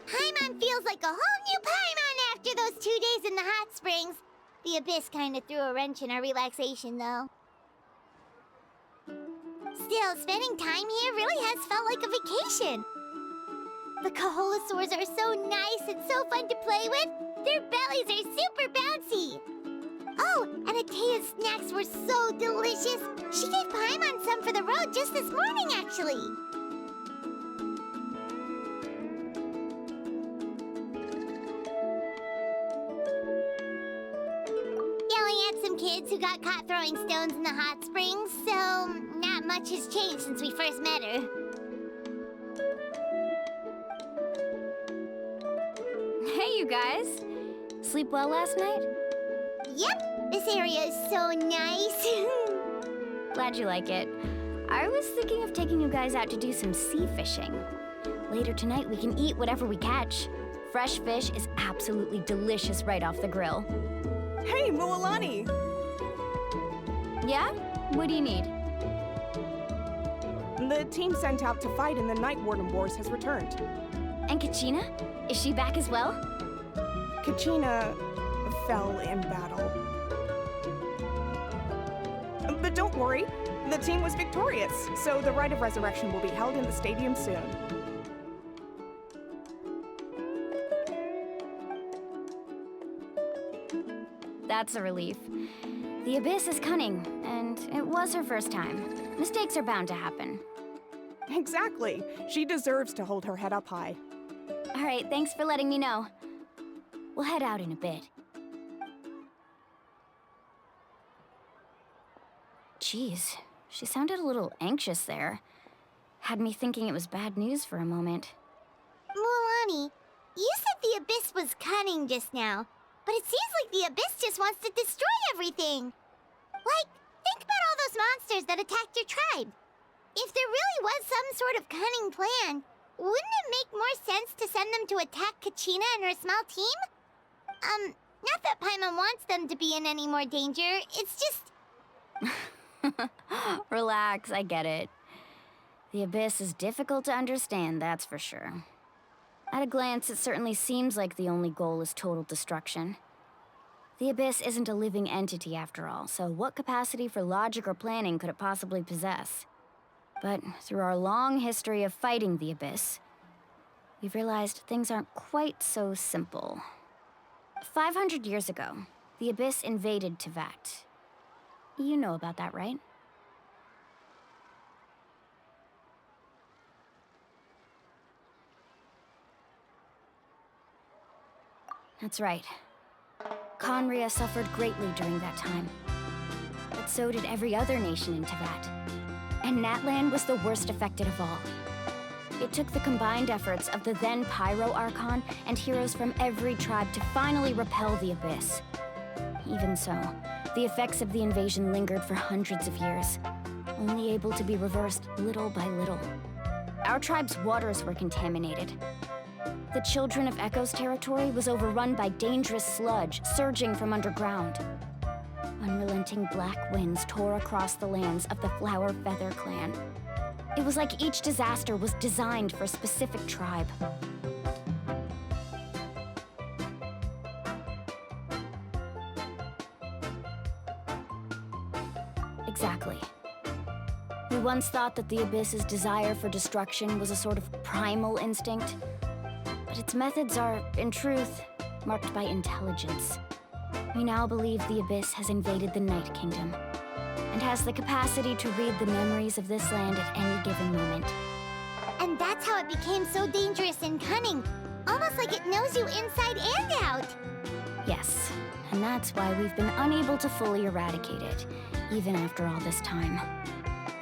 Paimon feels like a whole new Paimon after those 2 days in the hot springs. The Abyss kinda threw a wrench in our relaxation, though. Still, spending time here really has felt like a vacation. The Kaholosaurs are so nice and so fun to play with. Their bellies are super bouncy. Oh, and Atea's snacks were so delicious. She gave Paimon some for the road just this morning, actually. Yelling at some kids who got caught throwing stones in the hot springs, so not much has changed since we first met her. Hey, you guys. Sleep well last night? Yep, this area is so nice. Glad you like it. I was thinking of taking you guys out to do some sea fishing. Later tonight, we can eat whatever we catch. Fresh fish is absolutely delicious right off the grill. Hey, Mualani! Yeah? What do you need? The team sent out to fight in the Night Warden Wars has returned. And Kachina? Is she back as well? Kachina fell in battle. But don't worry, the team was victorious, so the Rite of Resurrection will be held in the stadium soon. That's a relief. The Abyss is cunning, and it was her first time. Mistakes are bound to happen. Exactly. She deserves to hold her head up high. All right, thanks for letting me know. We'll head out in a bit. Jeez, she sounded a little anxious there. Had me thinking it was bad news for a moment. Mualani, you said the Abyss was cunning just now, but it seems like the Abyss just wants to destroy everything. Like, think about all those monsters that attacked your tribe. If there really was some sort of cunning plan, wouldn't it make more sense to send them to attack Kachina and her small team? Not that Paimon wants them to be in any more danger, it's just... Relax, I get it. The Abyss is difficult to understand, that's for sure. At a glance, it certainly seems like the only goal is total destruction. The Abyss isn't a living entity after all, so what capacity for logic or planning could it possibly possess? But through our long history of fighting the Abyss, we've realized things aren't quite so simple. 500 years ago, the Abyss invaded Teyvat. You know about that, right? That's right. Khaenri'ah suffered greatly during that time. But so did every other nation in Teyvat. And Natlan was the worst affected of all. It took the combined efforts of the then Pyro Archon and heroes from every tribe to finally repel the Abyss. Even so, the effects of the invasion lingered for hundreds of years, only able to be reversed little by little. Our tribe's waters were contaminated. The Children of Echo's territory was overrun by dangerous sludge surging from underground. Unrelenting black winds tore across the lands of the Flower Feather clan. It was like each disaster was designed for a specific tribe. Exactly. We once thought that the Abyss's desire for destruction was a sort of primal instinct, but its methods are, in truth, marked by intelligence. We now believe the Abyss has invaded the Night Kingdom, and has the capacity to read the memories of this land at any given moment. And that's how it became so dangerous and cunning. Almost like it knows you inside and out. Yes, and that's why we've been unable to fully eradicate it, even after all this time.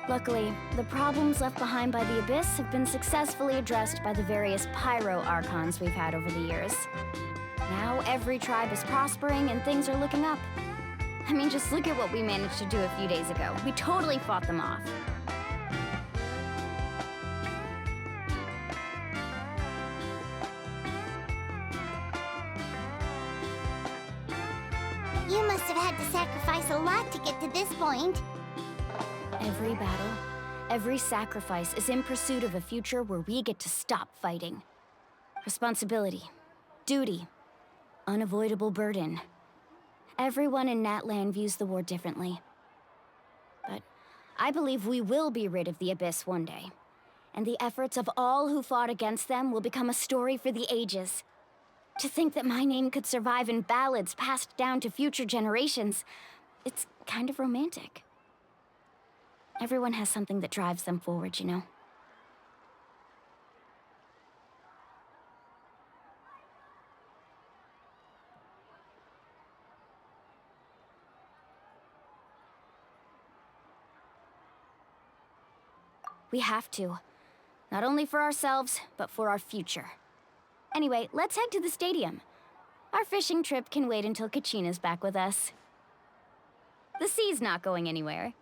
Luckily, the problems left behind by the Abyss have been successfully addressed by the various Pyro Archons we've had over the years. Now every tribe is prospering and things are looking up. I mean, just look at what we managed to do a few days ago. We totally fought them off. You must have had to sacrifice a lot to get to this point. Every battle, every sacrifice is in pursuit of a future where we get to stop fighting. Responsibility, duty, unavoidable burden. Everyone in Natlan views the war differently. But I believe we will be rid of the Abyss one day. And the efforts of all who fought against them will become a story for the ages. To think that my name could survive in ballads passed down to future generations, it's kind of romantic. Everyone has something that drives them forward, you know? We have to. Not only for ourselves, but for our future. Anyway, let's head to the stadium. Our fishing trip can wait until Kachina's back with us. The sea's not going anywhere.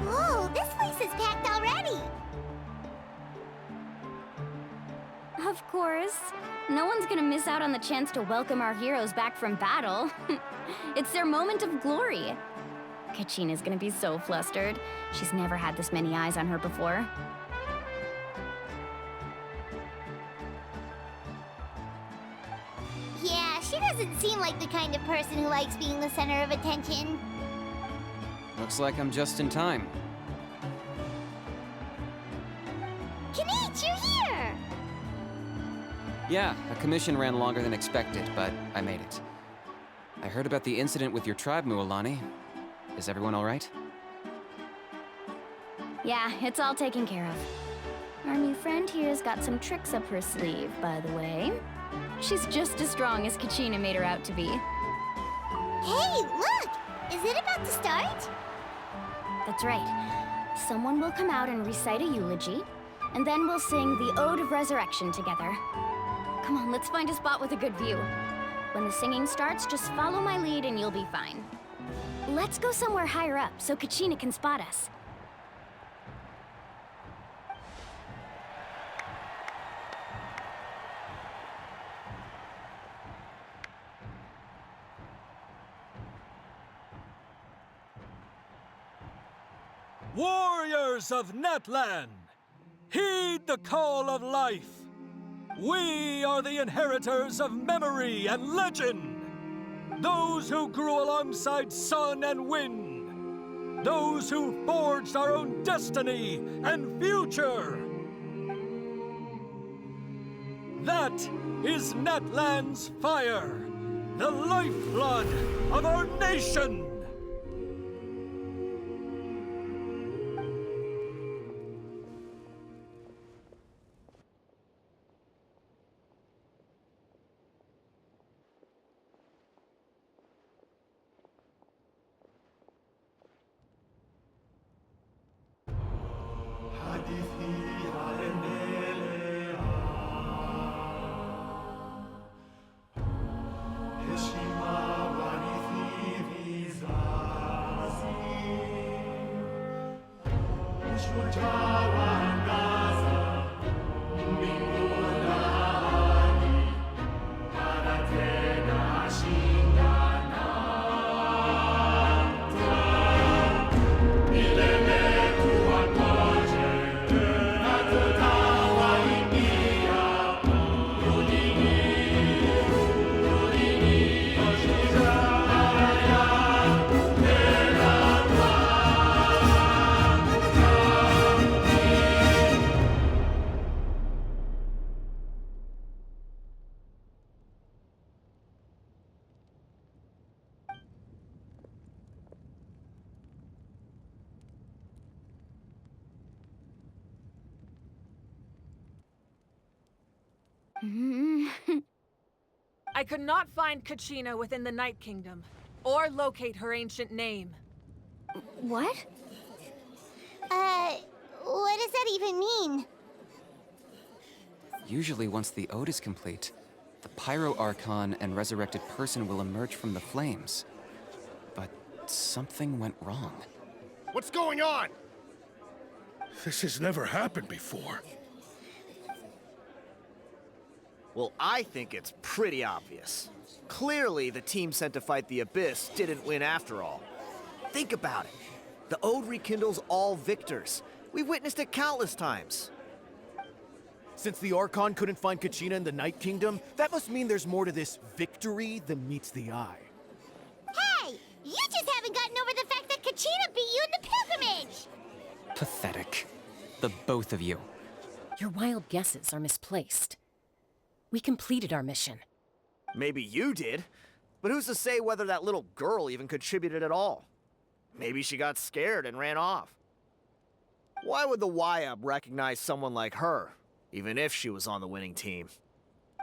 Whoa, this place is packed already. Of course. No one's gonna miss out on the chance to welcome our heroes back from battle. It's their moment of glory. Kachina's gonna be so flustered. She's never had this many eyes on her before. Yeah, she doesn't seem like the kind of person who likes being the center of attention. Looks like I'm just in time. Kinich, you're here! Yeah, a commission ran longer than expected, but I made it. I heard about the incident with your tribe, Mualani. Is everyone all right? Yeah, it's all taken care of. Our new friend here's got some tricks up her sleeve, by the way. She's just as strong as Kachina made her out to be. Hey, look! Is it about to start? That's right. Someone will come out and recite a eulogy, and then we'll sing the Ode of Resurrection together. Come on, let's find a spot with a good view. When the singing starts, just follow my lead and you'll be fine. Let's go somewhere higher up so Kachina can spot us. Warriors of Natlan, heed the call of life. We are the inheritors of memory and legend. Those who grew alongside sun and wind. Those who forged our own destiny and future. That is Natlan's fire, the lifeblood of our nation. I could not find Kachina within the Night Kingdom, or locate her ancient name. What? What does that even mean? Usually once the ode is complete, the Pyro Archon and resurrected person will emerge from the flames. But something went wrong. What's going on? This has never happened before. Well, I think it's pretty obvious. Clearly, the team sent to fight the Abyss didn't win after all. Think about it. The Ode rekindles all victors. We've witnessed it countless times. Since the Archon couldn't find Kachina in the Night Kingdom, that must mean there's more to this victory than meets the eye. Hey! You just haven't gotten over the fact that Kachina beat you in the pilgrimage! Pathetic. The both of you. Your wild guesses are misplaced. We completed our mission. Maybe you did, but who's to say whether that little girl even contributed at all? Maybe she got scared and ran off. Why would the YUB recognize someone like her, even if she was on the winning team?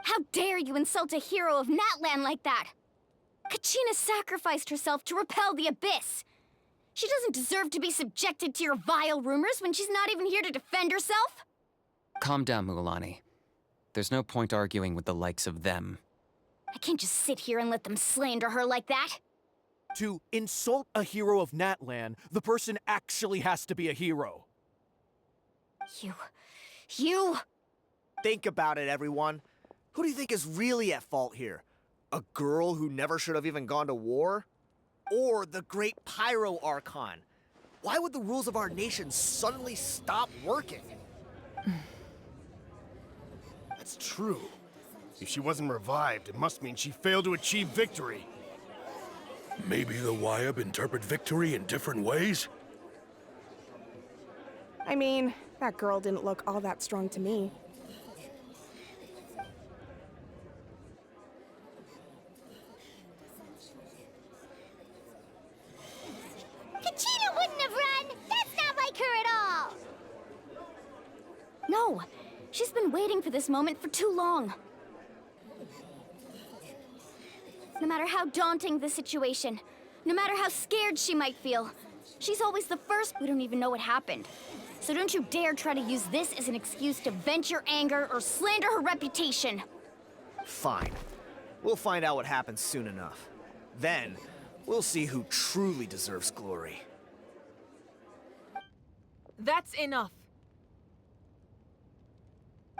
How dare you insult a hero of Natlan like that? Kachina sacrificed herself to repel the Abyss. She doesn't deserve to be subjected to your vile rumors when she's not even here to defend herself. Calm down, Mualani. There's no point arguing with the likes of them. I can't just sit here and let them slander her like that. To insult a hero of Natlan, the person actually has to be a hero. You... Think about it, everyone. Who do you think is really at fault here? A girl who never should have even gone to war? Or the great Pyro Archon? Why would the rules of our nation suddenly stop working? That's true. If she wasn't revived, it must mean she failed to achieve victory. Maybe the YUB interpret victory in different ways? I mean, that girl didn't look all that strong to me. Kachina wouldn't have run! That's not like her at all! No, she's been waiting for this moment for too long. No matter how daunting the situation, no matter how scared she might feel, she's always the first. We don't even know what happened. So don't you dare try to use this as an excuse to vent your anger or slander her reputation. Fine. We'll find out what happens soon enough. Then, we'll see who truly deserves glory. That's enough.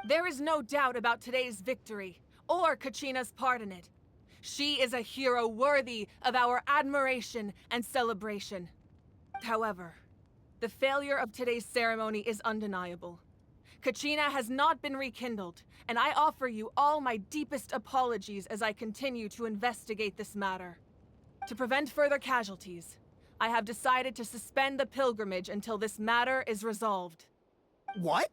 There is no doubt about today's victory, or Kachina's part in it. She is a hero worthy of our admiration and celebration. However, the failure of today's ceremony is undeniable. Kachina has not been rekindled, and I offer you all my deepest apologies as I continue to investigate this matter. To prevent further casualties, I have decided to suspend the pilgrimage until this matter is resolved. What?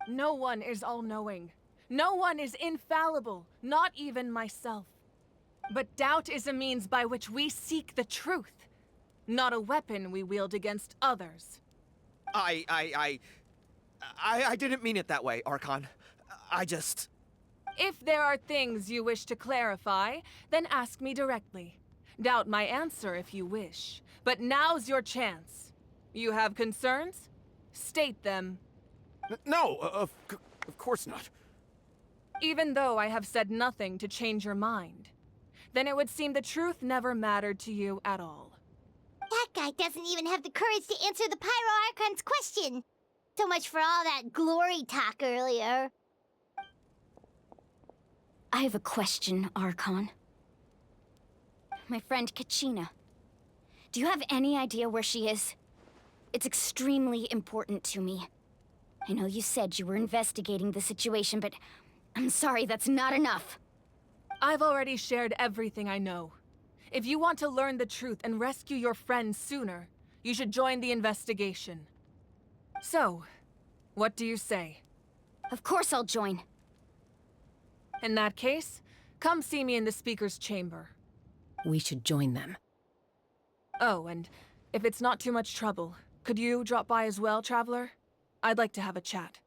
No one is all-knowing. No one is infallible, not even myself. But doubt is a means by which we seek the truth, not a weapon we wield against others. I didn't mean it that way, Archon. I just... If there are things you wish to clarify, then ask me directly. Doubt my answer if you wish. But now's your chance. You have concerns? State them. No, of course not. Even though I have said nothing to change your mind, then it would seem the truth never mattered to you at all. That guy doesn't even have the courage to answer the Pyro Archon's question. So much for all that glory talk earlier. I have a question, Archon. My friend Kachina. Do you have any idea where she is? It's extremely important to me. I know you said you were investigating the situation, but I'm sorry, that's not enough. I've already shared everything I know. If you want to learn the truth and rescue your friend sooner, you should join the investigation. So, what do you say? Of course I'll join. In that case, come see me in the speaker's chamber. We should join them. Oh, and if it's not too much trouble, could you drop by as well, Traveler? I'd like to have a chat.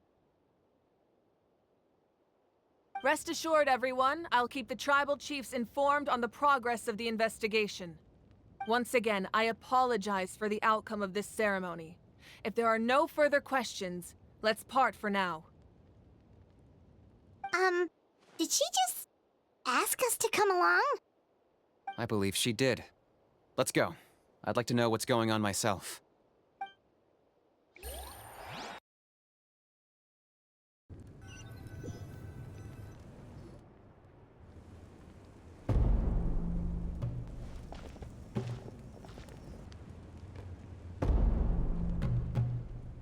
Rest assured, everyone, I'll keep the tribal chiefs informed on the progress of the investigation. Once again, I apologize for the outcome of this ceremony. If there are no further questions, let's part for now. Did she just ask us to come along? I believe she did. Let's go. I'd like to know what's going on myself.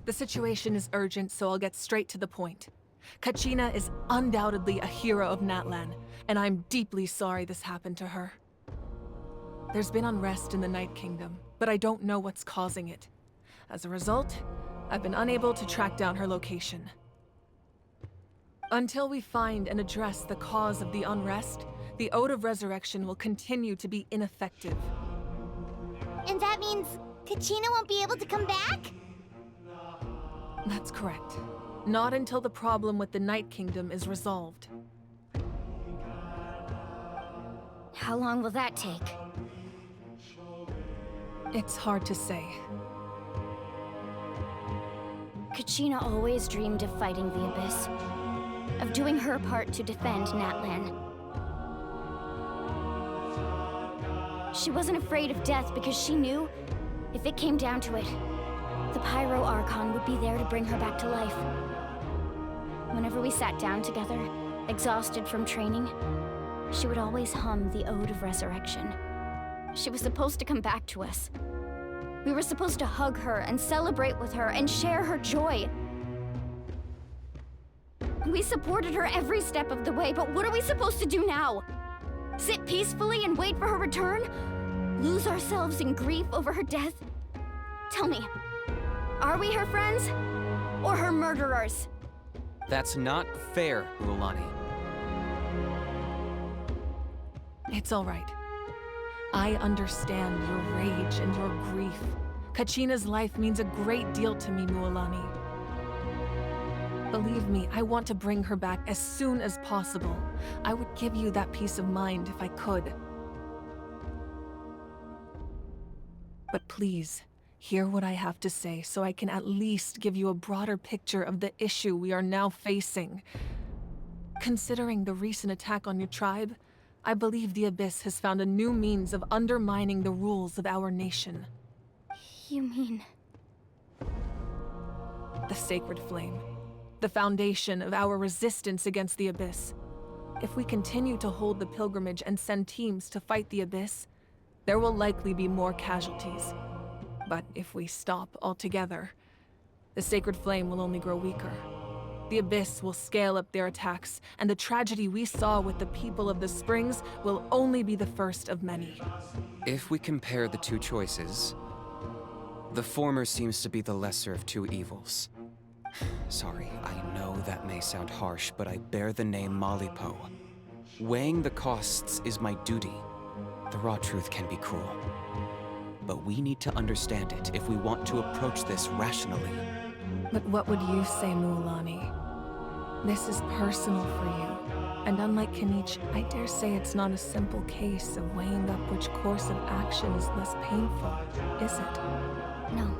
The situation is urgent, so I'll get straight to the point. Kachina is undoubtedly a hero of Natlan, and I'm deeply sorry this happened to her. There's been unrest in the Night Kingdom, but I don't know what's causing it. As a result, I've been unable to track down her location. Until we find and address the cause of the unrest, the Ode of Resurrection will continue to be ineffective. And that means Kachina won't be able to come back? That's correct. Not until the problem with the Night Kingdom is resolved. How long will that take? It's hard to say. Kachina always dreamed of fighting the Abyss, of doing her part to defend Natlan. She wasn't afraid of death because she knew, if it came down to it, the Pyro Archon would be there to bring her back to life. Whenever we sat down together, exhausted from training, she would always hum the Ode of Resurrection. She was supposed to come back to us. We were supposed to hug her and celebrate with her and share her joy. We supported her every step of the way, but what are we supposed to do now? Sit peacefully and wait for her return? Lose ourselves in grief over her death? Tell me, are we her friends or her murderers? That's not fair, Mualani. It's all right. I understand your rage and your grief. Kachina's life means a great deal to me, Mualani. Believe me, I want to bring her back as soon as possible. I would give you that peace of mind if I could. But please, hear what I have to say so I can at least give you a broader picture of the issue we are now facing. Considering the recent attack on your tribe, I believe the Abyss has found a new means of undermining the rules of our nation. You mean... The Sacred Flame. The foundation of our resistance against the Abyss. If we continue to hold the pilgrimage and send teams to fight the Abyss, there will likely be more casualties. But if we stop altogether, the Sacred Flame will only grow weaker. The Abyss will scale up their attacks, and the tragedy we saw with the people of the Springs will only be the first of many. If we compare the two choices, the former seems to be the lesser of two evils. Sorry, I know that may sound harsh, but I bear the name Malipo. Weighing the costs is my duty. The raw truth can be cruel. But we need to understand it if we want to approach this rationally. But what would you say, Mualani? This is personal for you. And unlike Kinich, I dare say it's not a simple case of weighing up which course of action is less painful, is it? No.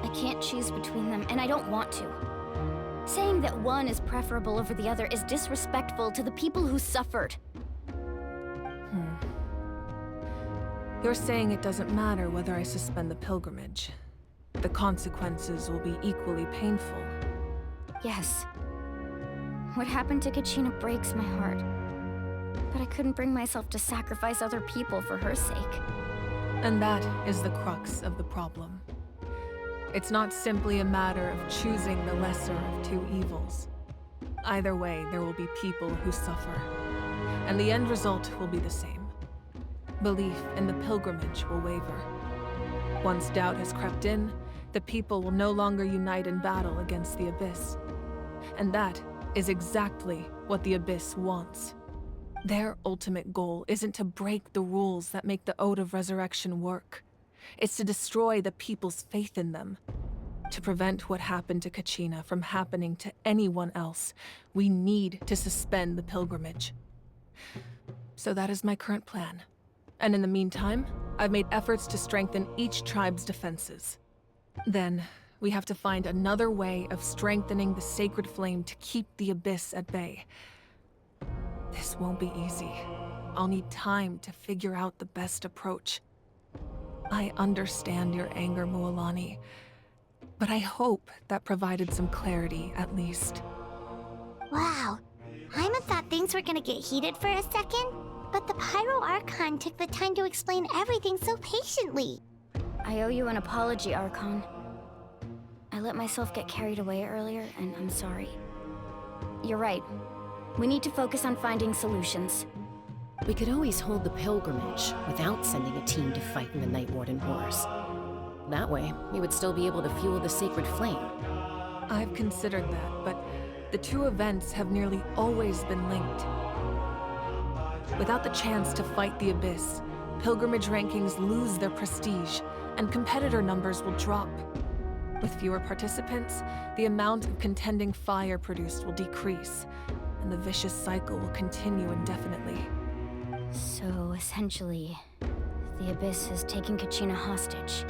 I can't choose between them, and I don't want to. Saying that one is preferable over the other is disrespectful to the people who suffered. You're saying it doesn't matter whether I suspend the pilgrimage. The consequences will be equally painful. Yes. What happened to Kachina breaks my heart. But I couldn't bring myself to sacrifice other people for her sake. And that is the crux of the problem. It's not simply a matter of choosing the lesser of two evils. Either way, there will be people who suffer. And the end result will be the same. Belief in the pilgrimage will waver. Once doubt has crept in, the people will no longer unite in battle against the Abyss. And that is exactly what the Abyss wants. Their ultimate goal isn't to break the rules that make the Ode of Resurrection work. It's to destroy the people's faith in them. To prevent what happened to Kachina from happening to anyone else, we need to suspend the pilgrimage. So that is my current plan. And in the meantime, I've made efforts to strengthen each tribe's defenses. Then, we have to find another way of strengthening the sacred flame to keep the Abyss at bay. This won't be easy. I'll need time to figure out the best approach. I understand your anger, Mualani, but I hope that provided some clarity, at least. Wow. Paimon thought things were gonna get heated for a second, but the Pyro Archon took the time to explain everything so patiently. I owe you an apology, Archon. I let myself get carried away earlier, and I'm sorry. You're right. We need to focus on finding solutions. We could always hold the pilgrimage without sending a team to fight in the Night Warden Wars. That way, we would still be able to fuel the sacred flame. I've considered that, but the two events have nearly always been linked. Without the chance to fight the Abyss, pilgrimage rankings lose their prestige, and competitor numbers will drop. With fewer participants, the amount of contending fire produced will decrease, and the vicious cycle will continue indefinitely. So, essentially, the Abyss has taken Kachina hostage.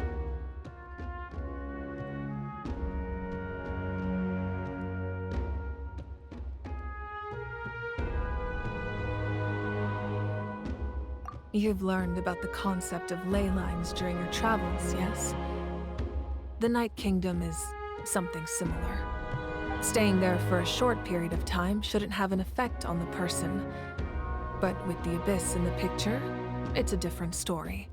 You've learned about the concept of ley lines during your travels, yes? The Night Kingdom is something similar. Staying there for a short period of time shouldn't have an effect on the person. But with the Abyss in the picture, it's a different story.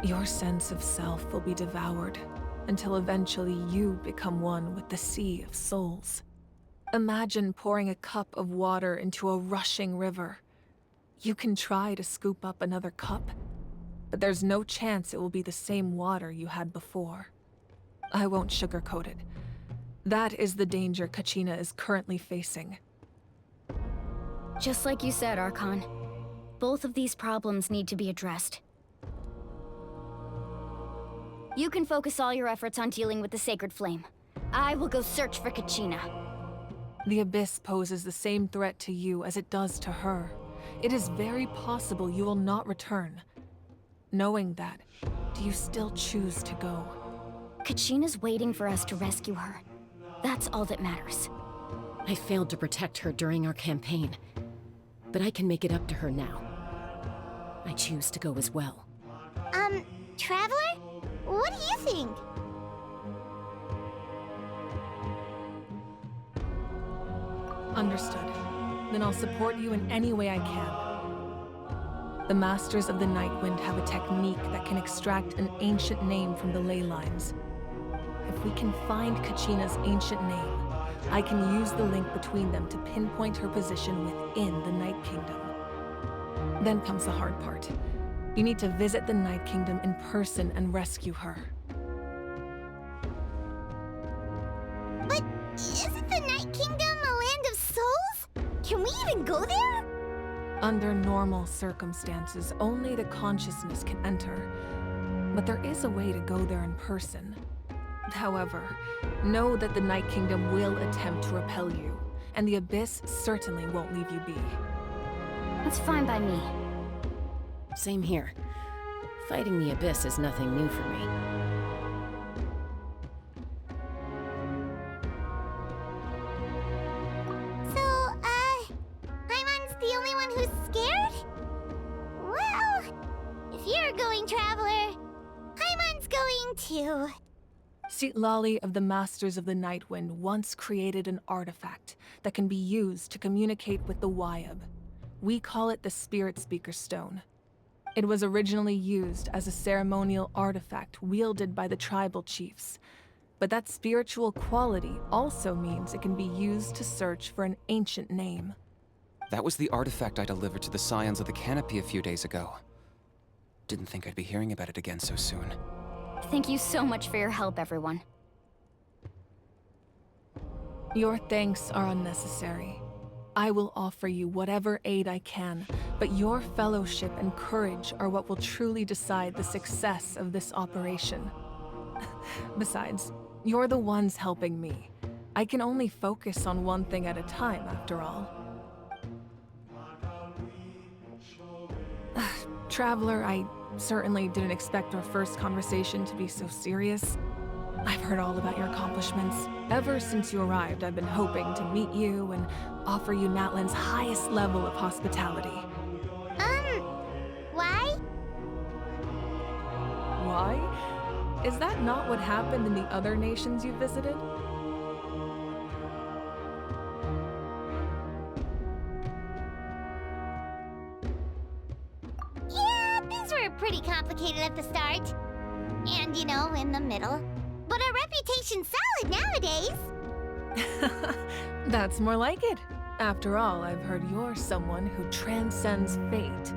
Your sense of self will be devoured until eventually you become one with the Sea of Souls. Imagine pouring a cup of water into a rushing river. You can try to scoop up another cup, but there's no chance it will be the same water you had before. I won't sugarcoat it. That is the danger Kachina is currently facing. Just like you said, Archon. Both of these problems need to be addressed. You can focus all your efforts on dealing with the Sacred Flame. I will go search for Kachina. The Abyss poses the same threat to you as it does to her. It is very possible you will not return. Knowing that, do you still choose to go? Kachina's waiting for us to rescue her. That's all that matters. I failed to protect her during our campaign, but I can make it up to her now. I choose to go as well. Traveler? What do you think? Understood. Then I'll support you in any way I can. The Masters of the Nightwind have a technique that can extract an ancient name from the ley lines. If we can find Kachina's ancient name, I can use the link between them to pinpoint her position within the Night Kingdom. Then comes the hard part. You need to visit the Night Kingdom in person and rescue her. But isn't the Night Kingdom a land of souls? Can we even go there? Under normal circumstances, only the consciousness can enter. But there is a way to go there in person. However, know that the Night Kingdom will attempt to repel you, and the Abyss certainly won't leave you be. That's fine by me. Same here. Fighting the Abyss is nothing new for me. So, Paimon's the only one who's scared? Well, if you're going, Traveler, Paimon's going too. Citlali of the Masters of the Nightwind once created an artifact that can be used to communicate with the Wyab. We call it the Spirit Speaker Stone. It was originally used as a ceremonial artifact wielded by the tribal chiefs, but that spiritual quality also means it can be used to search for an ancient name. That was the artifact I delivered to the Scions of the Canopy a few days ago. Didn't think I'd be hearing about it again so soon. Thank you so much for your help, everyone. Your thanks are unnecessary. I will offer you whatever aid I can, but your fellowship and courage are what will truly decide the success of this operation. Besides, you're the ones helping me. I can only focus on one thing at a time, after all. Traveler, I certainly didn't expect our first conversation to be so serious. I've heard all about your accomplishments. Ever since you arrived, I've been hoping to meet you and offer you Natlan's highest level of hospitality. Why? Why? Is that not what happened in the other nations you visited? Yeah, things were pretty complicated at the start. And, you know, in the middle. But our reputation's solid nowadays. That's more like it. After all, I've heard you're someone who transcends fate.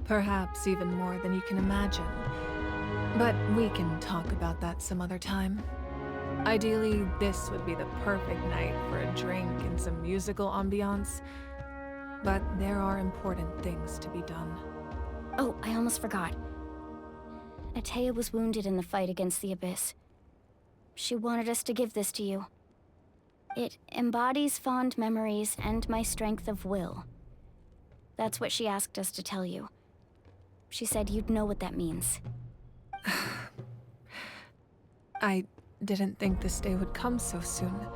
Perhaps even more than you can imagine. But we can talk about that some other time. Ideally, this would be the perfect night for a drink and some musical ambiance. But there are important things to be done. Oh, I almost forgot. Atea was wounded in the fight against the Abyss. She wanted us to give this to you. It embodies fond memories and my strength of will. That's what she asked us to tell you. She said you'd know what that means. I didn't think this day would come so soon.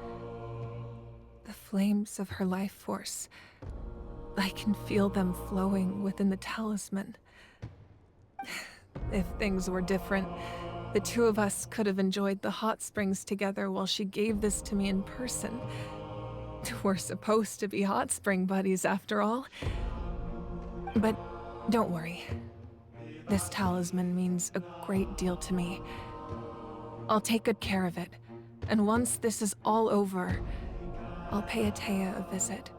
The flames of her life force. I can feel them flowing within the talisman. If things were different, the two of us could have enjoyed the hot springs together while she gave this to me in person. We're supposed to be hot spring buddies after all. But don't worry. This talisman means a great deal to me. I'll take good care of it, and once this is all over, I'll pay Atea a visit.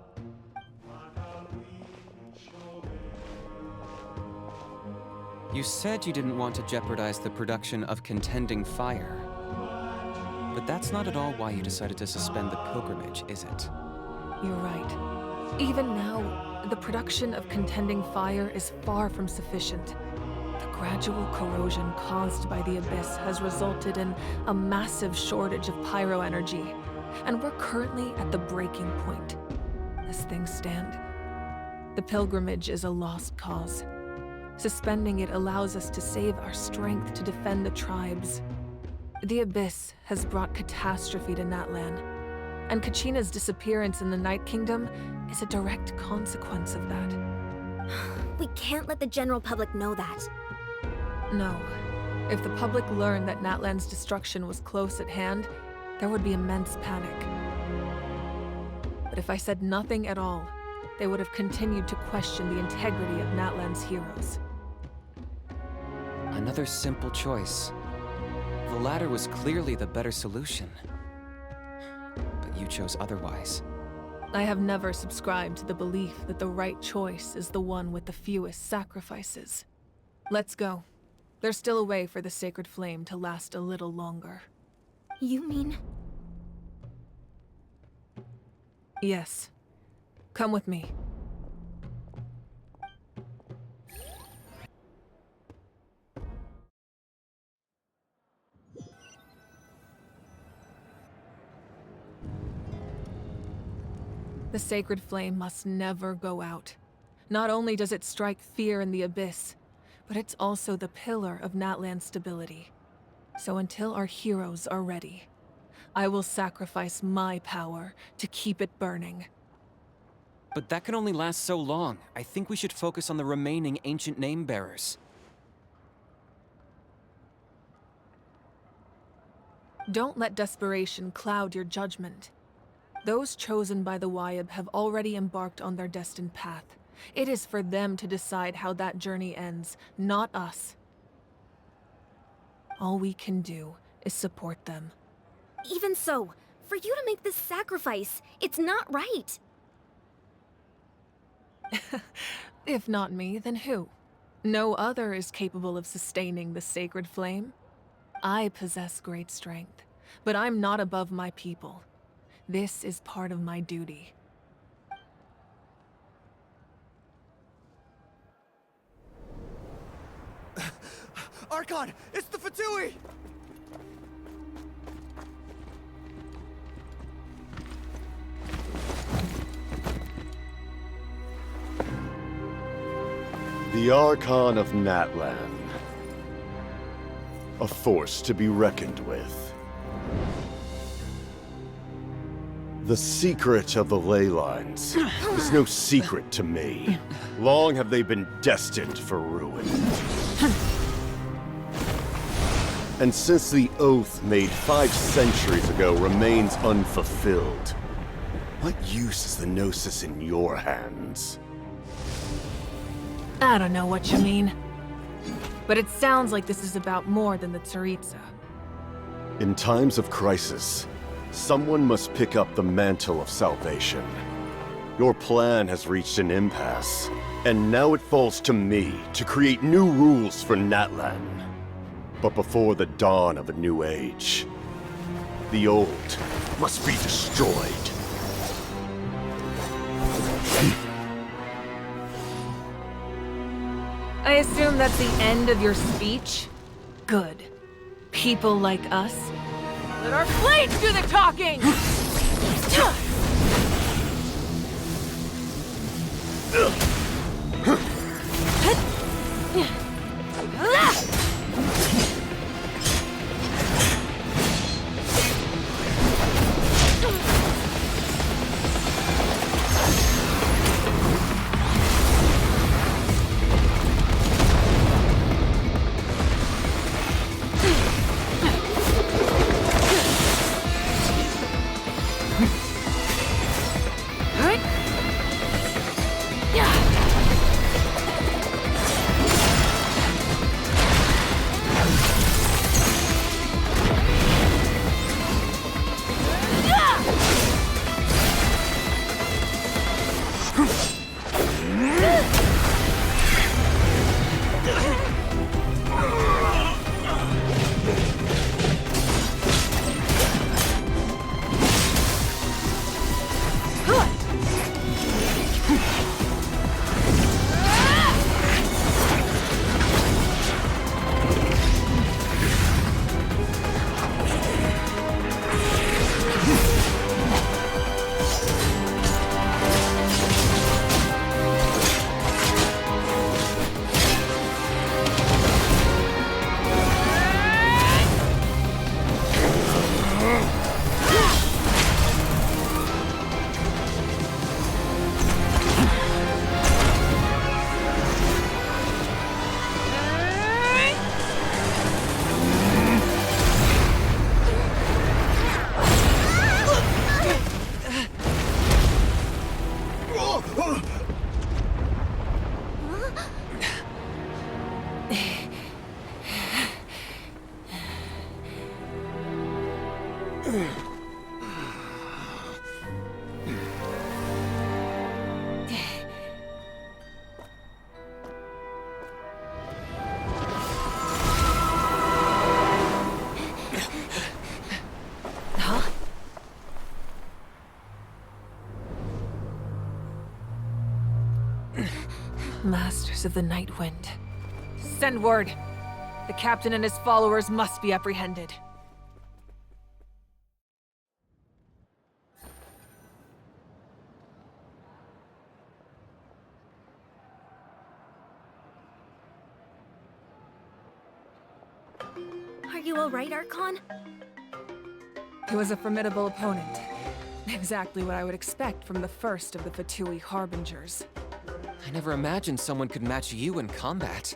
You said you didn't want to jeopardize the production of Contending Fire. But that's not at all why you decided to suspend the pilgrimage, is it? You're right. Even now, the production of Contending Fire is far from sufficient. The gradual corrosion caused by the Abyss has resulted in a massive shortage of pyro energy, and we're currently at the breaking point. As things stand, the pilgrimage is a lost cause. Suspending it allows us to save our strength to defend the tribes. The Abyss has brought catastrophe to Natlan, and Kachina's disappearance in the Night Kingdom is a direct consequence of that. We can't let the general public know that. No. If the public learned that Natlan's destruction was close at hand, there would be immense panic. But if I said nothing at all, they would have continued to question the integrity of Natlan's heroes. Another simple choice. The latter was clearly the better solution. But you chose otherwise. I have never subscribed to the belief that the right choice is the one with the fewest sacrifices. Let's go. There's still a way for the sacred flame to last a little longer. You mean? Yes. Come with me. The sacred flame must never go out. Not only does it strike fear in the Abyss, but it's also the pillar of Natlan's stability. So until our heroes are ready, I will sacrifice my power to keep it burning. But that can only last so long. I think we should focus on the remaining ancient name-bearers. Don't let desperation cloud your judgment. Those chosen by the Wayab have already embarked on their destined path. It is for them to decide how that journey ends, not us. All we can do is support them. Even so, for you to make this sacrifice, it's not right. If not me, then who? No other is capable of sustaining the sacred flame. I possess great strength, but I'm not above my people. This is part of my duty. Archon, it's the Fatui! The Archon of Natlan. A force to be reckoned with. The secret of the ley lines is no secret to me. Long have they been destined for ruin. And since the oath made 5 centuries ago remains unfulfilled, what use is the Gnosis in your hands? I don't know what you mean. But it sounds like this is about more than the Tsaritsa. In times of crisis, someone must pick up the mantle of salvation. Your plan has reached an impasse, and now it falls to me to create new rules for Natlan. But before the dawn of a new age, the old must be destroyed. I assume that's the end of your speech? Good. People like us. Let our blades do the talking! Masters of the Night Wind. Send word. The captain and his followers must be apprehended. Are you alright, Archon? He was a formidable opponent. Exactly what I would expect from the first of the Fatui Harbingers. I never imagined someone could match you in combat.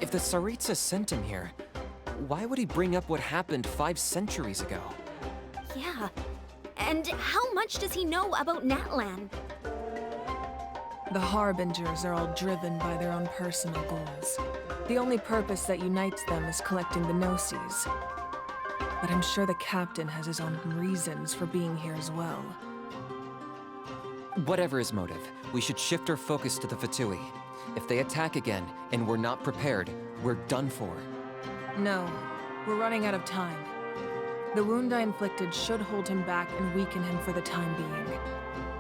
If the Tsaritsa sent him here, why would he bring up what happened 5 centuries ago? Yeah. And how much does he know about Natlan? The Harbingers are all driven by their own personal goals. The only purpose that unites them is collecting the Gnosis. But I'm sure the captain has his own reasons for being here as well. Whatever his motive, we should shift our focus to the Fatui. If they attack again, and we're not prepared, we're done for. No, we're running out of time. The wound I inflicted should hold him back and weaken him for the time being.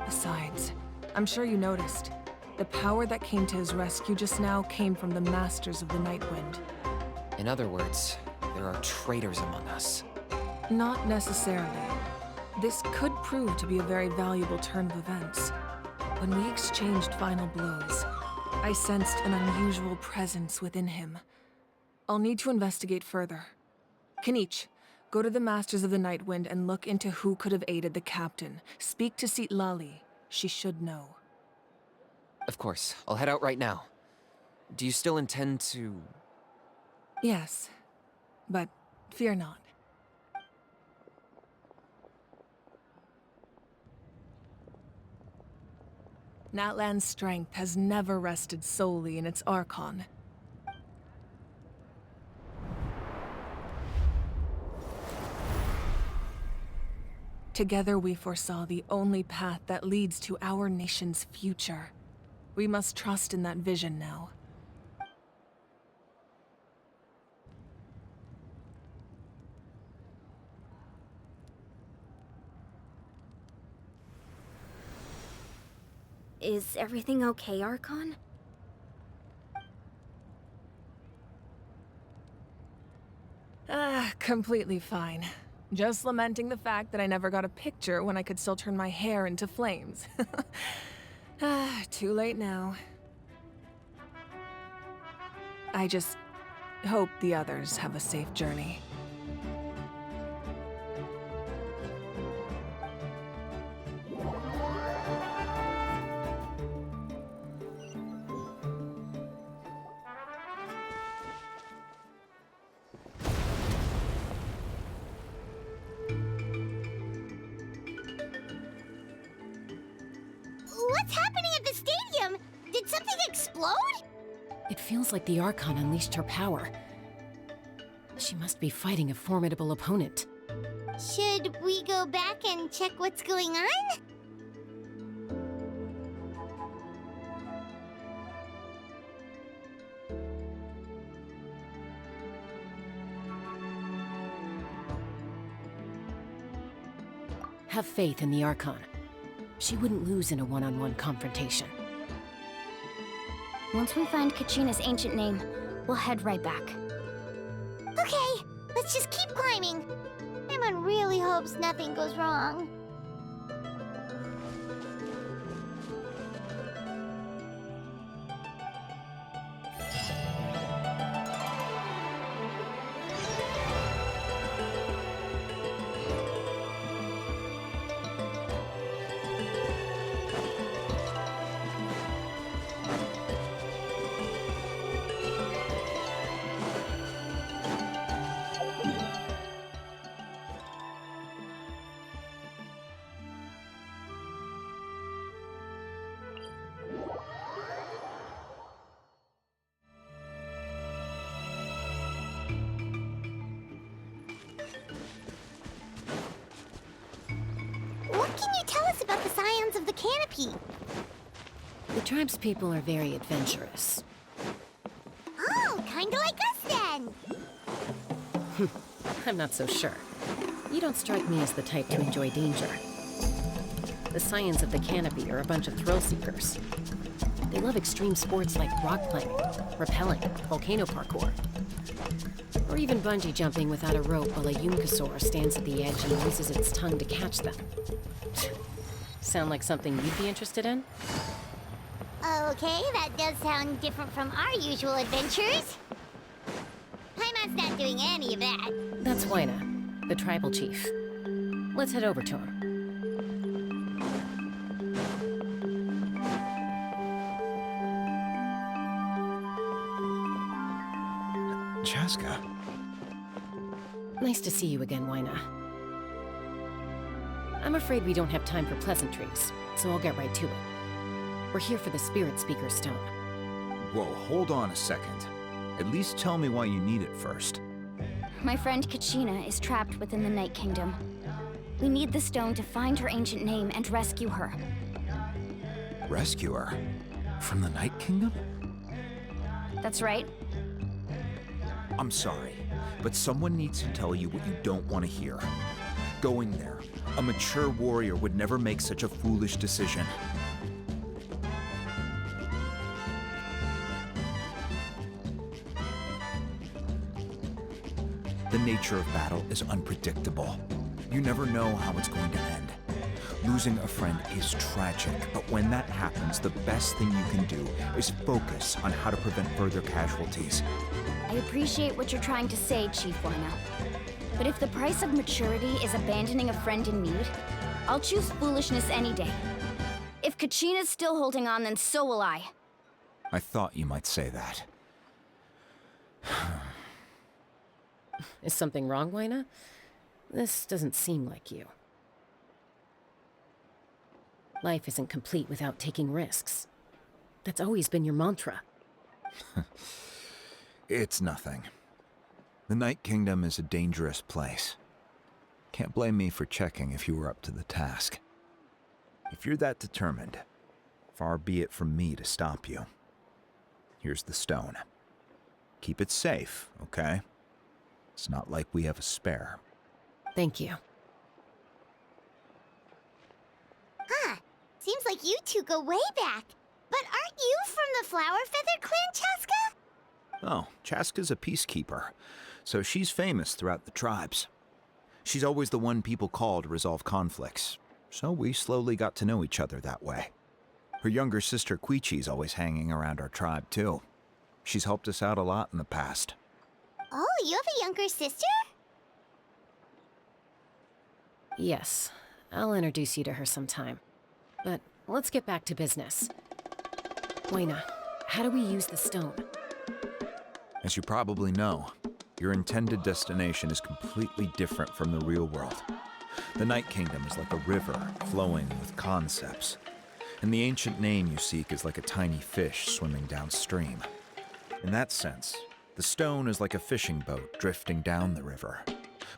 Besides, I'm sure you noticed, the power that came to his rescue just now came from the Masters of the Nightwind. In other words, there are traitors among us. Not necessarily. This could prove to be a very valuable turn of events. When we exchanged final blows, I sensed an unusual presence within him. I'll need to investigate further. Kenichi, go to the Masters of the Nightwind and look into who could have aided the captain. Speak to Citlali. She should know. Of course, I'll head out right now. Do you still intend to... Yes, but fear not. Natlan's strength has never rested solely in its Archon. Together we foresaw the only path that leads to our nation's future. We must trust in that vision now. Is everything okay, Archon? Completely fine. Just lamenting the fact that I never got a picture when I could still turn my hair into flames. Too late now. I just hope the others have a safe journey. What's happening at the stadium? Did something explode? It feels like the Archon unleashed her power. She must be fighting a formidable opponent. Should we go back and check what's going on? Have faith in the Archon. She wouldn't lose in a one-on-one confrontation. Once we find Kachina's ancient name, we'll head right back. Okay, let's just keep climbing. Paimon really hopes nothing goes wrong. What can you tell us about the Scions of the Canopy? The tribespeople are very adventurous. Oh, kinda like us then. I'm not so sure. You don't strike me as the type to enjoy danger. The Scions of the Canopy are a bunch of thrill-seekers. They love extreme sports like rock climbing, rappelling, volcano parkour, or even bungee jumping without a rope while a Yunkasaur stands at the edge and uses its tongue to catch them. Sound like something you'd be interested in? Okay, that does sound different from our usual adventures. Paimon's not doing any of that. That's Waina, the tribal chief. Let's head over to him. Chaska. Nice to see you again, Waina. I'm afraid we don't have time for pleasantries, so I'll get right to it. We're here for the Spirit Speaker's Stone. Whoa, hold on a second. At least tell me why you need it first. My friend Kachina is trapped within the Night Kingdom. We need the stone to find her ancient name and rescue her. Rescue her? From the Night Kingdom? That's right. I'm sorry, But someone needs to tell you what you don't want to hear. Going there, a mature warrior would never make such a foolish decision. The nature of battle is unpredictable. You never know how it's going to end. Losing a friend is tragic, but when that happens, the best thing you can do is focus on how to prevent further casualties. I appreciate what you're trying to say, Chief Wina. But if the price of maturity is abandoning a friend in need, I'll choose foolishness any day. If Kachina's still holding on, then so will I. I thought you might say that. Is something wrong, Wina? This doesn't seem like you. Life isn't complete without taking risks. That's always been your mantra. It's nothing. The Night Kingdom is a dangerous place. Can't blame me for checking if you were up to the task. If you're that determined, far be it from me to stop you. Here's the stone. Keep it safe, okay? It's not like we have a spare. Thank you. Huh. Seems like you two go way back. But aren't you from the Flower Feather Clan, Chaska? Oh, Chaska's a peacekeeper, so she's famous throughout the tribes. She's always the one people call to resolve conflicts, so we slowly got to know each other that way. Her younger sister Quichi's always hanging around our tribe, too. She's helped us out a lot in the past. Oh, you have a younger sister? Yes, I'll introduce you to her sometime. But let's get back to business. Wina, how do we use the stone? As you probably know, your intended destination is completely different from the real world. The Night Kingdom is like a river flowing with concepts, and the ancient name you seek is like a tiny fish swimming downstream. In that sense, the stone is like a fishing boat drifting down the river,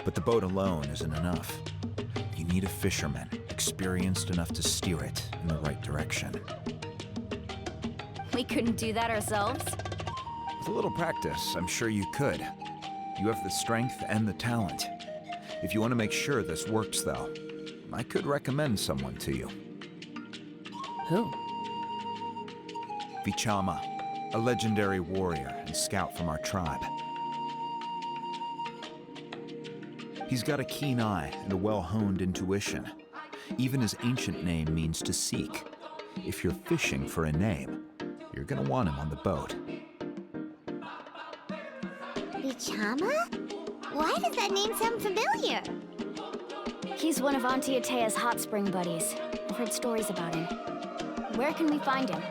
but the boat alone isn't enough. You need a fisherman experienced enough to steer it in the right direction. We couldn't do that ourselves? With a little practice, I'm sure you could. You have the strength and the talent. If you want to make sure this works, though, I could recommend someone to you. Who? Vichama, a legendary warrior and scout from our tribe. He's got a keen eye and a well-honed intuition. Even his ancient name means to seek. If you're fishing for a name, you're gonna want him on the boat. Vichama? Why does that name sound familiar? He's one of Auntie Atea's hot spring buddies. I've heard stories about him. Where can we find him?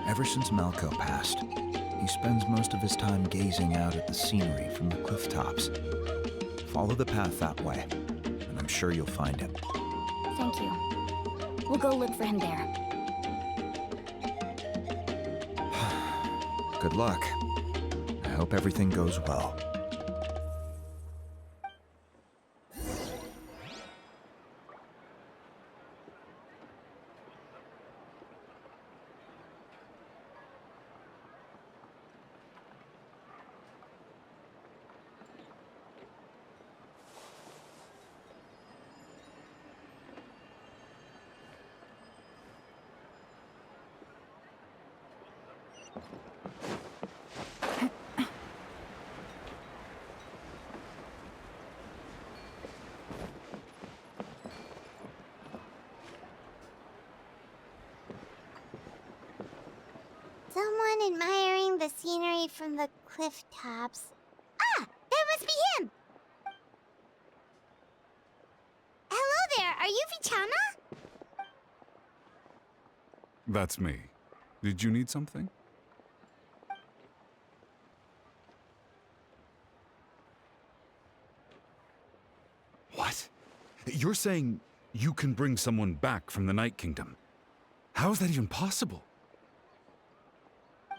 Ever since Malko passed, he spends most of his time gazing out at the scenery from the cliff tops. Follow the path that way, and I'm sure you'll find him. Thank you. We'll go look for him there. Good luck. I hope everything goes well. Someone admiring the scenery from the cliff tops. Ah! That must be him! Hello there, are you Vichama? That's me. Did you need something? What? You're saying you can bring someone back from the Night Kingdom? How is that even possible?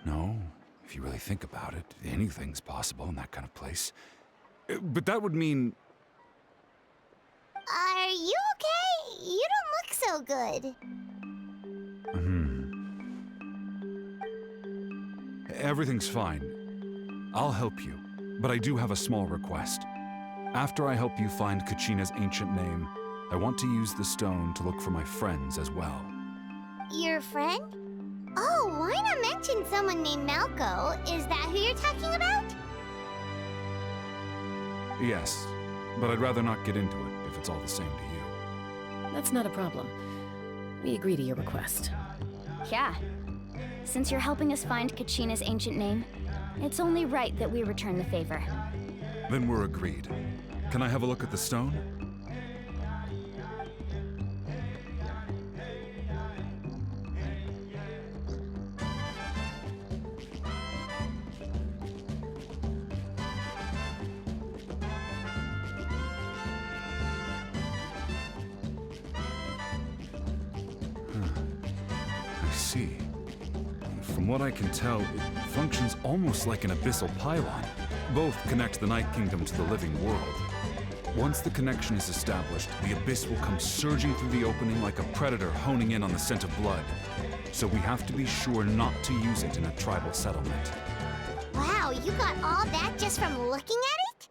No, if you really think about it, anything's possible in that kind of place. But that would mean... Are you okay? You don't look so good. Everything's fine. I'll help you. but I do have a small request. After I help you find Kachina's ancient name, I want to use the stone to look for my friends as well. Your friend? Oh, why not mention someone named Malco? Is that who you're talking about? Yes, but I'd rather not get into it if it's all the same to you. That's not a problem. We agree to your request. Yeah. Since you're helping us find Kachina's ancient name, it's only right that we return the favor. Then we're agreed. Can I have a look at the stone? I see. From what I can tell, it functions almost like an abyssal pylon. Both connect the Night Kingdom to the living world. Once the connection is established, the abyss will come surging through the opening like a predator honing in on the scent of blood. So we have to be sure not to use it in a tribal settlement. Wow, you got all that just from looking at it?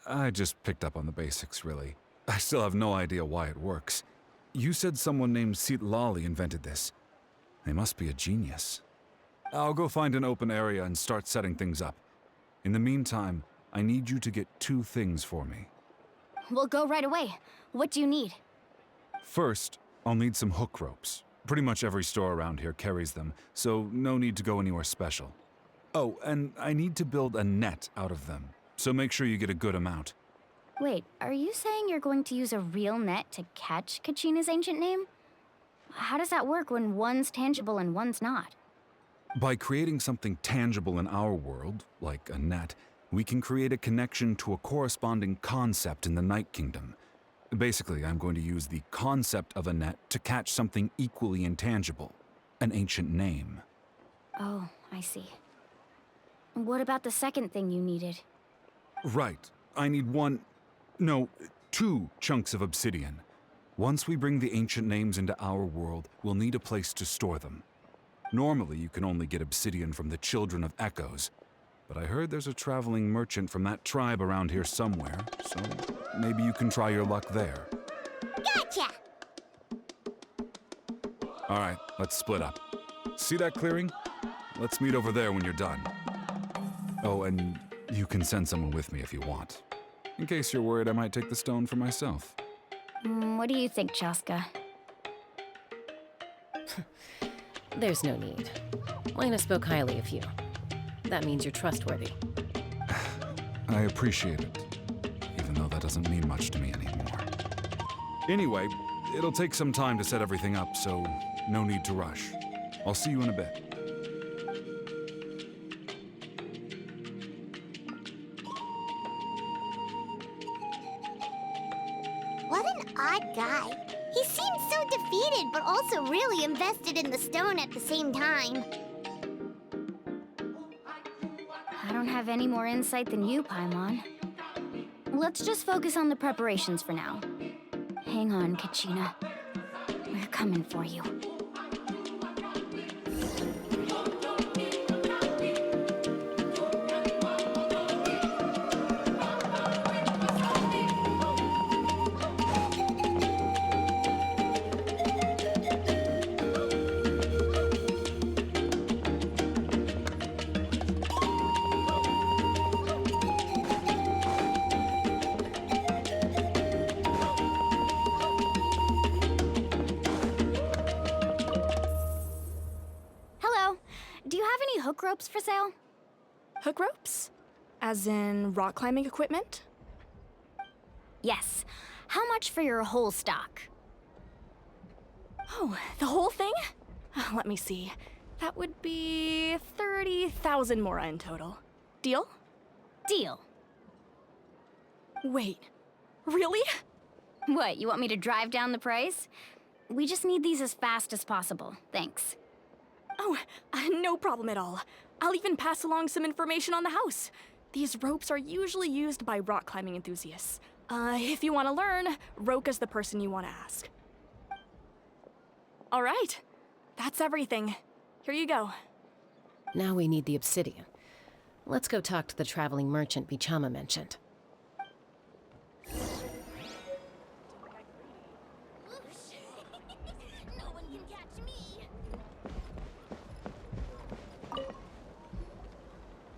I just picked up on the basics, really. I still have no idea why it works. You said someone named Citlali invented this. They must be a genius. I'll go find an open area and start setting things up. In the meantime, I need you to get 2 things for me. We'll go right away. What do you need? First, I'll need some hook ropes. Pretty much every store around here carries them, so no need to go anywhere special. Oh, and I need to build a net out of them, so make sure you get a good amount. Wait, are you saying you're going to use a real net to catch Kachina's ancient name? How does that work when one's tangible and one's not? By creating something tangible in our world, like a net, we can create a connection to a corresponding concept in the Night Kingdom. Basically, I'm going to use the concept of a net to catch something equally intangible, an ancient name. Oh, I see. What about the second thing you needed? Right. I need 2 chunks of obsidian. Once we bring the ancient names into our world, we'll need a place to store them. Normally, you can only get obsidian from the Children of Echoes, but I heard there's a traveling merchant from that tribe around here somewhere, so maybe you can try your luck there. Gotcha! All right, let's split up. See that clearing? Let's meet over there when you're done. Oh, and you can send someone with me if you want. In case you're worried I might take the stone for myself. What do you think, Chaska? There's no need. Lena spoke highly of you. That means you're trustworthy. I appreciate it, even though that doesn't mean much to me anymore. Anyway, it'll take some time to set everything up, so no need to rush. I'll see you in a bit. What an odd guy. He seems so defeated, but also really invested in the stone at the same time. I don't have any more insight than you, Paimon. Let's just focus on the preparations for now. Hang on, Kachina. We're coming for you. Hook ropes for sale? Hook ropes? As in rock climbing equipment? Yes. How much for your whole stock? Oh, the whole thing? Let me see. That would be 30,000 mora in total. Deal? Deal. Wait, really? What, you want me to drive down the price? We just need these as fast as possible. Thanks. Oh, no problem at all. I'll even pass along some information on the house. These ropes are usually used by rock climbing enthusiasts. If you want to learn, Roka's the person you want to ask. All right, that's everything. Here you go. Now we need the obsidian. Let's go talk to the traveling merchant Bichama mentioned.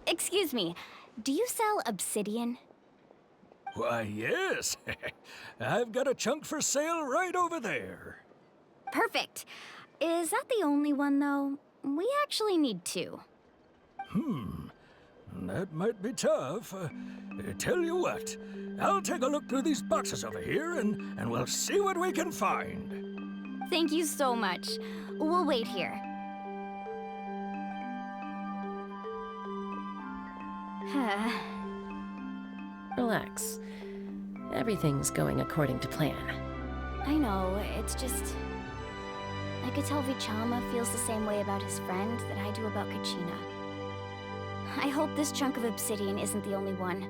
Excuse me, do you sell obsidian? Why, yes. I've got a chunk for sale right over there. Perfect. Is that the only one, though? We actually need two. That might be tough. Tell you what, I'll take a look through these boxes over here, and we'll see what we can find. Thank you so much. We'll wait here. Relax. Everything's going according to plan. I know, it's just... I could tell Vichama feels the same way about his friend that I do about Kachina. I hope this chunk of obsidian isn't the only one.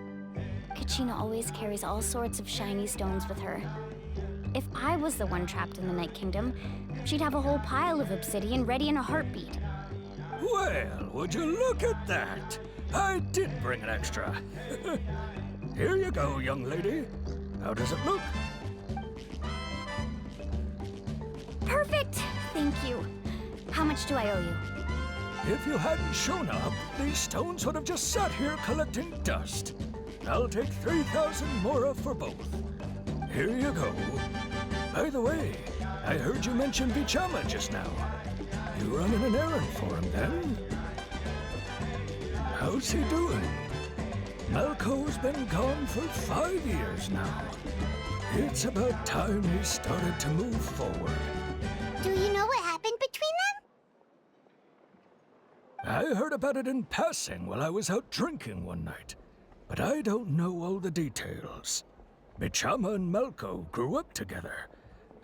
Kachina always carries all sorts of shiny stones with her. If I was the one trapped in the Night Kingdom, she'd have a whole pile of obsidian ready in a heartbeat. Well, would you look at that? I did bring an extra. Here you go, young lady. How does it look? Perfect! Thank you. How much do I owe you? If you hadn't shown up, these stones would have just sat here collecting dust. I'll take 3,000 mora for both. Here you go. By the way, I heard you mention Bichama just now. You running an errand for him, then? How's he doing? Malco's been gone for 5 years now. It's about time he started to move forward. Do you know what happened between them? I heard about it in passing while I was out drinking one night, but I don't know all the details. Bichama and Malco grew up together,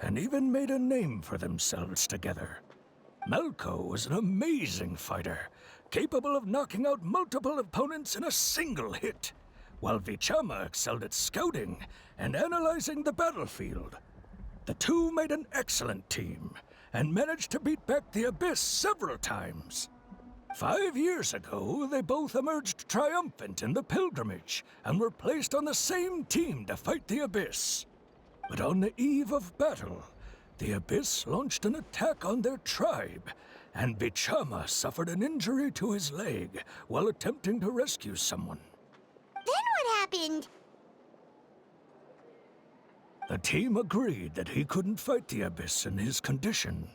and even made a name for themselves together. Malco was an amazing fighter, capable of knocking out multiple opponents in a single hit, while Vichama excelled at scouting and analyzing the battlefield. The two made an excellent team, and managed to beat back the Abyss several times. 5 years ago, they both emerged triumphant in the pilgrimage, and were placed on the same team to fight the Abyss. But on the eve of battle, the Abyss launched an attack on their tribe, and Bichama suffered an injury to his leg while attempting to rescue someone. Then what happened? The team agreed that he couldn't fight the Abyss in his condition.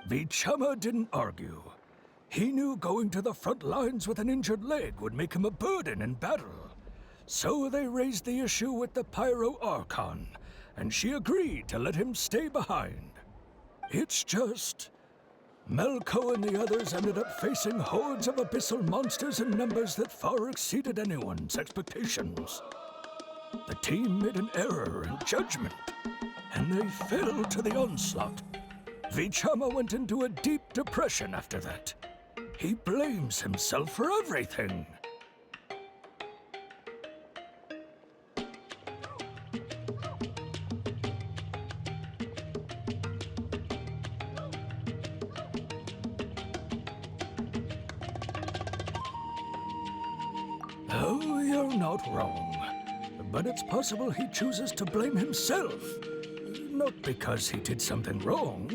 Bichama didn't argue. He knew going to the front lines with an injured leg would make him a burden in battle. So they raised the issue with the Pyro Archon, and she agreed to let him stay behind. It's just... Malco and the others ended up facing hordes of abyssal monsters in numbers that far exceeded anyone's expectations. The team made an error in judgment, and they fell to the onslaught. Vichama went into a deep depression after that. He blames himself for everything. Oh, you're not wrong. But it's possible he chooses to blame himself. Not because he did something wrong,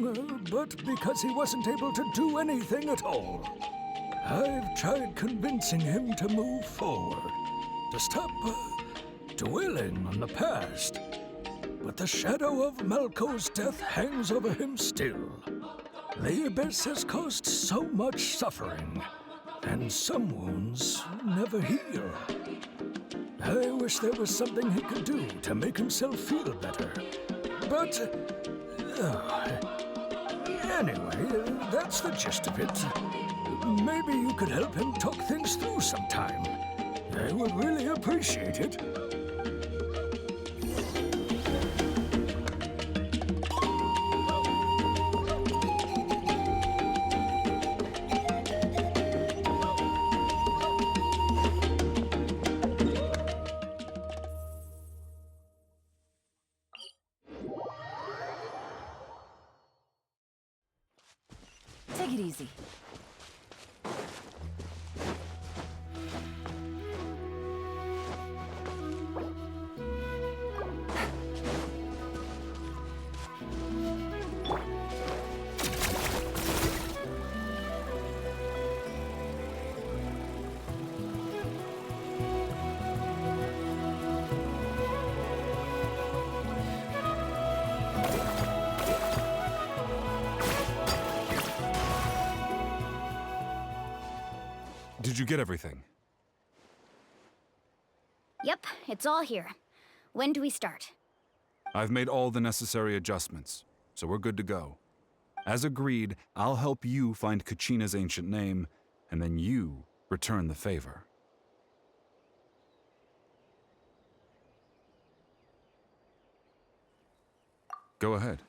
but because he wasn't able to do anything at all. I've tried convincing him to move forward, to stop dwelling on the past. But the shadow of Malco's death hangs over him still. The Abyss has caused so much suffering, and some wounds never heal. I wish there was something he could do to make himself feel better. But, anyway, that's the gist of it. Maybe you could help him talk things through sometime. I would really appreciate it. Take it easy. Did you get everything? Yep, it's all here. When do we start? I've made all the necessary adjustments, so we're good to go. As agreed, I'll help you find Kachina's ancient name, and then you return the favor. Go ahead.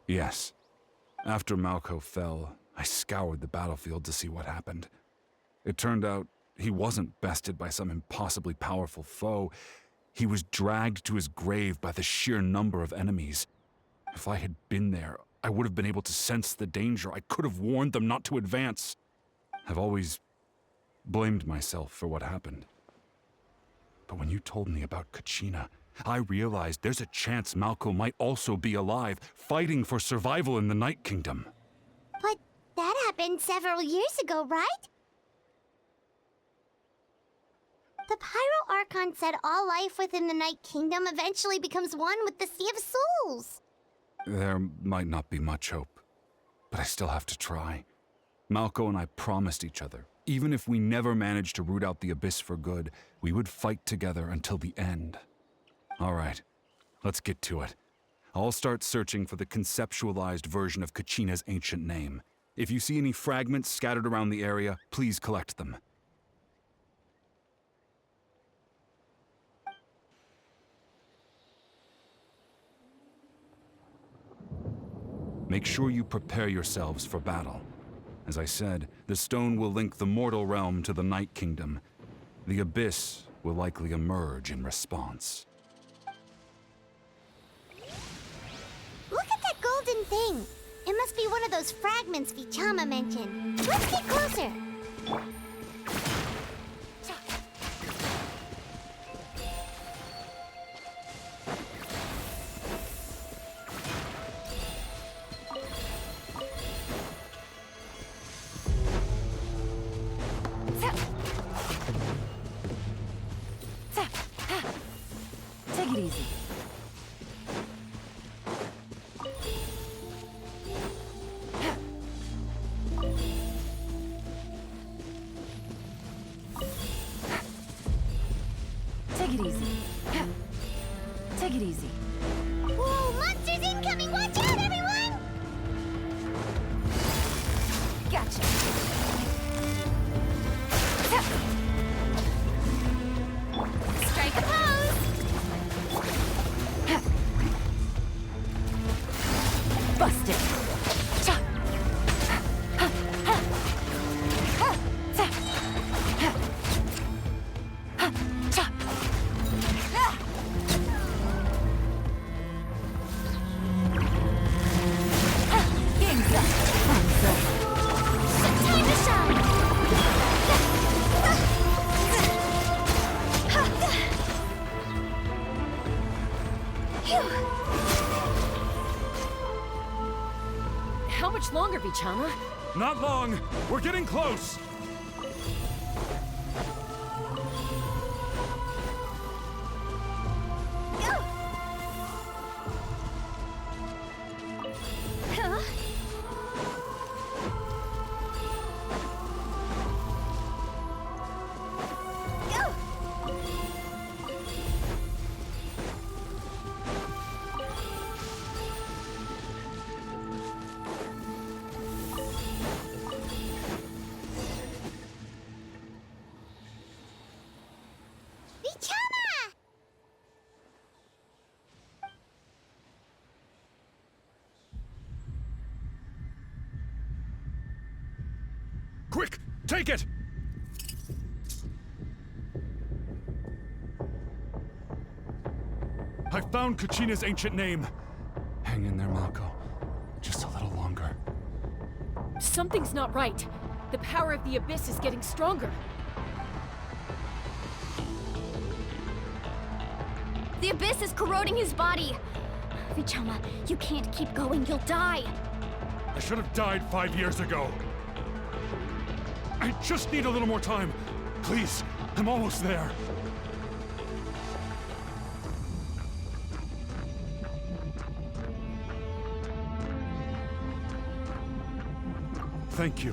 Yes. After Malco fell, I scoured the battlefield to see what happened. It turned out he wasn't bested by some impossibly powerful foe. He was dragged to his grave by the sheer number of enemies. If I had been there, I would have been able to sense the danger. I could have warned them not to advance. I've always blamed myself for what happened. But when you told me about Kachina, I realized there's a chance Malco might also be alive, fighting for survival in the Night Kingdom. But that happened several years ago, right? The Pyro Archon said all life within the Night Kingdom eventually becomes one with the Sea of Souls. There might not be much hope, but I still have to try. Malco and I promised each other, even if we never managed to root out the Abyss for good, we would fight together until the end. All right, let's get to it. I'll start searching for the conceptualized version of Kachina's ancient name. If you see any fragments scattered around the area, please collect them. Make sure you prepare yourselves for battle. As I said, the stone will link the mortal realm to the Night Kingdom. The Abyss will likely emerge in response. Look at that golden thing. It must be one of those fragments Vichama mentioned. Let's get closer. Take it easy. Take it easy. Take it easy. Whoa, monsters incoming! Watch out, everyone! Gotcha. Strike a pose! Busted. Time to shine! How much longer, Vichama? Not long! We're getting close! Vichama! Quick! Take it! I found Kachina's ancient name. Hang in there, Malco. Just a little longer. Something's not right. The power of the Abyss is getting stronger. The Abyss is corroding his body. Vichama, you can't keep going. You'll die. I should have died 5 years ago. I just need a little more time. Please, I'm almost there. Thank you.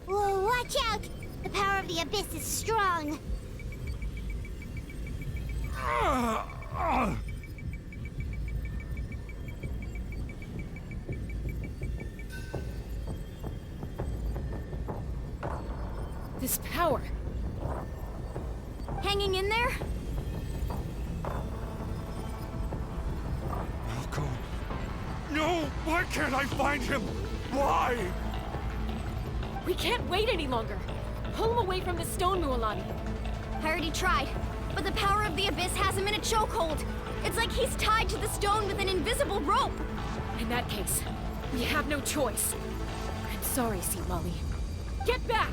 Whoa, watch out! The power of the Abyss is strong. This power. Hanging in there? Malco. No! Why can't I find him? Why? We can't wait any longer. Pull him away from the stone, Mualani. I already tried, but the power of the Abyss has him in a chokehold. It's like he's tied to the stone with an invisible rope. In that case, we have no choice. I'm sorry, Sea Molly. Get back!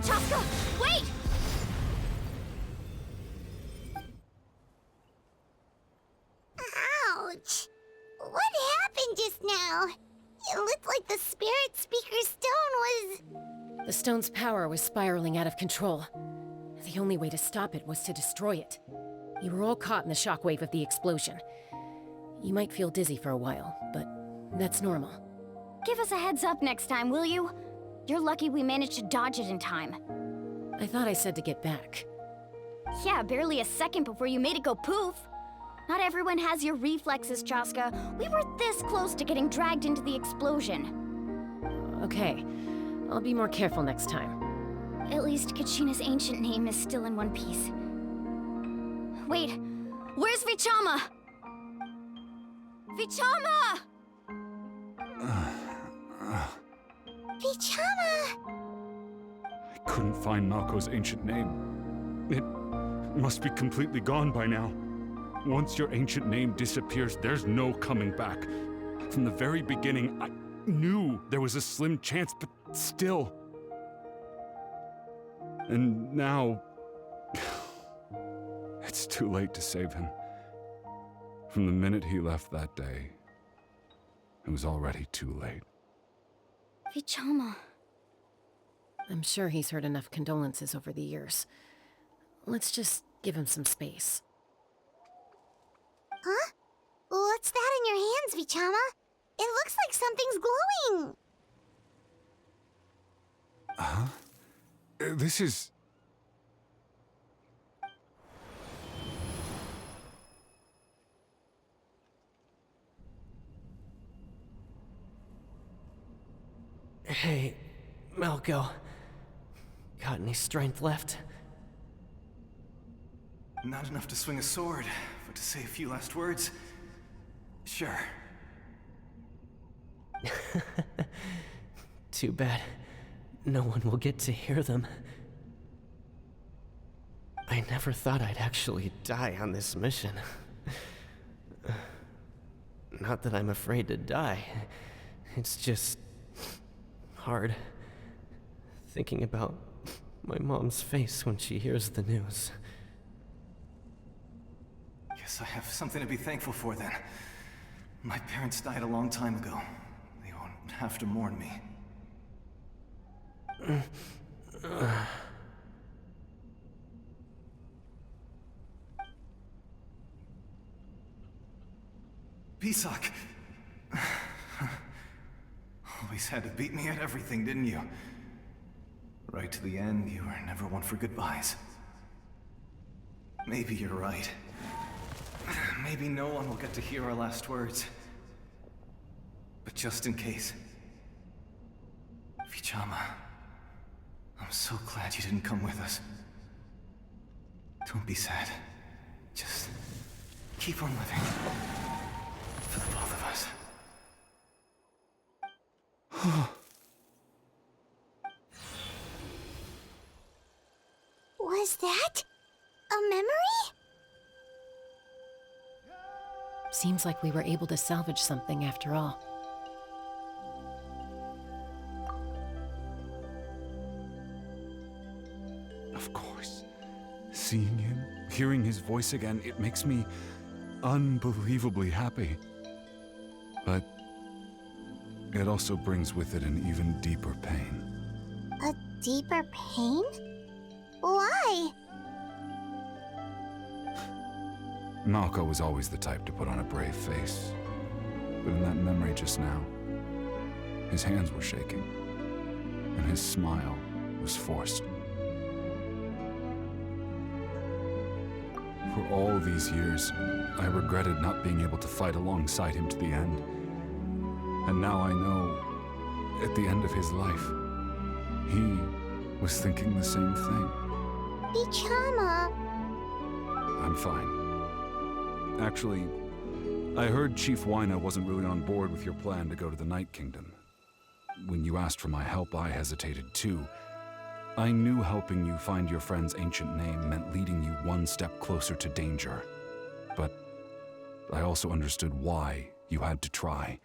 Chaska, wait! Ouch! What happened just now? It looked like the Spirit Speaker's stone was... The stone's power was spiraling out of control. The only way to stop it was to destroy it. You were all caught in the shockwave of the explosion. You might feel dizzy for a while, but that's normal. Give us a heads up next time, will you? You're lucky we managed to dodge it in time. I thought I said to get back. Yeah, barely a second before you made it go poof. Not everyone has your reflexes, Chaska. We were this close to getting dragged into the explosion. Okay, I'll be more careful next time. At least Kachina's ancient name is still in one piece. Wait, where's Vichama? Vichama! Vichama! I couldn't find Malco's ancient name. It must be completely gone by now. Once your ancient name disappears, there's no coming back. From the very beginning, I knew there was a slim chance, but still. And now... it's too late to save him. From the minute he left that day, it was already too late. Vichama. I'm sure he's heard enough condolences over the years. Let's just give him some space. Huh? What's that in your hands, Vichama? It looks like something's glowing. Huh? This is... Hey, Malco. Got any strength left? Not enough to swing a sword, but to say a few last words? Sure. Too bad. No one will get to hear them. I never thought I'd actually die on this mission. Not that I'm afraid to die. It's just... hard. Thinking about my mom's face when she hears the news. Guess I have something to be thankful for then. My parents died a long time ago. They won't have to mourn me. Pisak! Always had to beat me at everything, didn't you? Right to the end, you were never one for goodbyes. Maybe you're right. Maybe no one will get to hear our last words. But just in case... Vichama, I'm so glad you didn't come with us. Don't be sad. Just keep on living. For the both of us. Was that a memory? Seems like we were able to salvage something after all. Of course. Seeing him, hearing his voice again, it makes me unbelievably happy. But it also brings with it an even deeper pain. A deeper pain? Why? Malko was always the type to put on a brave face. But in that memory just now, his hands were shaking, and his smile was forced. For all these years, I regretted not being able to fight alongside him to the end. And now I know, at the end of his life, he was thinking the same thing. Vichama. I'm fine. Actually, I heard Chief Wyna wasn't really on board with your plan to go to the Night Kingdom. When you asked for my help, I hesitated too. I knew helping you find your friend's ancient name meant leading you one step closer to danger. But I also understood why you had to try.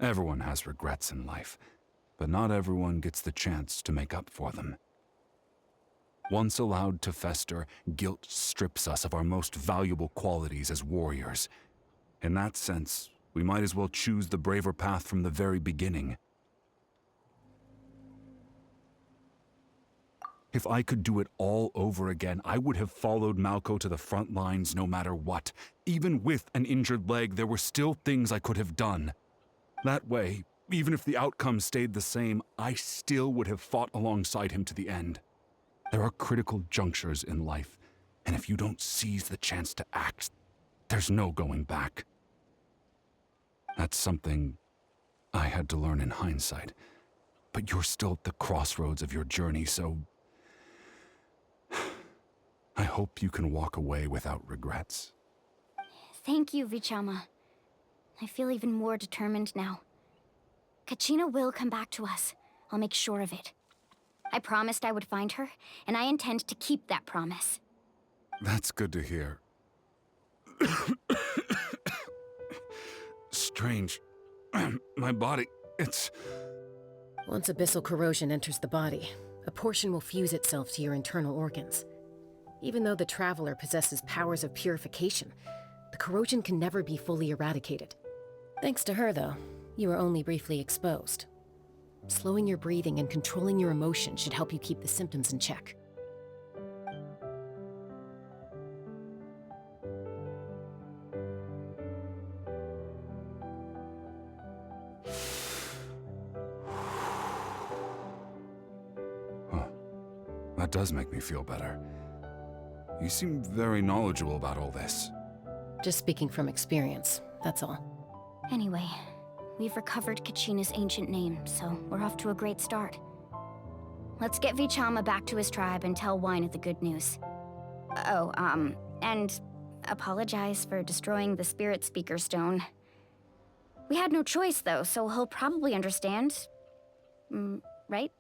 Everyone has regrets in life, but not everyone gets the chance to make up for them. Once allowed to fester, guilt strips us of our most valuable qualities as warriors. In that sense, we might as well choose the braver path from the very beginning. If I could do it all over again, I would have followed Malko to the front lines no matter what. Even with an injured leg, there were still things I could have done. That way, even if the outcome stayed the same, I still would have fought alongside him to the end. There are critical junctures in life, and if you don't seize the chance to act, there's no going back. That's something I had to learn in hindsight, but you're still at the crossroads of your journey, so I hope you can walk away without regrets. Thank you, Vichama. I feel even more determined now. Kachina will come back to us. I'll make sure of it. I promised I would find her, and I intend to keep that promise. That's good to hear. Strange. My body, it's... Once abyssal corrosion enters the body, a portion will fuse itself to your internal organs. Even though the Traveler possesses powers of purification, the corrosion can never be fully eradicated. Thanks to her, though, you are only briefly exposed. Slowing your breathing and controlling your emotions should help you keep the symptoms in check. That does make me feel better. You seem very knowledgeable about all this. Just speaking from experience, that's all. Anyway, we've recovered Kachina's ancient name, so we're off to a great start. Let's get Vichama back to his tribe and tell Wyna the good news. Oh, and apologize for destroying the Spirit Speaker Stone. We had no choice, though, so he'll probably understand. Right?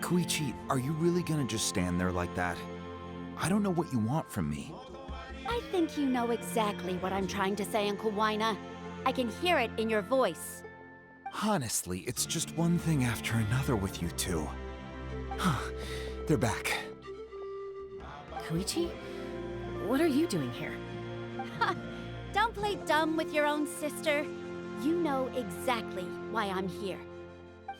Koichi, are you really gonna just stand there like that? I don't know what you want from me. I think you know exactly what I'm trying to say, Uncle Wyna. I can hear it in your voice. Honestly, it's just one thing after another with you two. They're back. Koichi? What are you doing here? Don't play dumb with your own sister. You know exactly why I'm here.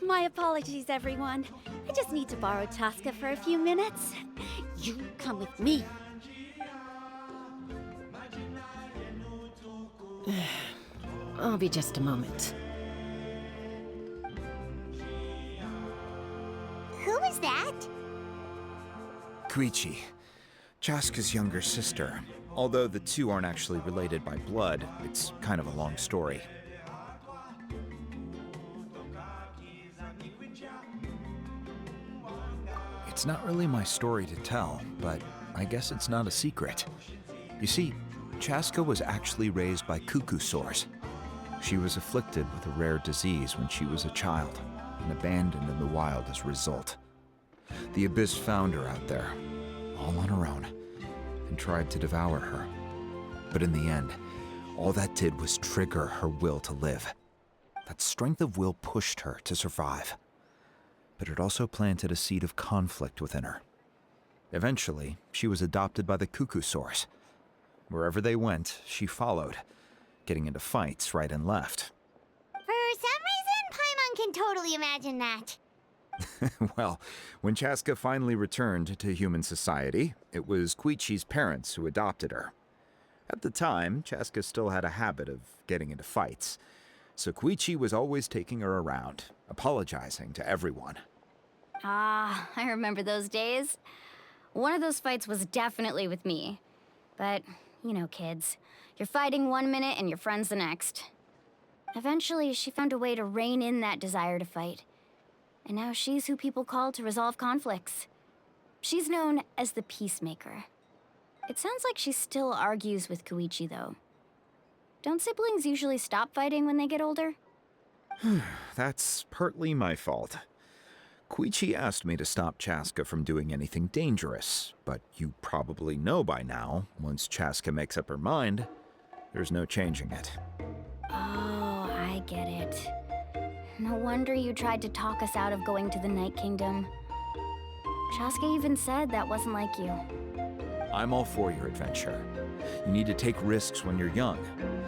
My apologies, everyone. I just need to borrow Tosca for a few minutes. You come with me. I'll be just a moment. Who is that? Koichi, Chaska's younger sister. Although the two aren't actually related by blood, it's kind of a long story. It's not really my story to tell, but I guess it's not a secret. You see, Chaska was actually raised by cuckoo sores. She was afflicted with a rare disease when she was a child, and abandoned in the wild as a result. The Abyss found her out there, all on her own, and tried to devour her. But in the end, all that did was trigger her will to live. That strength of will pushed her to survive. But it also planted a seed of conflict within her. Eventually, she was adopted by the Cuckoo Source. Wherever they went, she followed, getting into fights right and left. For some reason, Paimon can totally imagine that. Well, when Chaska finally returned to human society, it was Koichi's parents who adopted her. At the time, Chaska still had a habit of getting into fights, so Koichi was always taking her around, apologizing to everyone. Ah, I remember those days. One of those fights was definitely with me. But, you know, kids. You're fighting one minute and your friend's the next. Eventually, she found a way to rein in that desire to fight. And now she's who people call to resolve conflicts. She's known as the Peacemaker. It sounds like she still argues with Koichi, though. Don't siblings usually stop fighting when they get older? That's partly my fault. Koichi asked me to stop Chaska from doing anything dangerous, but you probably know by now, once Chaska makes up her mind, there's no changing it. Oh, I get it. No wonder you tried to talk us out of going to the Night Kingdom. Chaska even said that wasn't like you. I'm all for your adventure. You need to take risks when you're young,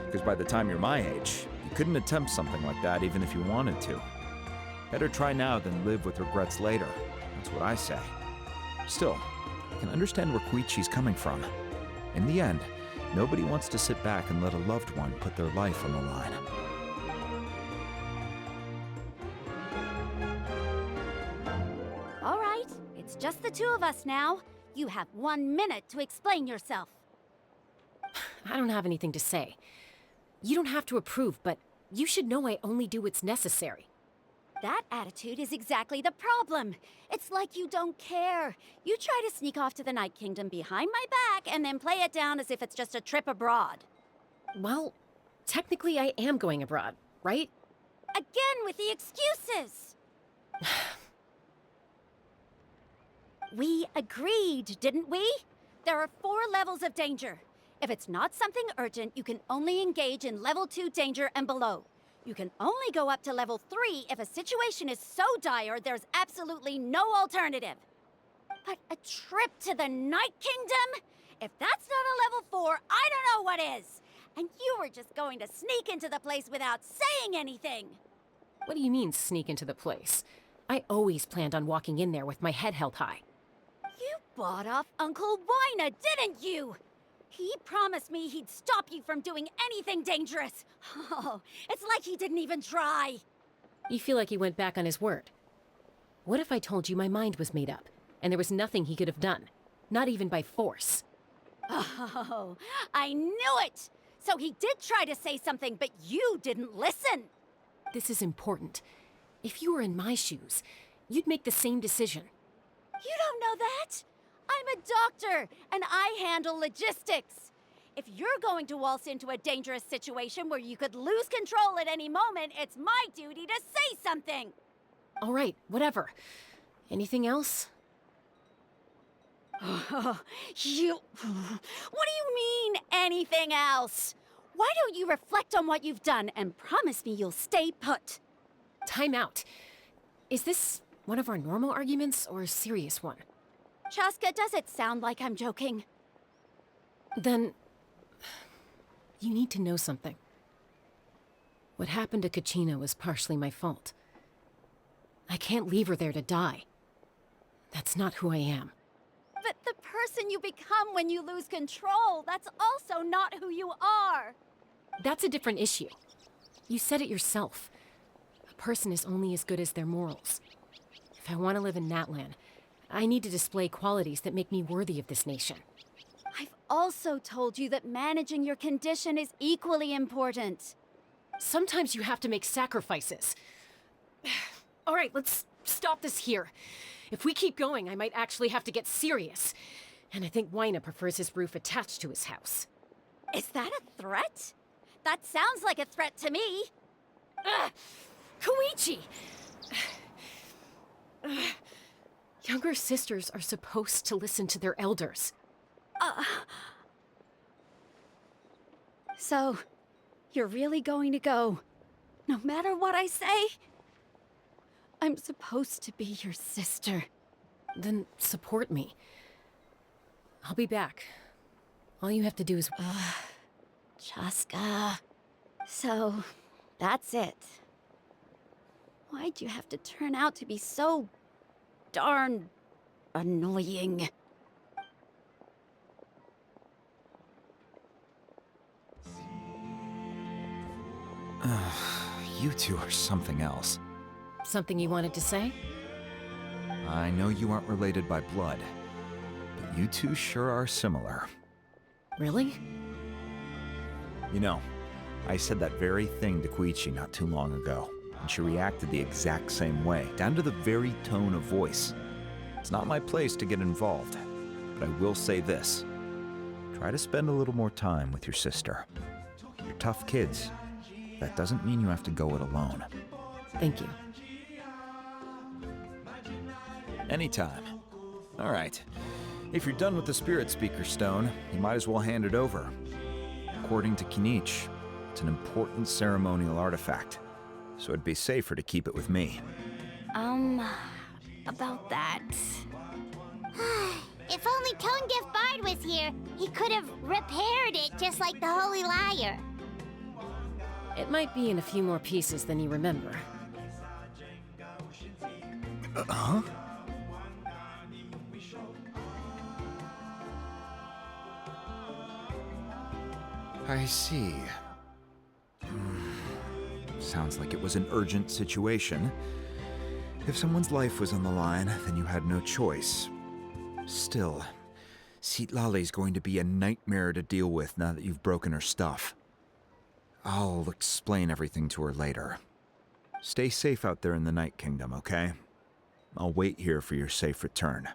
because by the time you're my age, you couldn't attempt something like that even if you wanted to. Better try now than live with regrets later. That's what I say. Still, I can understand where Koichi's coming from. In the end, nobody wants to sit back and let a loved one put their life on the line. All right, it's just the two of us now. You have 1 minute to explain yourself. I don't have anything to say. You don't have to approve, but you should know I only do what's necessary. That attitude is exactly the problem. It's like you don't care. You try to sneak off to the Night Kingdom behind my back and then play it down as if it's just a trip abroad. Well, technically I am going abroad, right? Again with the excuses! We agreed, didn't we? There are 4 levels of danger. If it's not something urgent, you can only engage in level 2 danger and below. You can only go up to level 3 if a situation is so dire there's absolutely no alternative. But a trip to the Night Kingdom? If that's not a level 4, I don't know what is. And you were just going to sneak into the place without saying anything. What do you mean, sneak into the place? I always planned on walking in there with my head held high. You bought off Uncle Wina, didn't you? He promised me he'd stop you from doing anything dangerous. Oh, it's like he didn't even try. You feel like he went back on his word. What if I told you my mind was made up, and there was nothing he could have done? Not even by force. Oh, I knew it! So he did try to say something, but you didn't listen. This is important. If you were in my shoes, you'd make the same decision. You don't know that? I'm a doctor, and I handle logistics. If you're going to waltz into a dangerous situation where you could lose control at any moment, it's my duty to say something. All right, whatever. Anything else? What do you mean, anything else? Why don't you reflect on what you've done and promise me you'll stay put? Time out. Is this one of our normal arguments or a serious one? Chaska, does it sound like I'm joking? Then, you need to know something. What happened to Kachina was partially my fault. I can't leave her there to die. That's not who I am. But the person you become when you lose control, that's also not who you are. That's a different issue. You said it yourself. A person is only as good as their morals. If I want to live in Natlan, I need to display qualities that make me worthy of this nation. I've also told you that managing your condition is equally important. Sometimes you have to make sacrifices. All right, let's stop this here. If we keep going, I might actually have to get serious. And I think Wina prefers his roof attached to his house. Is that a threat? That sounds like a threat to me. Koichi! Younger sisters are supposed to listen to their elders. So, you're really going to go? No matter what I say, I'm supposed to be your sister. Then support me. I'll be back. All you have to do is... Chaska. So, that's it. Why'd you have to turn out to be so darn annoying? You two are something else. Something you wanted to say? I know you aren't related by blood, but you two sure are similar. Really? You know, I said that very thing to Koichi not too long ago, and she reacted the exact same way, down to the very tone of voice. It's not my place to get involved, but I will say this. Try to spend a little more time with your sister. You're tough kids. That doesn't mean you have to go it alone. Thank you. Anytime. All right. If you're done with the Spirit Speaker Stone, you might as well hand it over. According to Kinich, it's an important ceremonial artifact, so it'd be safer to keep it with me. About that. If only Tone-Deaf Bard was here, he could have repaired it just like the Holy Liar. It might be in a few more pieces than you remember. Huh? I see. Sounds like it was an urgent situation. If someone's life was on the line, then you had no choice. Still, Citlali's going to be a nightmare to deal with now that you've broken her stuff. I'll explain everything to her later. Stay safe out there in the Night Kingdom, okay? I'll wait here for your safe return.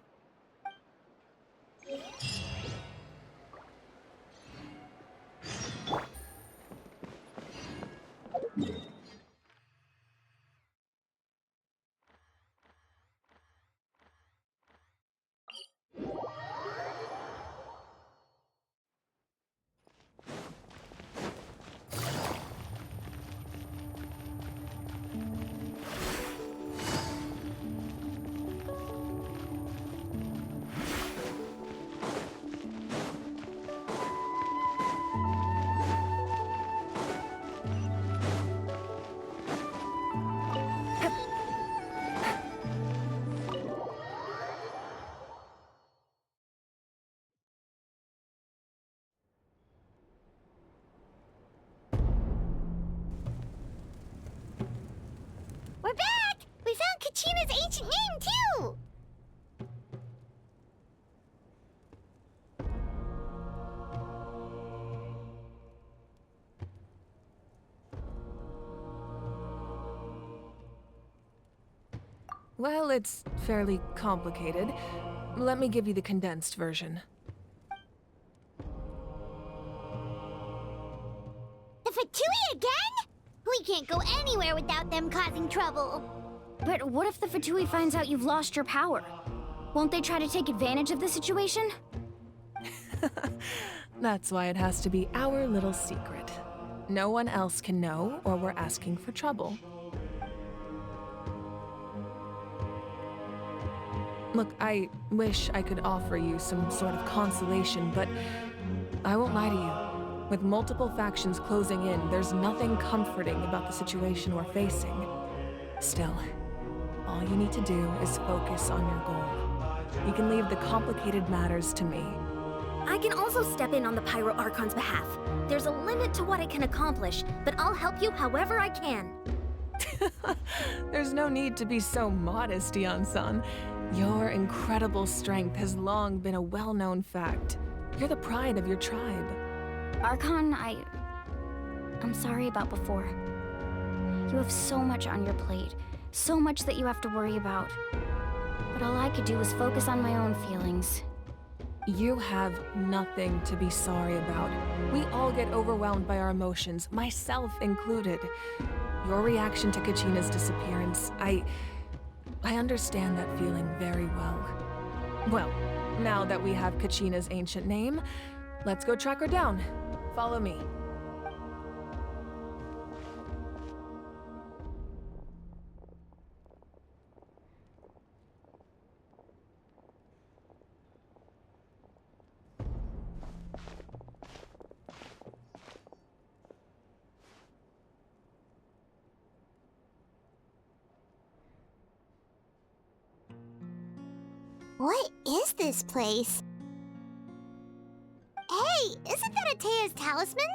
We're back! We found Kachina's ancient name, too! Well, it's fairly complicated. Let me give you the condensed version. The Fatui again? We can't go anywhere without them causing trouble. But what if the Fatui finds out you've lost your power? Won't they try to take advantage of the situation? That's why it has to be our little secret. No one else can know, or we're asking for trouble. Look, I wish I could offer you some sort of consolation, but I won't lie to you. With multiple factions closing in, there's nothing comforting about the situation we're facing. Still, all you need to do is focus on your goal. You can leave the complicated matters to me. I can also step in on the Pyro Archon's behalf. There's a limit to what I can accomplish, but I'll help you however I can. There's no need to be so modest, Dion-san. Your incredible strength has long been a well-known fact. You're the pride of your tribe. Archon, I'm sorry about before. You have so much on your plate, so much that you have to worry about. But all I could do was focus on my own feelings. You have nothing to be sorry about. We all get overwhelmed by our emotions, myself included. Your reaction to Kachina's disappearance, I understand that feeling very well. Well, now that we have Kachina's ancient name, let's go track her down. Follow me. What is this place? Hey, isn't that Atea's talisman?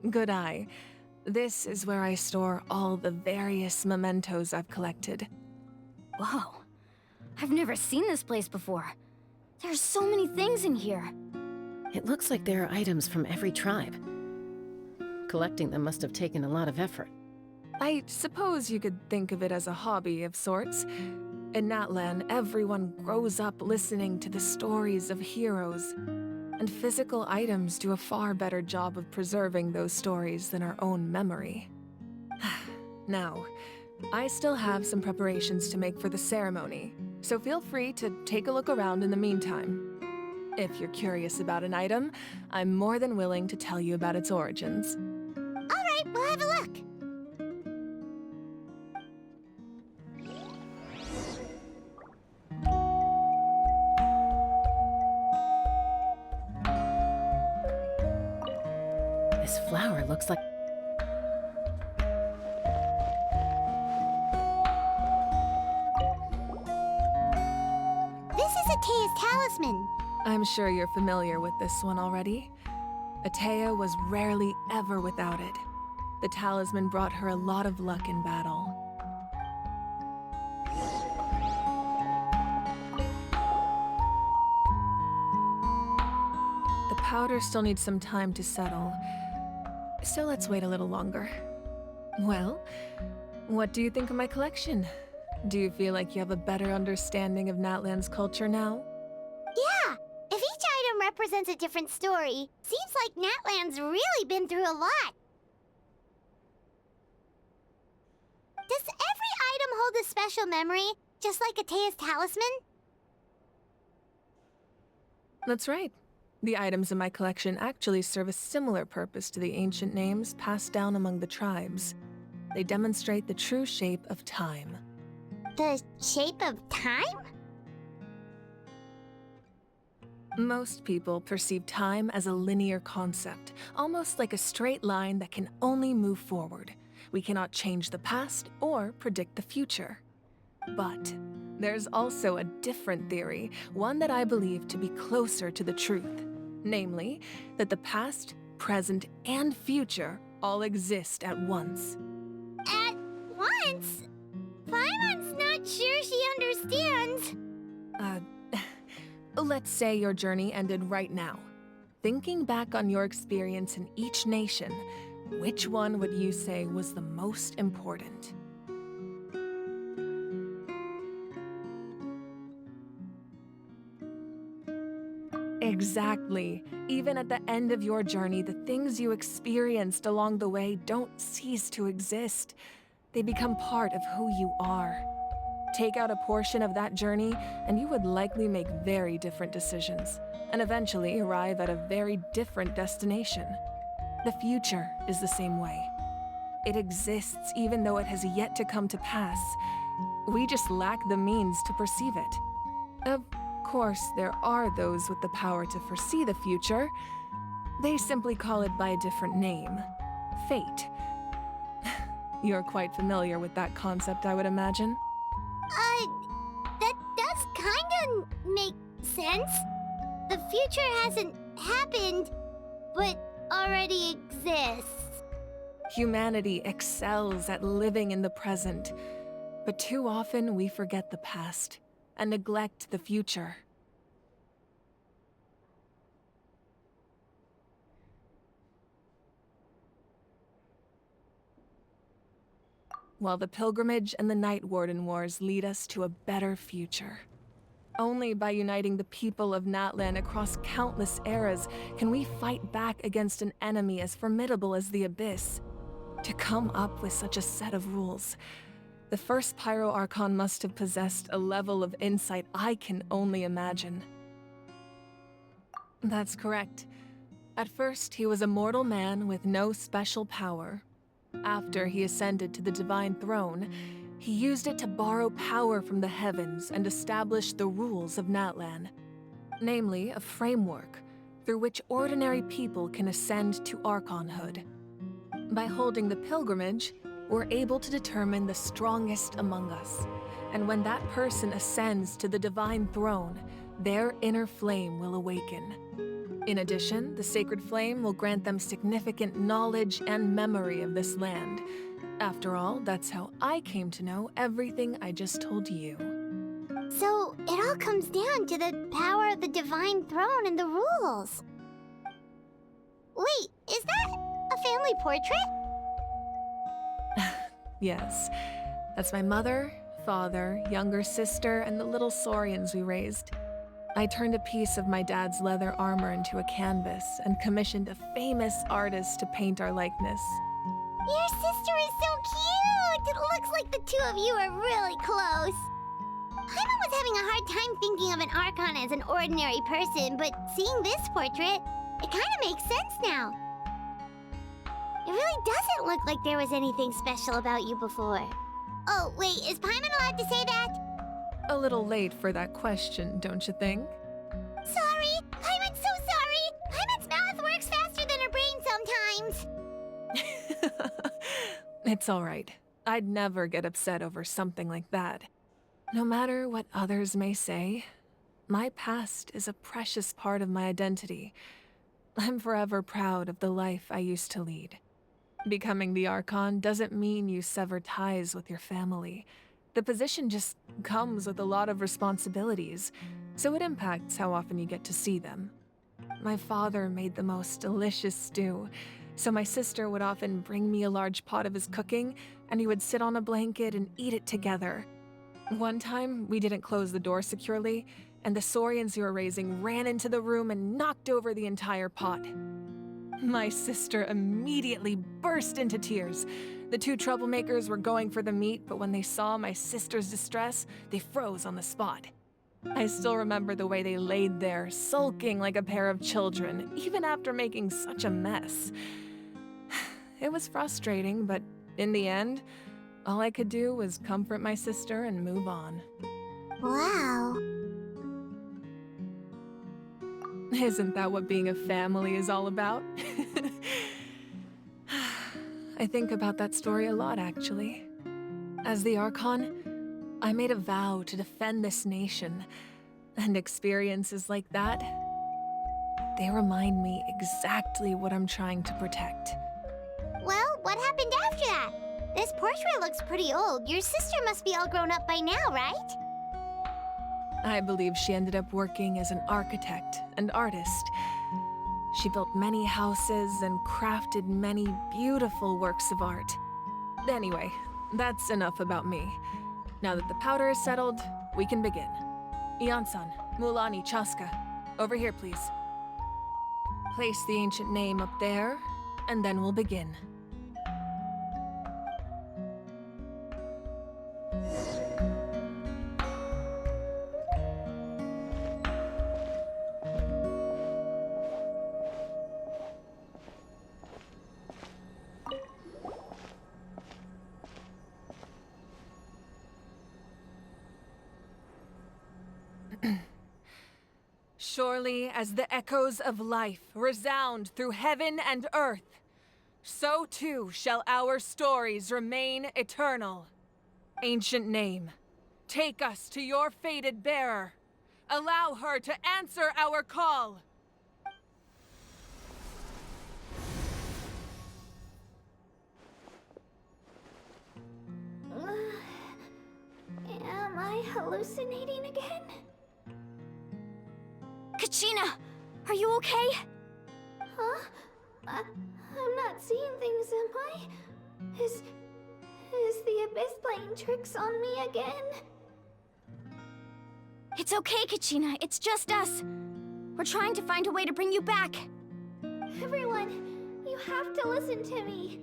Good eye. This is where I store all the various mementos I've collected. Whoa. I've never seen this place before. There's so many things in here. It looks like there are items from every tribe. Collecting them must have taken a lot of effort. I suppose you could think of it as a hobby of sorts. In Natlan, everyone grows up listening to the stories of heroes, and physical items do a far better job of preserving those stories than our own memory. Now, I still have some preparations to make for the ceremony, so feel free to take a look around in the meantime. If you're curious about an item, I'm more than willing to tell you about its origins. All right, we'll have a look. This flower looks like... This is Atea's talisman. I'm sure you're familiar with this one already. Atea was rarely ever without it. The talisman brought her a lot of luck in battle. The powder still needs some time to settle, so let's wait a little longer. Well, what do you think of my collection? Do you feel like you have a better understanding of Natlan's culture now? Yeah, if each item represents a different story, seems like Natlan's really been through a lot. Does every item hold a special memory, just like Atea's talisman? That's right. The items in my collection actually serve a similar purpose to the ancient names passed down among the tribes. They demonstrate the true shape of time. The shape of time? Most people perceive time as a linear concept, almost like a straight line that can only move forward. We cannot change the past or predict the future. But there's also a different theory, one that I believe to be closer to the truth. Namely, that the past, present, and future all exist at once. At once? Paimon's not sure she understands. Let's say your journey ended right now. Thinking back on your experience in each nation, which one would you say was the most important? Exactly. Even at the end of your journey, the things you experienced along the way don't cease to exist. They become part of who you are. Take out a portion of that journey, and you would likely make very different decisions, and eventually arrive at a very different destination. The future is the same way. It exists even though it has yet to come to pass. We just lack the means to perceive it. Of course, there are those with the power to foresee the future. They simply call it by a different name. Fate. You're quite familiar with that concept, I would imagine. That does kinda make sense. The future hasn't happened, but already exists. Humanity excels at living in the present, but too often we forget the past and neglect the future. While the Pilgrimage and the Night Warden Wars lead us to a better future. Only by uniting the people of Natlan across countless eras can we fight back against an enemy as formidable as the Abyss. To come up with such a set of rules, the first Pyro Archon must have possessed a level of insight I can only imagine. That's correct. At first, he was a mortal man with no special power. After he ascended to the Divine Throne, he used it to borrow power from the heavens and establish the rules of Natlan. Namely, a framework through which ordinary people can ascend to Archonhood. By holding the pilgrimage, we're able to determine the strongest among us. And when that person ascends to the divine throne, their inner flame will awaken. In addition, the sacred flame will grant them significant knowledge and memory of this land. After all, that's how I came to know everything I just told you. So, it all comes down to the power of the divine throne and the rules. Wait, is that a family portrait? Yes, that's my mother, father, younger sister, and the little saurians we raised. I turned a piece of my dad's leather armor into a canvas and commissioned a famous artist to paint our likeness. Your sister is so cute! It looks like the two of you are really close. Paimon was having a hard time thinking of an Archon as an ordinary person, but seeing this portrait, it kind of makes sense now. It really doesn't look like there was anything special about you before. Oh, wait, is Paimon allowed to say that? A little late for that question, don't you think? Sorry! Paimon's so sorry! Paimon's mouth works faster than her brain sometimes! It's all right. I'd never get upset over something like that. No matter what others may say, my past is a precious part of my identity. I'm forever proud of the life I used to lead. Becoming the Archon doesn't mean you sever ties with your family. The position just comes with a lot of responsibilities, so it impacts how often you get to see them. My father made the most delicious stew, so my sister would often bring me a large pot of his cooking, and we would sit on a blanket and eat it together. One time, we didn't close the door securely, and the saurians we were raising ran into the room and knocked over the entire pot. My sister immediately burst into tears. The two troublemakers were going for the meat, but when they saw my sister's distress, they froze on the spot. I still remember the way they laid there, sulking like a pair of children, even after making such a mess. It was frustrating, but in the end, all I could do was comfort my sister and move on. Wow. Isn't that what being a family is all about? I think about that story a lot, actually. As the Archon, I made a vow to defend this nation, and experiences like that, they remind me exactly what I'm trying to protect. Well, what happened after that? This portrait looks pretty old. Your sister must be all grown up by now, right? I believe she ended up working as an architect and artist. She built many houses and crafted many beautiful works of art. Anyway, that's enough about me. Now that the powder is settled, we can begin. Ian-san, Mualani, Chaska, over here, please. Place the ancient name up there, and then we'll begin. Surely as the echoes of life resound through heaven and earth, so too shall our stories remain eternal. Ancient name, take us to your fated bearer. Allow her to answer our call. Am I hallucinating again? Kachina, are you okay? Huh? I'm not seeing things, am I? Is the Abyss playing tricks on me again? It's okay, Kachina. It's just us. We're trying to find a way to bring you back. Everyone, you have to listen to me.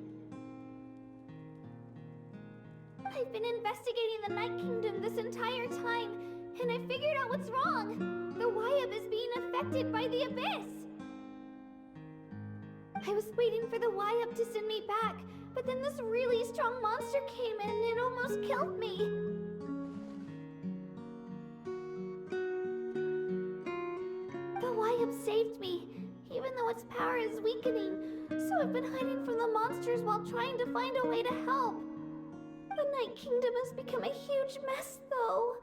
I've been investigating the Night Kingdom this entire time, and I figured out what's wrong. The Wyab is being affected by the Abyss. I was waiting for the Wyab to send me back, but then this really strong monster came in and it almost killed me. The Wyab saved me, even though its power is weakening, so I've been hiding from the monsters while trying to find a way to help. The Night Kingdom has become a huge mess, though.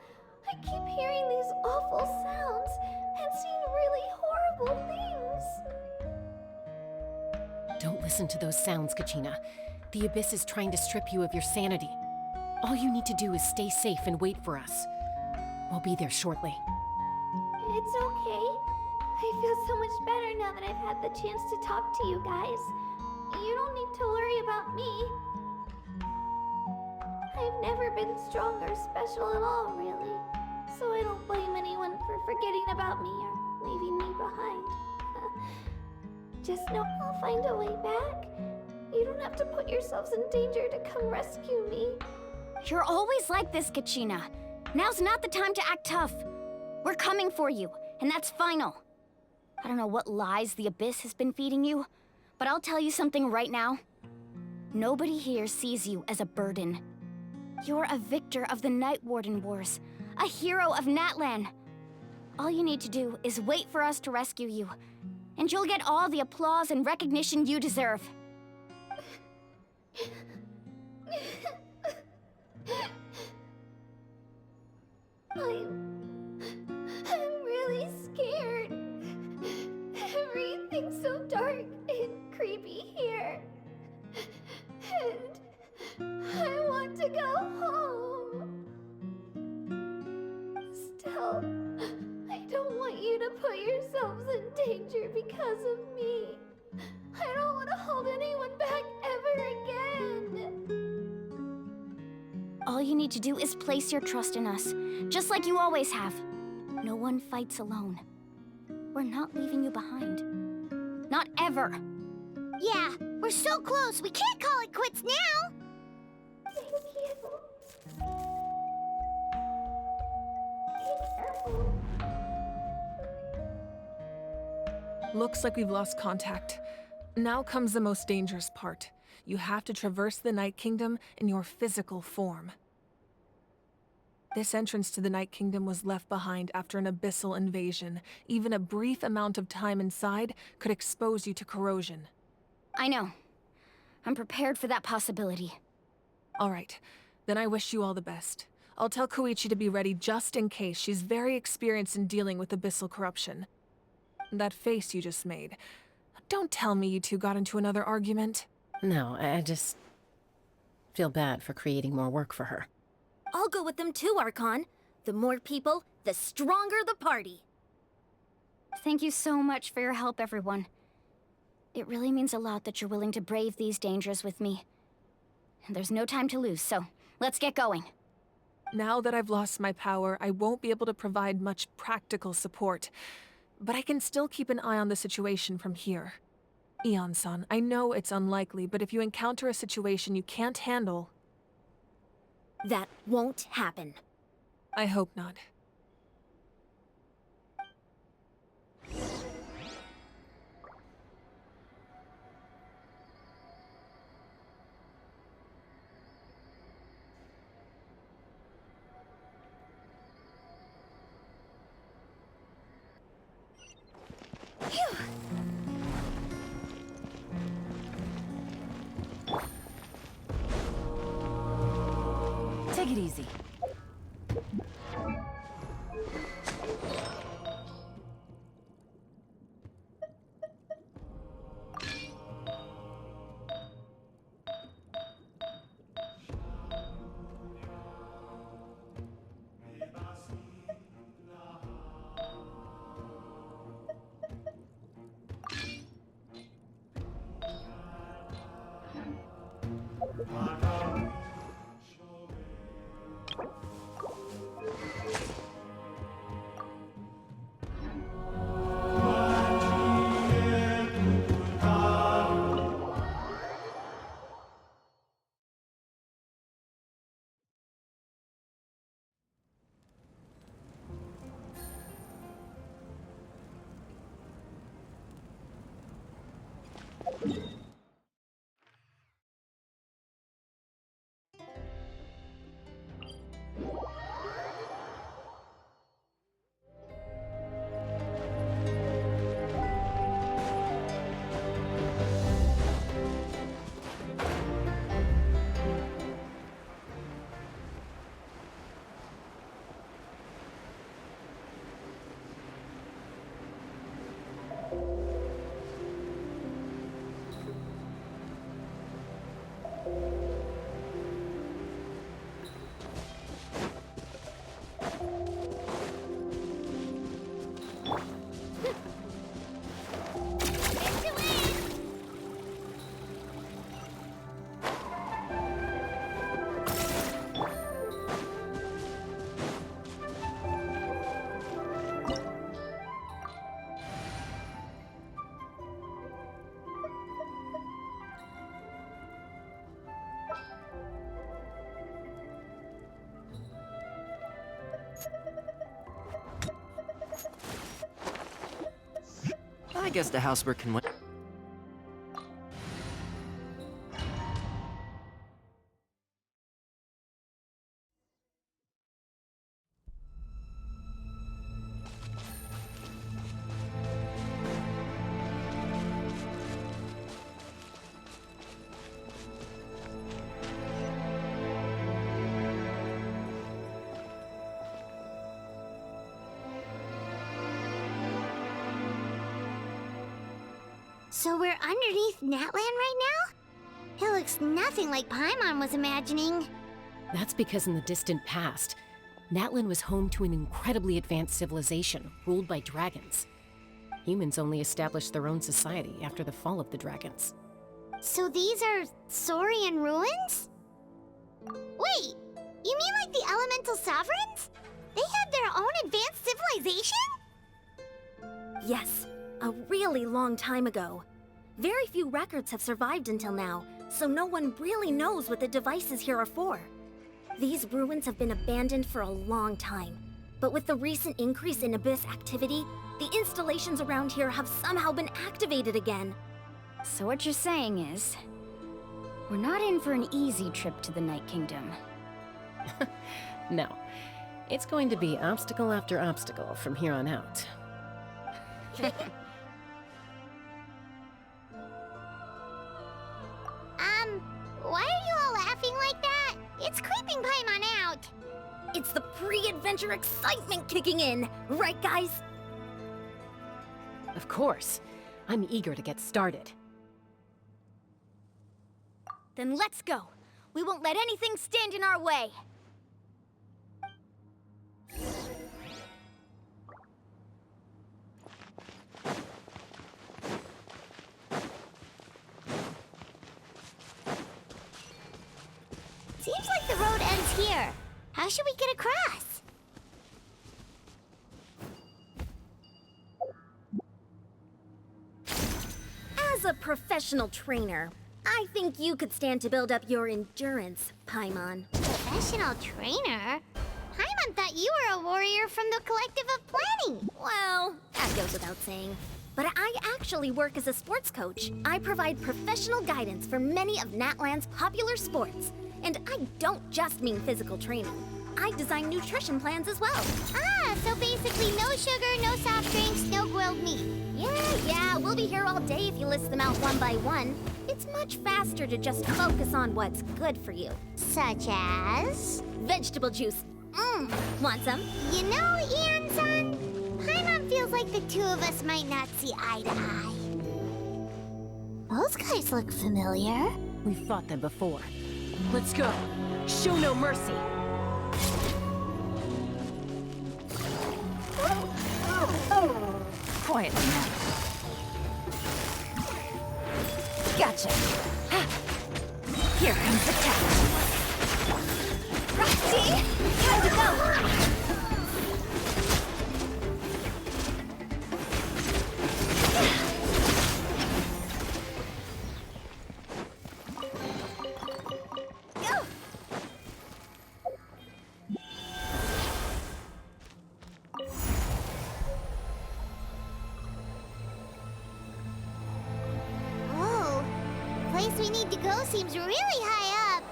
I keep hearing these awful sounds and seeing really horrible things. Don't listen to those sounds, Kachina. The Abyss is trying to strip you of your sanity. All you need to do is stay safe and wait for us. We'll be there shortly. It's okay. I feel so much better now that I've had the chance to talk to you guys. You don't need to worry about me. I've never been strong or special at all, really. So I don't blame anyone for forgetting about me or leaving me behind. Just know I'll find a way back. You don't have to put yourselves in danger to come rescue me. You're always like this, Kachina. Now's not the time to act tough. We're coming for you, and that's final. I don't know what lies the Abyss has been feeding you, but I'll tell you something right now. Nobody here sees you as a burden. You're a victor of the Night Warden Wars, a hero of Natlan. All you need to do is wait for us to rescue you, and you'll get all the applause and recognition you deserve. I'm really scared. Everything's so dark and creepy here. And I want to go home. Still, I don't want you to put yourselves in danger because of me. I don't want to hold anyone back ever again. All you need to do is place your trust in us, just like you always have. No one fights alone. We're not leaving you behind. Not ever. Yeah, we're so close, we can't call it quits now! Thank you. Be careful. Looks like we've lost contact. Now comes the most dangerous part. You have to traverse the Night Kingdom in your physical form. This entrance to the Night Kingdom was left behind after an abyssal invasion. Even a brief amount of time inside could expose you to corrosion. I know. I'm prepared for that possibility. All right, then I wish you all the best. I'll tell Koichi to be ready just in case. She's very experienced in dealing with abyssal corruption. That face you just made. Don't tell me you two got into another argument. No, I just feel bad for creating more work for her. I'll go with them too, Archon. The more people, the stronger the party. Thank you so much for your help, everyone. It really means a lot that you're willing to brave these dangers with me. And there's no time to lose, so let's get going. Now that I've lost my power, I won't be able to provide much practical support. But I can still keep an eye on the situation from here. Eon-san, I know it's unlikely, but if you encounter a situation you can't handle... That won't happen. I hope not. Take it easy. I guess the housework can wait. So we're underneath Natlan right now? It looks nothing like Paimon was imagining. That's because in the distant past, Natlan was home to an incredibly advanced civilization ruled by dragons. Humans only established their own society after the fall of the dragons. So these are Saurian ruins? Wait, you mean like the Elemental Sovereigns? They had their own advanced civilization? Yes, a really long time ago. Very few records have survived until now, so no one really knows what the devices here are for. These ruins have been abandoned for a long time, but with the recent increase in Abyss activity, the installations around here have somehow been activated again. So what you're saying is, we're not in for an easy trip to the Night Kingdom. No, it's going to be obstacle after obstacle from here on out. Why are you all laughing like that? It's creeping Paimon out. It's the pre-adventure excitement kicking in, right guys? Of course. I'm eager to get started. Then let's go. We won't let anything stand in our way. Seems like the road ends here. How should we get across? As a professional trainer, I think you could stand to build up your endurance, Paimon. Professional trainer? Paimon thought you were a warrior from the Collective of Planning. Well, that goes without saying. But I actually work as a sports coach. I provide professional guidance for many of Natlan's popular sports. And I don't just mean physical training. I design nutrition plans as well. Ah, so basically no sugar, no soft drinks, no grilled meat. Yeah, we'll be here all day if you list them out one by one. It's much faster to just focus on what's good for you. Such as? Vegetable juice. Want some? You know, Ian-san, Paimon feels like the two of us might not see eye to eye. Those guys look familiar. We've fought them before. Let's go. Show no mercy. Quietly now. Gotcha. Here comes the test. Roxy, time to go. We need to go seems really high up.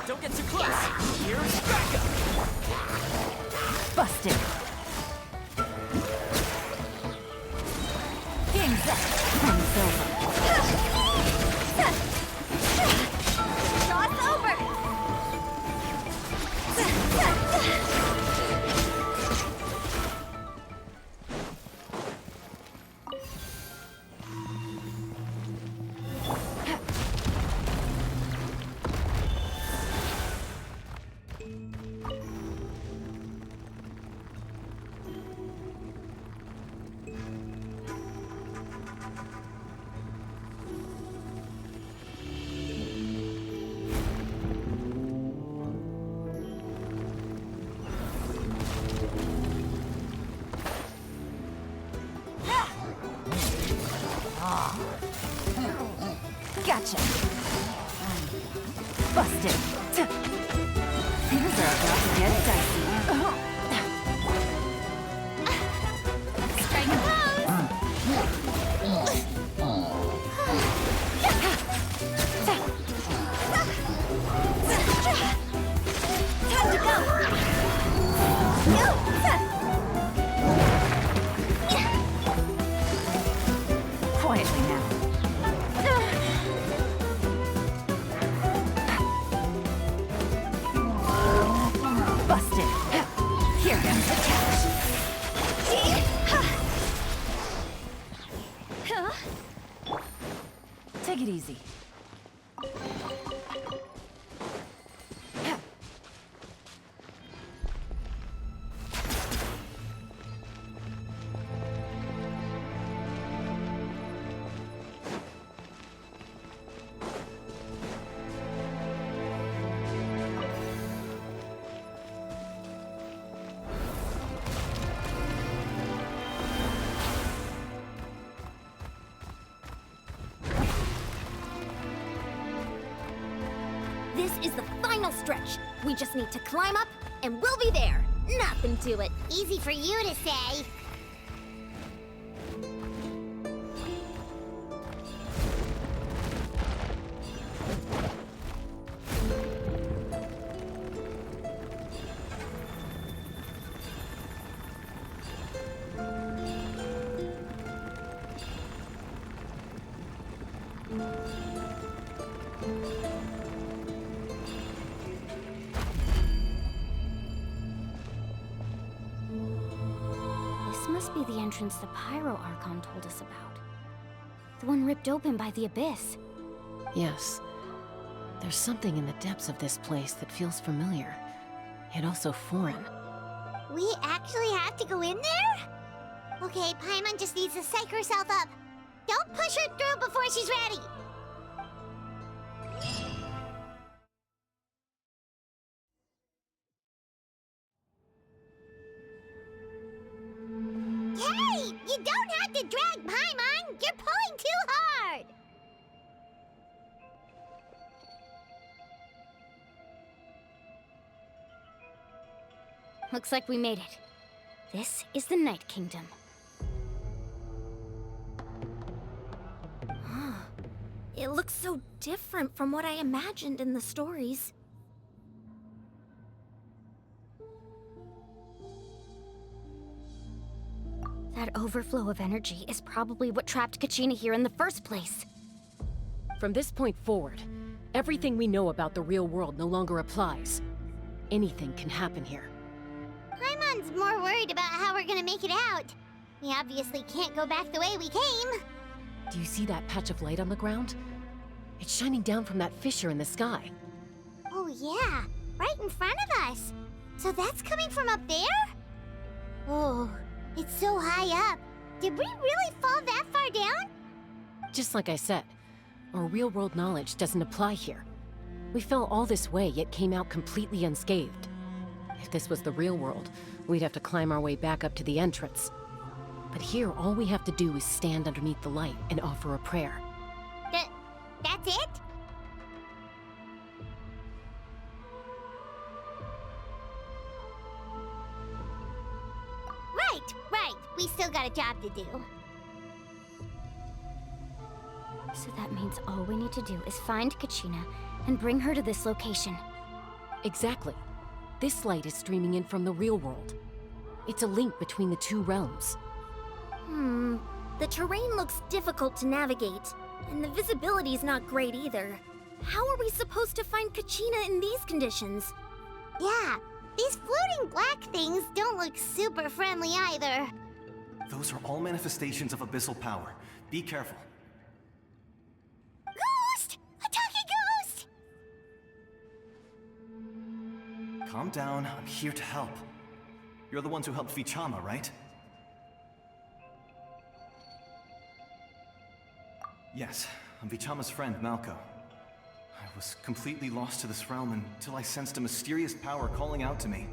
Don't get too close. Here's backup. Busted. Game's up. Time's over. Busted. Things are about to get dicey. Strike a pose! Time to go! Quietly now. Busted. Here comes the catch. Take it easy. This is the final stretch. We just need to climb up, and we'll be there. Nothing to it. Easy for you to say. This must be the entrance the Pyro Archon told us about. The one ripped open by the Abyss. Yes. There's something in the depths of this place that feels familiar, yet also foreign. We actually have to go in there? Okay, Paimon just needs to psych herself up. Don't push her through before she's ready. Hey! You don't have to drag Paimon! You're pulling too hard! Looks like we made it. This is the Night Kingdom. It looks so different from what I imagined in the stories. That overflow of energy is probably what trapped Kachina here in the first place. From this point forward, everything we know about the real world no longer applies. Anything can happen here. Paimon's more worried about how we're gonna make it out. We obviously can't go back the way we came. Do you see that patch of light on the ground? It's shining down from that fissure in the sky. Oh yeah, right in front of us. So that's coming from up there? Oh, it's so high up. Did we really fall that far down? Just like I said, our real-world knowledge doesn't apply here. We fell all this way, yet came out completely unscathed. If this was the real world, we'd have to climb our way back up to the entrance. But here, all we have to do is stand underneath the light and offer a prayer. That's it? Right. We still got a job to do. So that means all we need to do is find Kachina and bring her to this location. Exactly. This light is streaming in from the real world. It's a link between the two realms. The terrain looks difficult to navigate, and the visibility's not great either. How are we supposed to find Kachina in these conditions? Yeah, these floating black things don't look super friendly either. Those are all manifestations of abyssal power. Be careful. Ghost! A talking ghost! Calm down, I'm here to help. You're the ones who helped Vichama, right? Yes, I'm Vichama's friend, Malko. I was completely lost to this realm until I sensed a mysterious power calling out to me.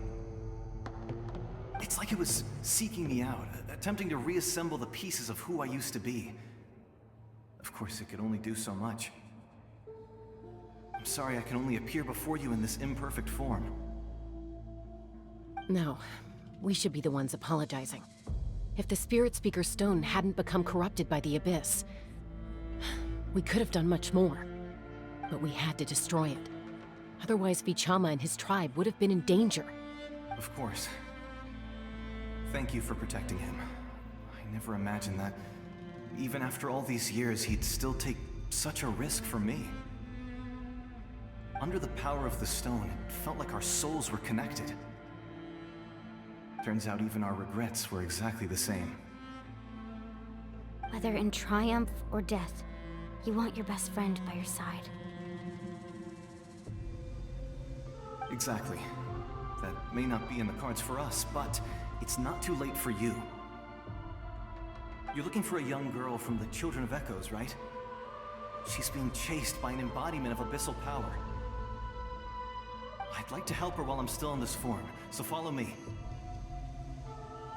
It's like it was seeking me out, attempting to reassemble the pieces of who I used to be. Of course, it could only do so much. I'm sorry I can only appear before you in this imperfect form. No, we should be the ones apologizing. If the Spirit Speaker Stone hadn't become corrupted by the Abyss, we could have done much more. But we had to destroy it. Otherwise, Vichama and his tribe would have been in danger. Of course. Thank you for protecting him. I never imagined that, even after all these years, he'd still take such a risk for me. Under the power of the stone, it felt like our souls were connected. Turns out even our regrets were exactly the same. Whether in triumph or death, you want your best friend by your side. Exactly. That may not be in the cards for us, but it's not too late for you. You're looking for a young girl from the Children of Echoes, right? She's being chased by an embodiment of abyssal power. I'd like to help her while I'm still in this form, so follow me.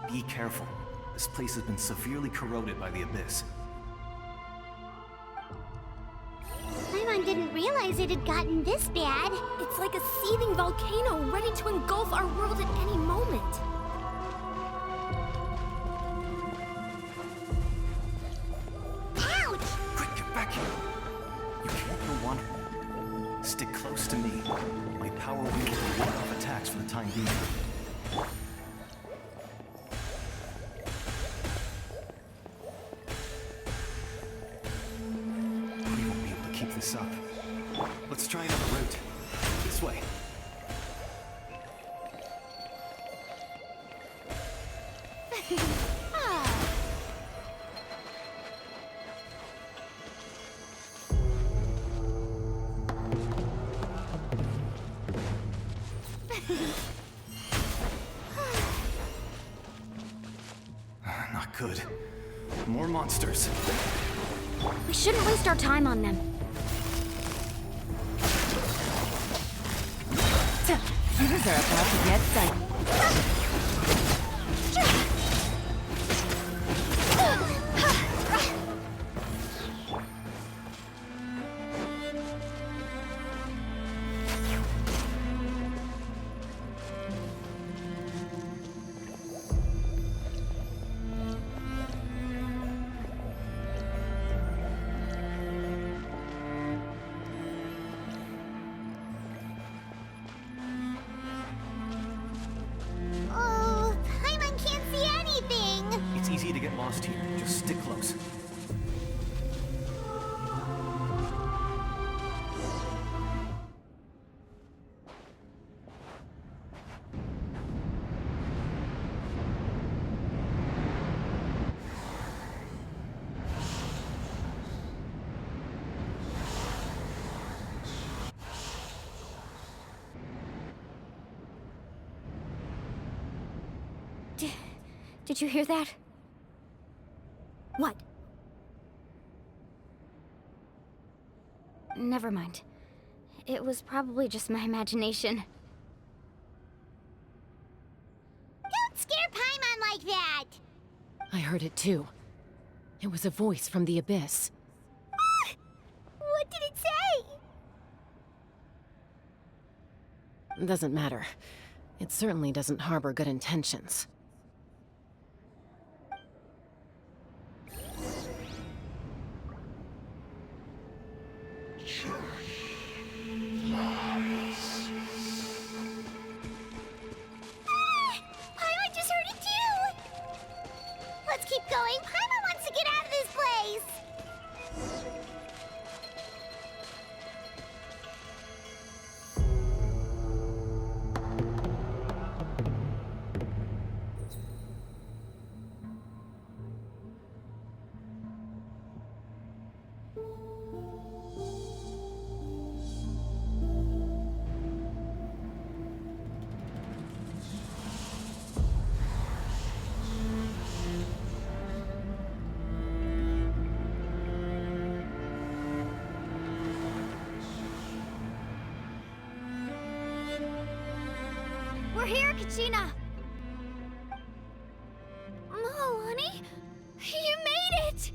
Be careful. This place has been severely corroded by the Abyss. Paimon didn't realize it had gotten this bad. It's like a seething volcano ready to engulf our world at any moment. Ouch! Quick, get back here! You can't go wandering. Stick close to me. My power will be able to ward off attacks for the time being. We won't be able to keep this up. Let's try another route. This way. Not good. More monsters. We shouldn't waste our time on them. You are about to get sighted. Oh, Paimon can't see anything. It's easy to get lost here. Just stick close. Did you hear that? What? Never mind. It was probably just my imagination. Don't scare Paimon like that. I heard it too. It was a voice from the Abyss. What did it say? Doesn't matter. It certainly doesn't harbor good intentions. Paimon just heard it too. Let's keep going. Paimon wants to get out of this place. We're here, Kachina! Mahalani, you made it!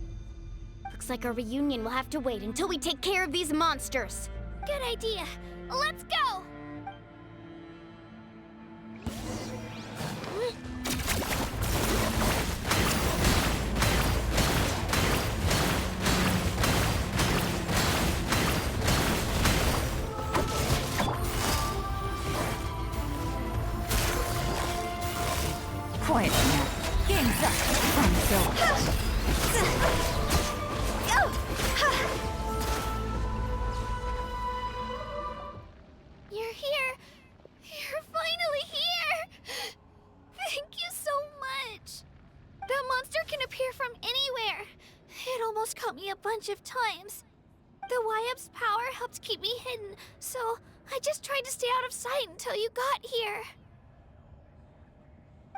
Looks like our reunion will have to wait until we take care of these monsters. Good idea. Let's go! Quiet now. Game's up. Time's over. You're here. You're finally here. Thank you so much. That monster can appear from anywhere. It almost caught me a bunch of times. The Wyab's power helped keep me hidden, so I just tried to stay out of sight until you got here.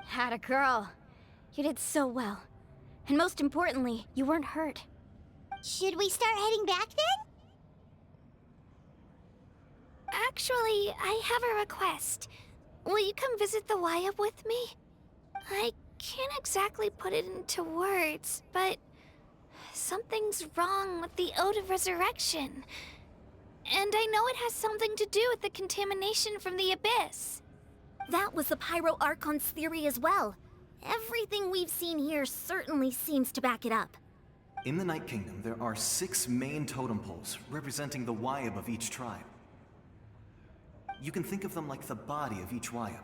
Had a girl. You did so well. And most importantly, you weren't hurt. Should we start heading back then? Actually, I have a request. Will you come visit the Wyab with me? I can't exactly put it into words, but something's wrong with the Ode of Resurrection. And I know it has something to do with the contamination from the Abyss. That was the Pyro Archon's theory as well. Everything we've seen here certainly seems to back it up. In the Night Kingdom, there are 6 main totem poles representing the Wyab of each tribe. You can think of them like the body of each Wyab.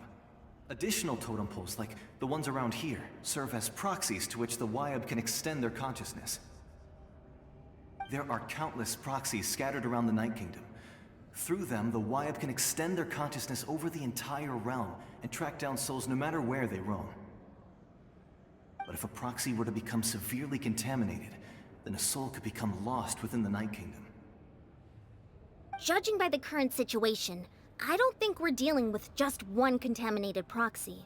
Additional totem poles, like the ones around here, serve as proxies to which the Wyab can extend their consciousness. There are countless proxies scattered around the Night Kingdom. Through them, the Wyab can extend their consciousness over the entire realm and track down souls no matter where they roam. But if a proxy were to become severely contaminated, then a soul could become lost within the Night Kingdom. Judging by the current situation, I don't think we're dealing with just one contaminated proxy.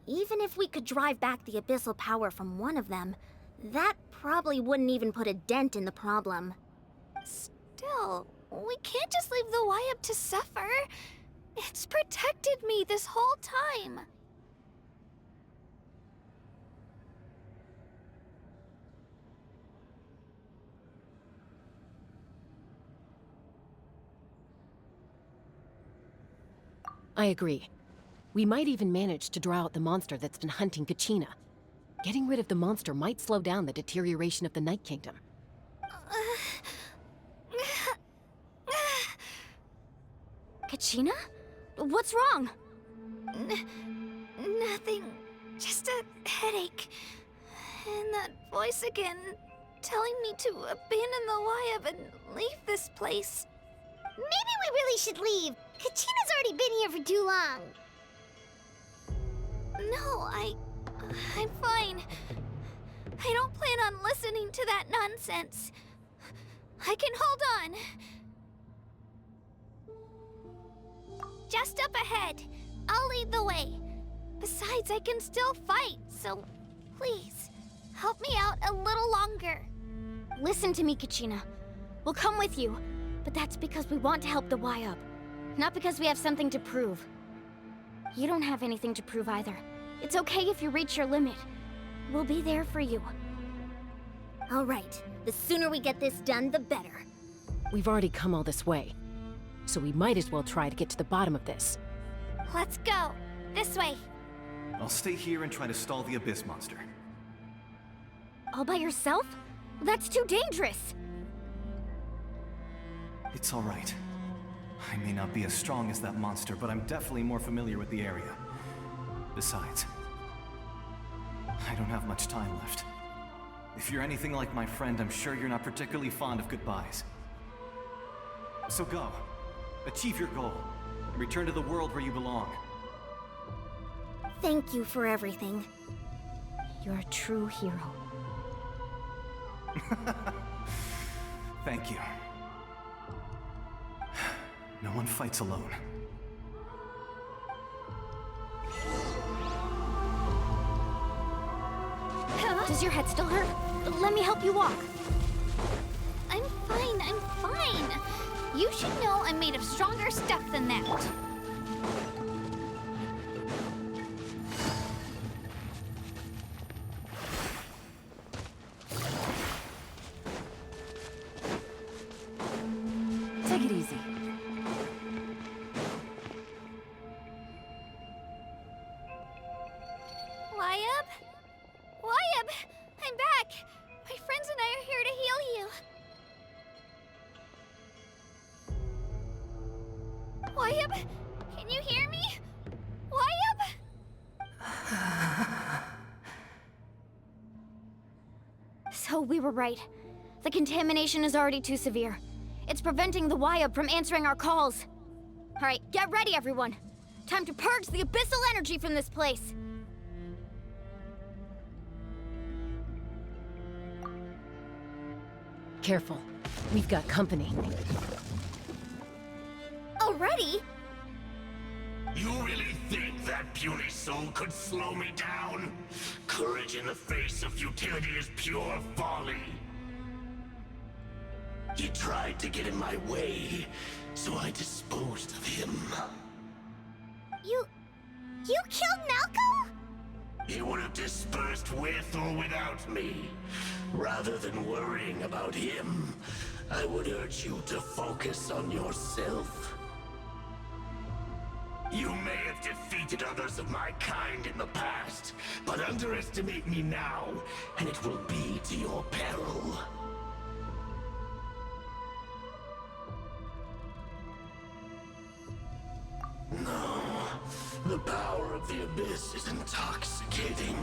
Even if we could drive back the abyssal power from one of them, that probably wouldn't even put a dent in the problem. Still, we can't just leave the Wyab to suffer. It's protected me this whole time. I agree. We might even manage to draw out the monster that's been hunting Kachina. Getting rid of the monster might slow down the deterioration of the Night Kingdom. Kachina? What's wrong? Nothing. Just a headache. And that voice again, telling me to abandon the Wyab and leave this place. Maybe we really should leave. Kachina's already been here for too long. No, I'm fine. I don't plan on listening to that nonsense. I can hold on. Just up ahead. I'll lead the way. Besides, I can still fight, so please, help me out a little longer. Listen to me, Kachina. We'll come with you, but that's because we want to help the Wyab, not because we have something to prove. You don't have anything to prove either. It's okay if you reach your limit. We'll be there for you. All right, the sooner we get this done, the better. We've already come all this way, so we might as well try to get to the bottom of this. Let's go. This way. I'll stay here and try to stall the Abyss monster. All by yourself? That's too dangerous. It's all right. I may not be as strong as that monster, but I'm definitely more familiar with the area. Besides, I don't have much time left. If you're anything like my friend, I'm sure you're not particularly fond of goodbyes. So go. Achieve your goal. And return to the world where you belong. Thank you for everything. You're a true hero. Thank you. No one fights alone. Does your head still hurt? Let me help you walk. I'm fine, I'm fine. You should know I'm made of stronger stuff than that. Take it easy. Wyabb? Can you hear me? Wyabb? So we were right. The contamination is already too severe. It's preventing the Wyabb from answering our calls. All right, get ready, everyone. Time to purge the abyssal energy from this place. Careful. We've got company. Already? You really think that puny soul could slow me down? Courage in the face of futility is pure folly. He tried to get in my way, so I disposed of him. You killed Malco? He would have dispersed with or without me. Rather than worrying about him, I would urge you to focus on yourself. You may have defeated others of my kind in the past, but underestimate me now, and it will be to your peril. No, the power of the Abyss is intoxicating.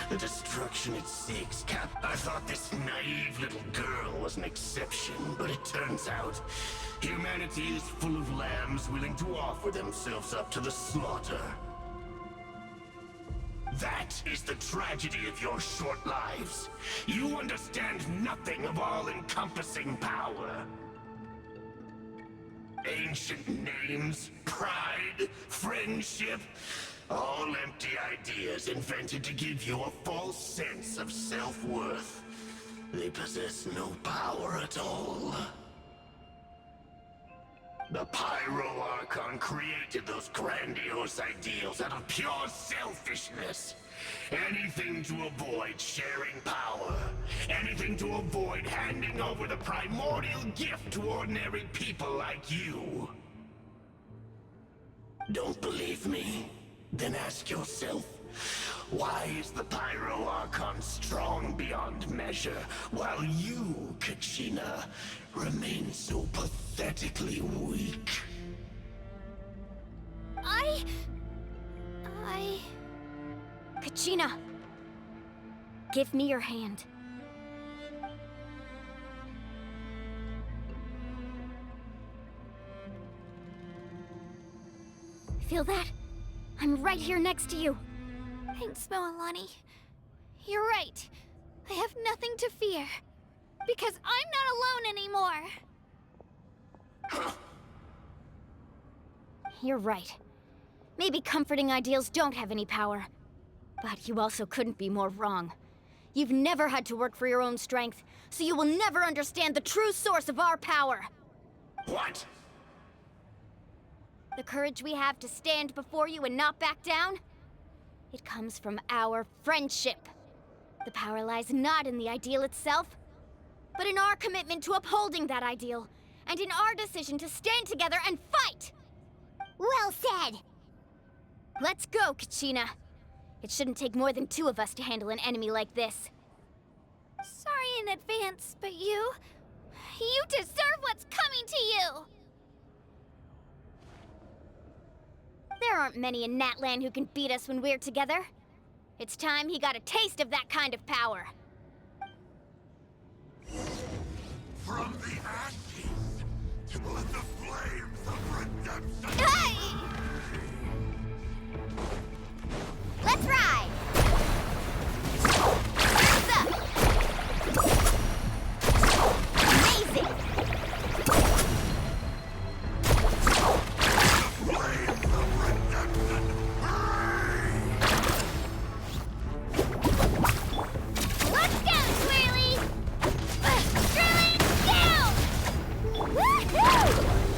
The destruction it seeks, I thought this naive little girl was an exception, but it turns out humanity is full of lambs willing to offer themselves up to the slaughter. That is the tragedy of your short lives. You understand nothing of all-encompassing power. Ancient names, pride, friendship, all empty ideas invented to give you a false sense of self-worth. They possess no power at all. The Pyro Archon created those grandiose ideals out of pure selfishness. Anything to avoid sharing power. Anything to avoid handing over the primordial gift to ordinary people like you. Don't believe me? Then ask yourself, why is the Pyro Archon strong beyond measure, while you, Kachina, remain so pathetically weak? Kachina, give me your hand. Feel that? I'm right here next to you. Thanks, Moalani. You're right. I have nothing to fear. Because I'm not alone anymore. You're right. Maybe comforting ideals don't have any power. But you also couldn't be more wrong. You've never had to work for your own strength, so you will never understand the true source of our power. What? The courage we have to stand before you and not back down? It comes from our friendship. The power lies not in the ideal itself, but in our commitment to upholding that ideal, and in our decision to stand together and fight! Well said! Let's go, Kachina. It shouldn't take more than 2 of us to handle an enemy like this. Sorry in advance, but you deserve what's coming to you! There aren't many in Natlan who can beat us when we're together. It's time he got a taste of that kind of power. From the ashes to the flames of redemption. Hey! Let's ride! Hands up! Amazing! Flames of redemption. Let's go, Swirly! Swirly, down! Woohoo!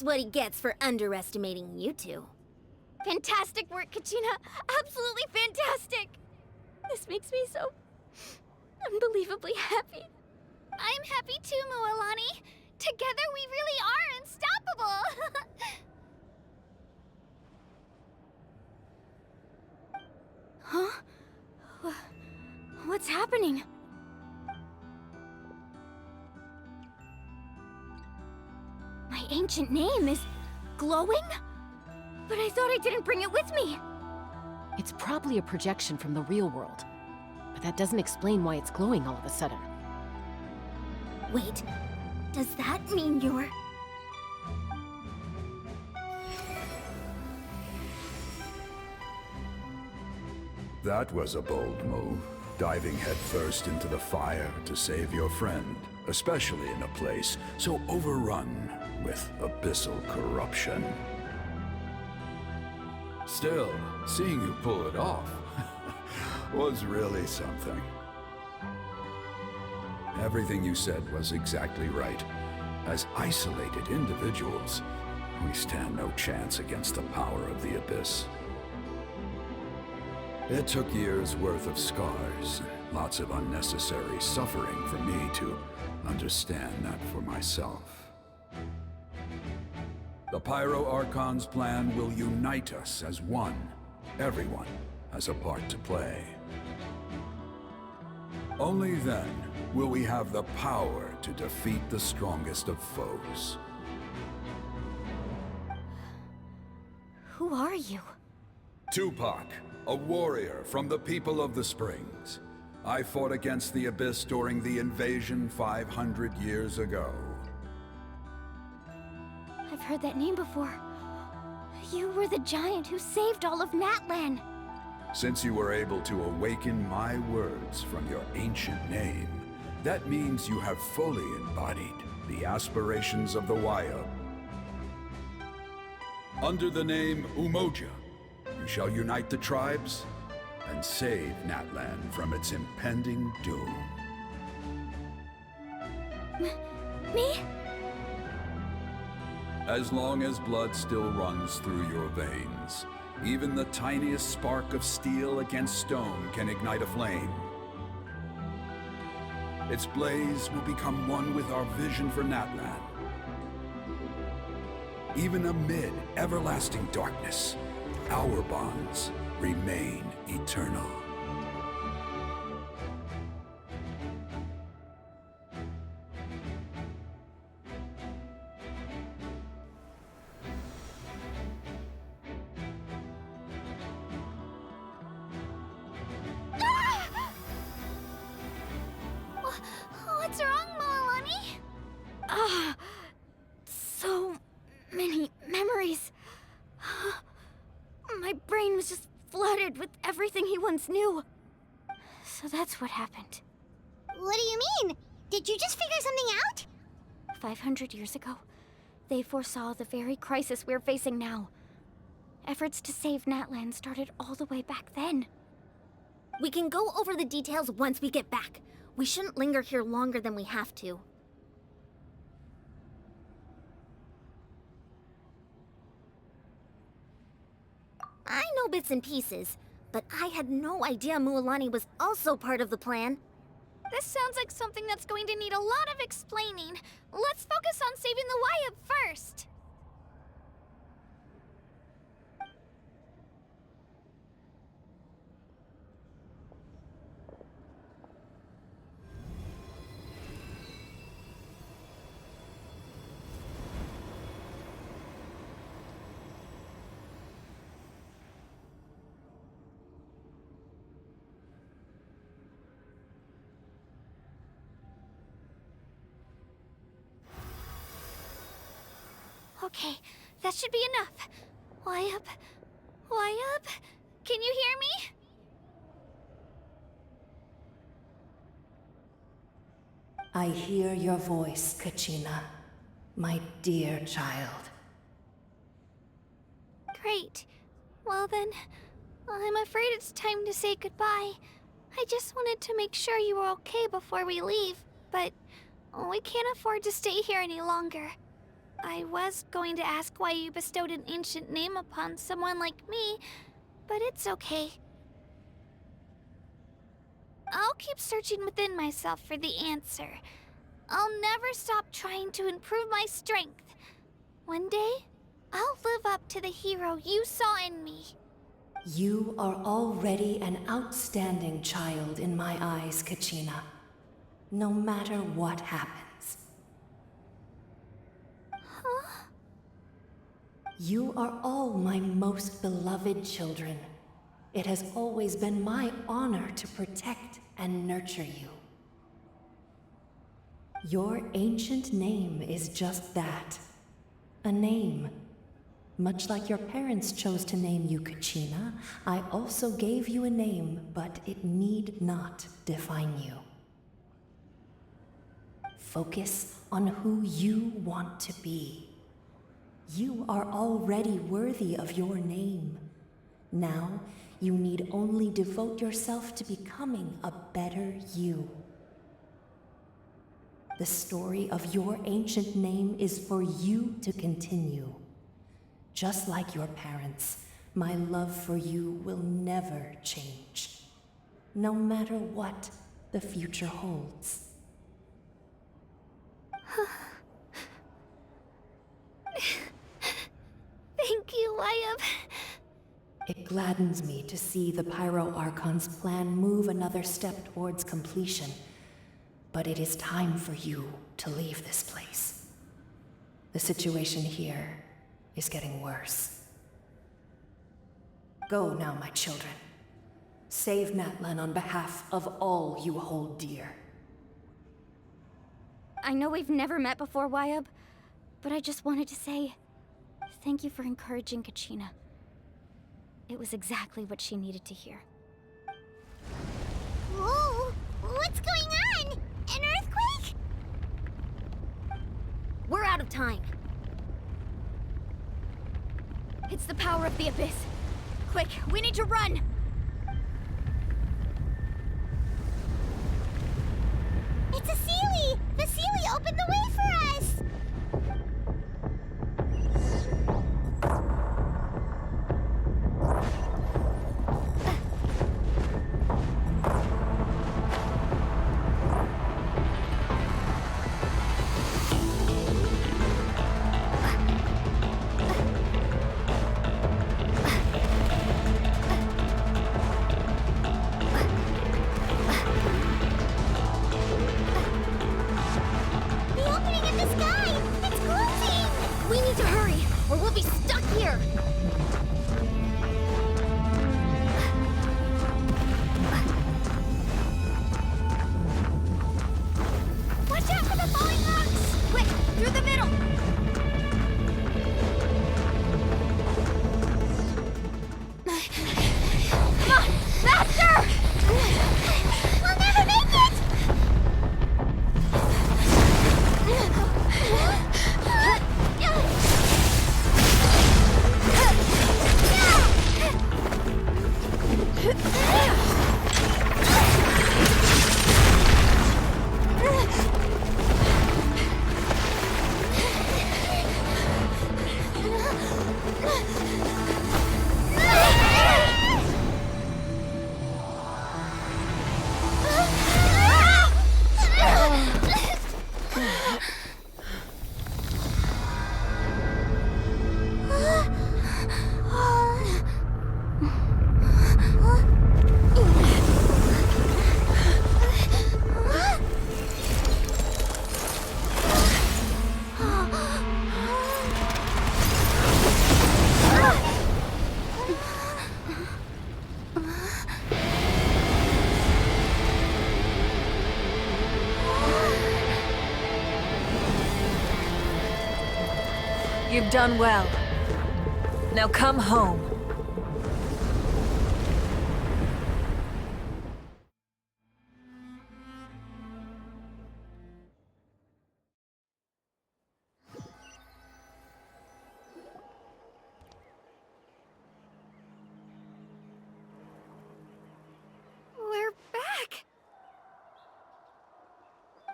That's what he gets for underestimating you two. Fantastic work, Kachina! Absolutely fantastic! This makes me so unbelievably happy. I'm happy too, Mualani. Together we really are unstoppable. Huh? What's happening? My ancient name is glowing? But I thought I didn't bring it with me. It's probably a projection from the real world. But that doesn't explain why it's glowing all of a sudden. Wait, does that mean you're... That was a bold move, diving headfirst into the fire to save your friend, especially in a place so overrun with abyssal corruption. Still, seeing you pull it off was really something. Everything you said was exactly right. As isolated individuals, we stand no chance against the power of the Abyss. It took years' worth of scars, lots of unnecessary suffering for me to understand that for myself. The Pyro Archon's plan will unite us as one. Everyone has a part to play. Only then will we have the power to defeat the strongest of foes. Who are you? Tupac, a warrior from the people of the Springs. I fought against the Abyss during the invasion 500 years ago. I've heard that name before. You were the giant who saved all of Natlan. Since you were able to awaken my words from your ancient name, that means you have fully embodied the aspirations of the Waiub. Under the name Umoja, you shall unite the tribes and save Natlan from its impending doom. Me? As long as blood still runs through your veins, even the tiniest spark of steel against stone can ignite a flame. Its blaze will become one with our vision for Natlan. Even amid everlasting darkness, our bonds remain eternal. What's wrong, Mualani? Ah, so many memories. My brain was just flooded with everything he once knew. So that's what happened. What do you mean? Did you just figure something out? 500 years ago, they foresaw the very crisis we're facing now. Efforts to save Natlan started all the way back then. We can go over the details once we get back. We shouldn't linger here longer than we have to. I know bits and pieces, but I had no idea Mualani was also part of the plan. This sounds like something that's going to need a lot of explaining. Let's focus on saving the Waiub first. Okay, that should be enough. Waiub? Waiub? Can you hear me? I hear your voice, Kachina, my dear child. Great. Well then, I'm afraid it's time to say goodbye. I just wanted to make sure you were okay before we leave, but we can't afford to stay here any longer. I was going to ask why you bestowed an ancient name upon someone like me, but it's okay. I'll keep searching within myself for the answer. I'll never stop trying to improve my strength. One day, I'll live up to the hero you saw in me. You are already an outstanding child in my eyes, Kachina. No matter what happens. Huh? You are all my most beloved children. It has always been my honor to protect and nurture you. Your ancient name is just that. A name. Much like your parents chose to name you Kachina, I also gave you a name, but it need not define you. Focus on who you want to be. You are already worthy of your name. Now, you need only devote yourself to becoming a better you. The story of your ancient name is for you to continue. Just like your parents, my love for you will never change, no matter what the future holds. Thank you, Wyatt. It gladdens me to see the Pyro Archon's plan move another step towards completion. But it is time for you to leave this place. The situation here is getting worse. Go now, my children. Save Natlan on behalf of all you hold dear. I know we've never met before, Wyatt, but I just wanted to say thank you for encouraging Kachina. It was exactly what she needed to hear. Whoa! What's going on? An earthquake? We're out of time. It's the power of the Abyss. Quick, we need to run! It's a Seelie! The Seelie opened the way for us! You've done well. Now come home. We're back!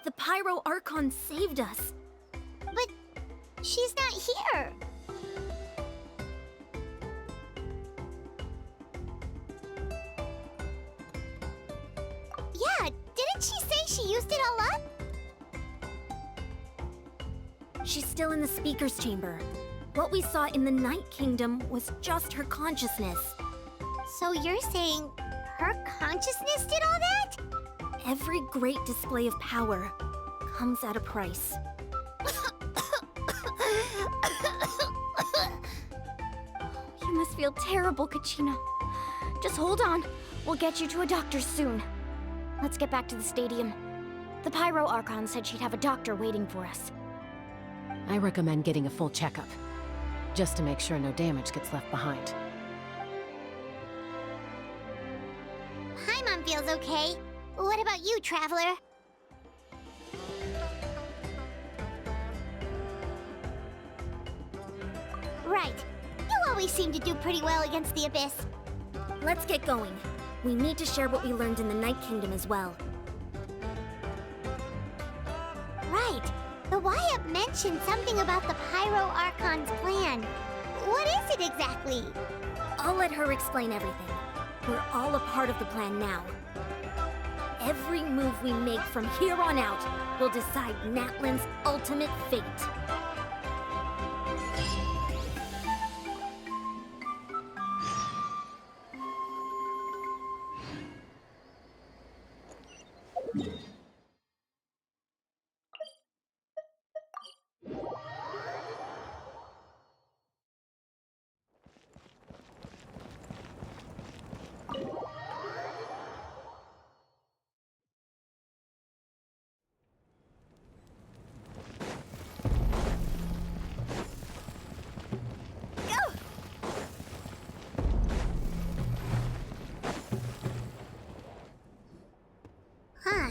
The Pyro Archon saved us. But She's not here. Yeah, didn't she say she used it all up? She's still in the speaker's chamber. What we saw in the Night Kingdom was just her consciousness. So you're saying her consciousness did all that? Every great display of power comes at a price. You must feel terrible, Kachina. Just hold on. We'll get you to a doctor soon. Let's get back to the stadium. The Pyro Archon said she'd have a doctor waiting for us. I recommend getting a full checkup, just to make sure no damage gets left behind. Paimon feels okay. What about you, Traveler? Right. You always seem to do pretty well against the Abyss. Let's get going. We need to share what we learned in the Night Kingdom as well. Right. The Wyatt mentioned something about the Pyro Archon's plan. What is it exactly? I'll let her explain everything. We're all a part of the plan now. Every move we make from here on out will decide Natlan's ultimate fate. Huh.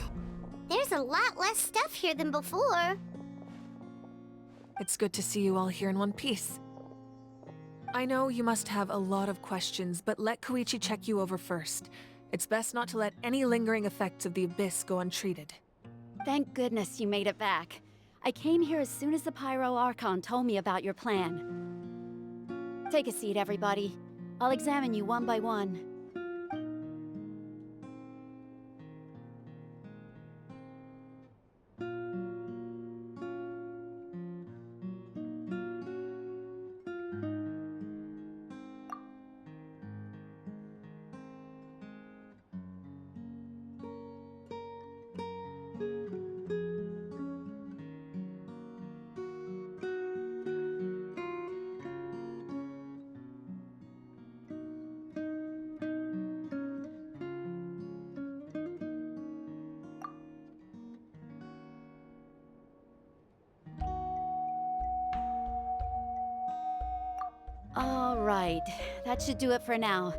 There's a lot less stuff here than before. It's good to see you all here in one piece. I know you must have a lot of questions, but let Koichi check you over first. It's best not to let any lingering effects of the Abyss go untreated. Thank goodness you made it back. I came here as soon as the Pyro Archon told me about your plan. Take a seat, everybody. I'll examine you one by one. All right, that should do it for now.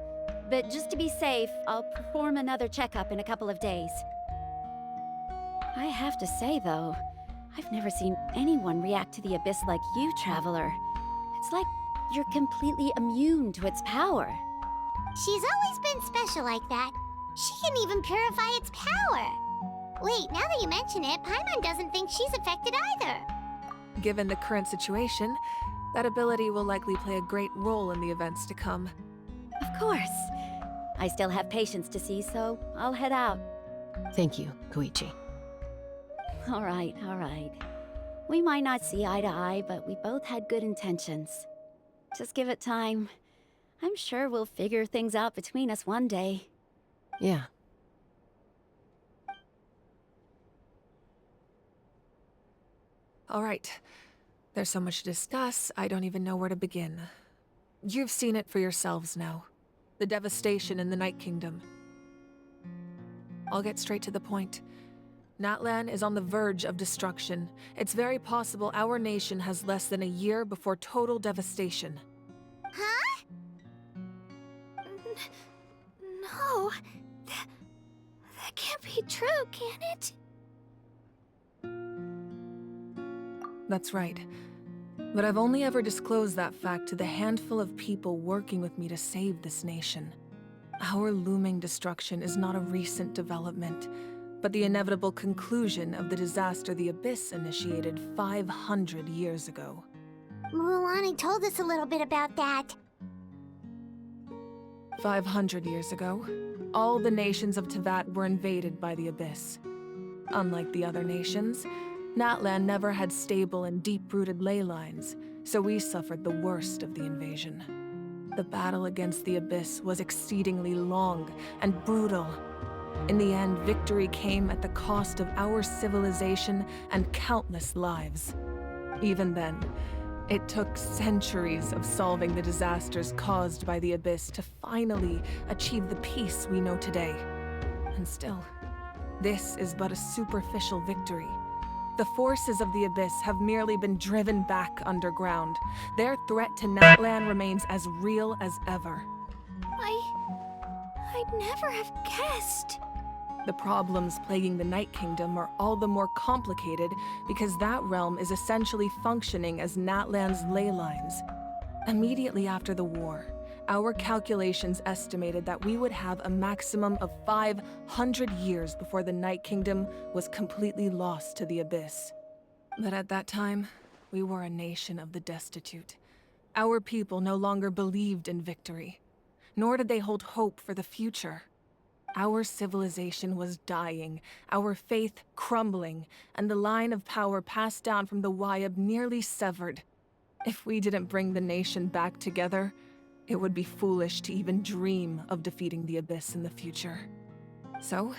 But just to be safe, I'll perform another checkup in a couple of days. I have to say, though, I've never seen anyone react to the Abyss like you, Traveler. It's like you're completely immune to its power. She's always been special like that. She can even purify its power. Wait, now that you mention it, Paimon doesn't think she's affected either. Given the current situation, that ability will likely play a great role in the events to come. Of course. I still have patients to see, so I'll head out. Thank you, Koichi. All right, all right. We might not see eye to eye, but we both had good intentions. Just give it time. I'm sure we'll figure things out between us one day. Yeah. All right. There's so much to discuss, I don't even know where to begin. You've seen it for yourselves now. The devastation in the Night Kingdom. I'll get straight to the point. Natlan is on the verge of destruction. It's very possible our nation has less than a year before total devastation. Huh? No. That can't be true, can it? That's right. But I've only ever disclosed that fact to the handful of people working with me to save this nation. Our looming destruction is not a recent development, but the inevitable conclusion of the disaster the Abyss initiated 500 years ago. Mualani told us a little bit about that. 500 years ago, all the nations of Teyvat were invaded by the Abyss. Unlike the other nations, Natlan never had stable and deep-rooted ley lines, so we suffered the worst of the invasion. The battle against the Abyss was exceedingly long and brutal. In the end, victory came at the cost of our civilization and countless lives. Even then, it took centuries of solving the disasters caused by the Abyss to finally achieve the peace we know today. And still, this is but a superficial victory. The forces of the Abyss have merely been driven back underground. Their threat to Natlan remains as real as ever. I'd never have guessed. The problems plaguing the Night Kingdom are all the more complicated because that realm is essentially functioning as Natlan's ley lines. Immediately after the war, our calculations estimated that we would have a maximum of 500 years before the Night Kingdom was completely lost to the Abyss. But at that time, we were a nation of the destitute. Our people no longer believed in victory, nor did they hold hope for the future. Our civilization was dying, our faith crumbling, and the line of power passed down from the Wayab nearly severed. If we didn't bring the nation back together, it would be foolish to even dream of defeating the Abyss in the future. So,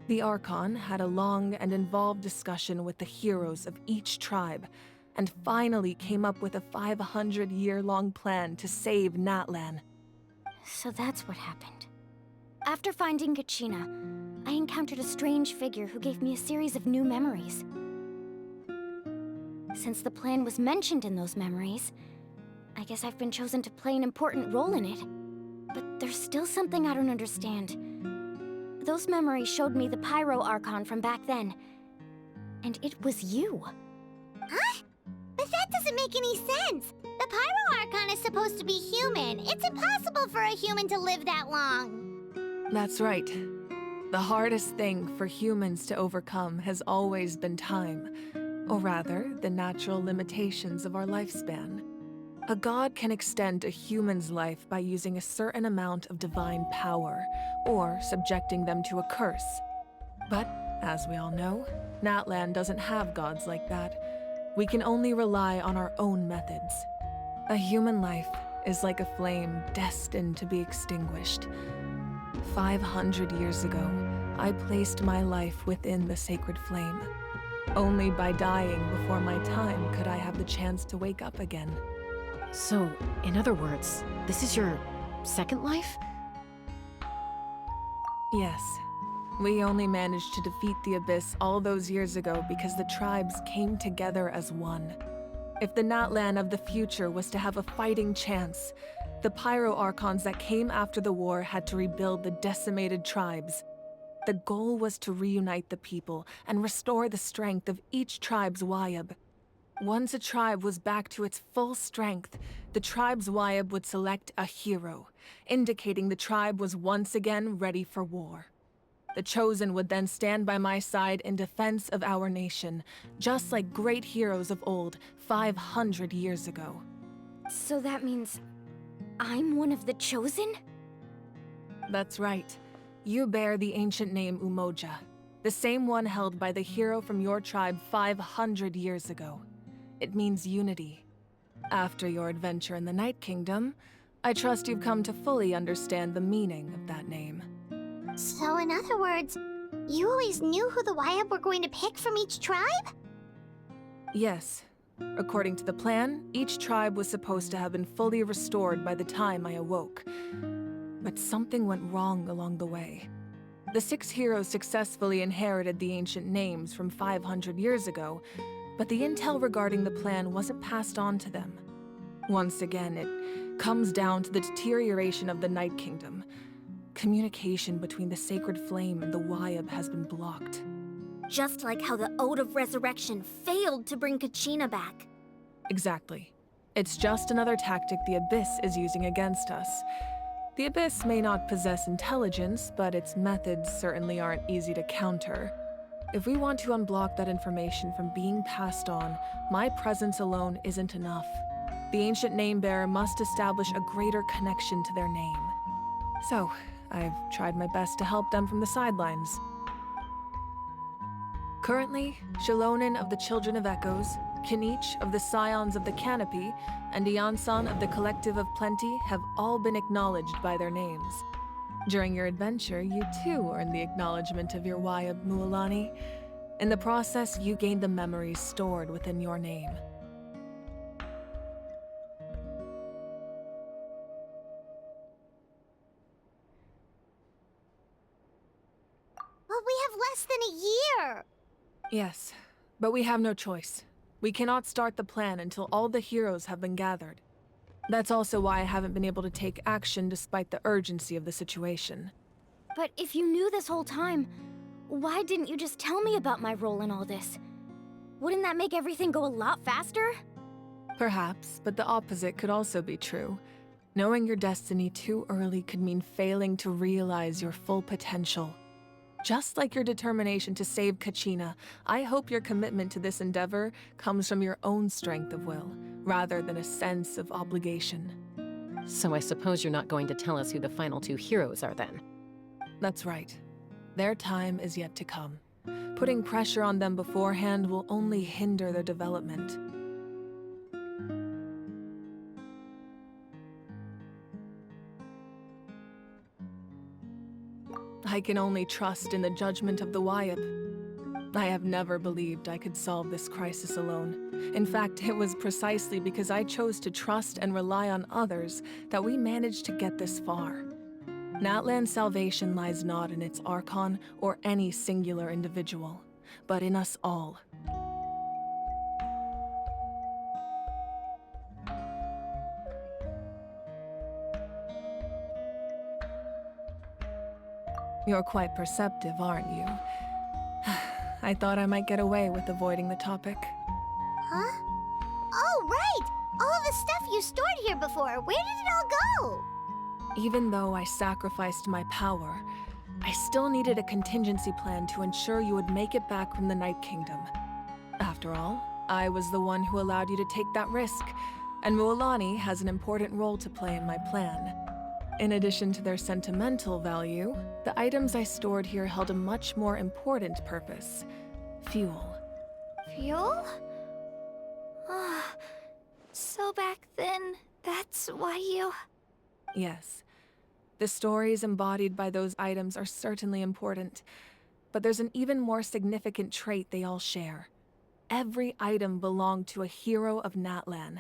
the Archon had a long and involved discussion with the heroes of each tribe, and finally came up with a 500-year-long plan to save Natlan. So that's what happened. After finding Kachina, I encountered a strange figure who gave me a series of new memories. Since the plan was mentioned in those memories, I guess I've been chosen to play an important role in it. But there's still something I don't understand. Those memories showed me the Pyro Archon from back then. And it was you. Huh? But that doesn't make any sense. The Pyro Archon is supposed to be human. It's impossible for a human to live that long. That's right. The hardest thing for humans to overcome has always been time, or rather, the natural limitations of our lifespan. A god can extend a human's life by using a certain amount of divine power, or subjecting them to a curse. But, as we all know, Natlan doesn't have gods like that. We can only rely on our own methods. A human life is like a flame destined to be extinguished. 500 years ago, I placed my life within the sacred flame. Only by dying before my time could I have the chance to wake up again. So, in other words, this is your second life? Yes. We only managed to defeat the Abyss all those years ago because the tribes came together as one. If the Natlan of the future was to have a fighting chance, the Pyro Archons that came after the war had to rebuild the decimated tribes. The goal was to reunite the people and restore the strength of each tribe's Wayab. Once a tribe was back to its full strength, the tribe's Wayab would select a hero, indicating the tribe was once again ready for war. The Chosen would then stand by my side in defense of our nation, just like great heroes of old 500 years ago. So that means I'm one of the Chosen? That's right. You bear the ancient name Umoja, the same one held by the hero from your tribe 500 years ago. It means unity. After your adventure in the Night Kingdom, I trust you've come to fully understand the meaning of that name. So in other words, you always knew who the Wayab were going to pick from each tribe? Yes. According to the plan, each tribe was supposed to have been fully restored by the time I awoke. But something went wrong along the way. The 6 heroes successfully inherited the ancient names from 500 years ago, but the intel regarding the plan wasn't passed on to them. Once again, it comes down to the deterioration of the Night Kingdom. Communication between the Sacred Flame and the Wayab has been blocked. Just like how the Ode of Resurrection failed to bring Kachina back. Exactly. It's just another tactic the Abyss is using against us. The Abyss may not possess intelligence, but its methods certainly aren't easy to counter. If we want to unblock that information from being passed on, my presence alone isn't enough. the ancient name-bearer must establish a greater connection to their name. So, I've tried my best to help them from the sidelines. Currently, Shilonen of the Children of Echoes, Kinich of the Scions of the Canopy, and Iansan of the Collective of Plenty have all been acknowledged by their names. During your adventure, you too earned the acknowledgement of your Wayab Mualani. In the process, you gained the memories stored within your name. But we have less than a year! Yes, but we have no choice. We cannot start the plan until all the heroes have been gathered. That's also why I haven't been able to take action despite the urgency of the situation. But if you knew this whole time, why didn't you just tell me about my role in all this? Wouldn't that make everything go a lot faster? Perhaps, but the opposite could also be true. Knowing your destiny too early could mean failing to realize your full potential. Just like your determination to save Kachina, I hope your commitment to this endeavor comes from your own strength of will, rather than a sense of obligation. So I suppose you're not going to tell us who the final two heroes are then? That's right. Their time is yet to come. Putting pressure on them beforehand will only hinder their development. I can only trust in the judgment of the Wayab. I have never believed I could solve this crisis alone. In fact, it was precisely because I chose to trust and rely on others that we managed to get this far. Natlan's salvation lies not in its Archon or any singular individual, but in us all. You're quite perceptive, aren't you? I thought I might get away with avoiding the topic. Huh? Oh, right! All of the stuff you stored here before, where did it all go? Even though I sacrificed my power, I still needed a contingency plan to ensure you would make it back from the Night Kingdom. After all, I was the one who allowed you to take that risk, and Mualani has an important role to play in my plan. In addition to their sentimental value, the items I stored here held a much more important purpose: fuel. Fuel? So back then, that's why you... Yes. The stories embodied by those items are certainly important, but there's an even more significant trait they all share. Every item belonged to a hero of Natlan.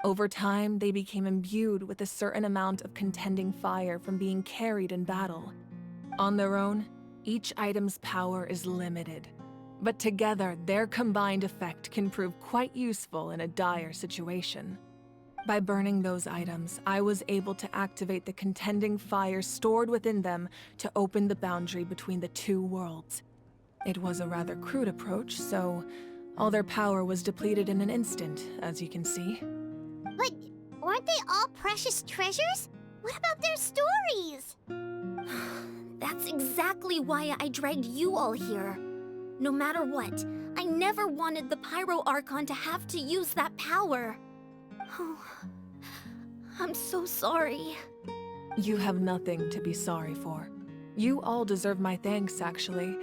Over time, they became imbued with a certain amount of contending fire from being carried in battle. On their own, each item's power is limited, but together, their combined effect can prove quite useful in a dire situation. By burning those items, I was able to activate the contending fire stored within them to open the boundary between the two worlds. It was a rather crude approach, so all their power was depleted in an instant, as you can see. But weren't they all precious treasures? What about their stories? That's exactly why I dragged you all here. No matter what, I never wanted the Pyro Archon to have to use that power. Oh, I'm so sorry. You have nothing to be sorry for. You all deserve my thanks, actually.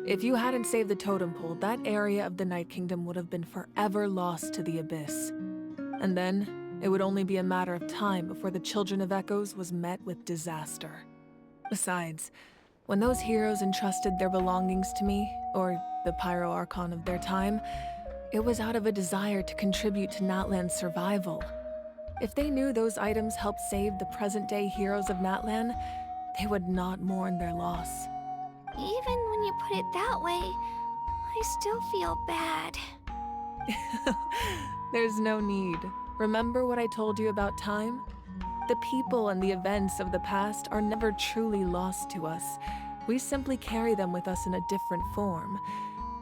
If you hadn't saved the totem pole, that area of the Night Kingdom would have been forever lost to the Abyss. And then, it would only be a matter of time before the Children of Echoes was met with disaster. Besides, when those heroes entrusted their belongings to me, or the Pyro Archon of their time, it was out of a desire to contribute to Natlan's survival. If they knew those items helped save the present-day heroes of Natlan, they would not mourn their loss. Even when you put it that way, I still feel bad. There's no need. Remember what I told you about time? The people and the events of the past are never truly lost to us. We simply carry them with us in a different form.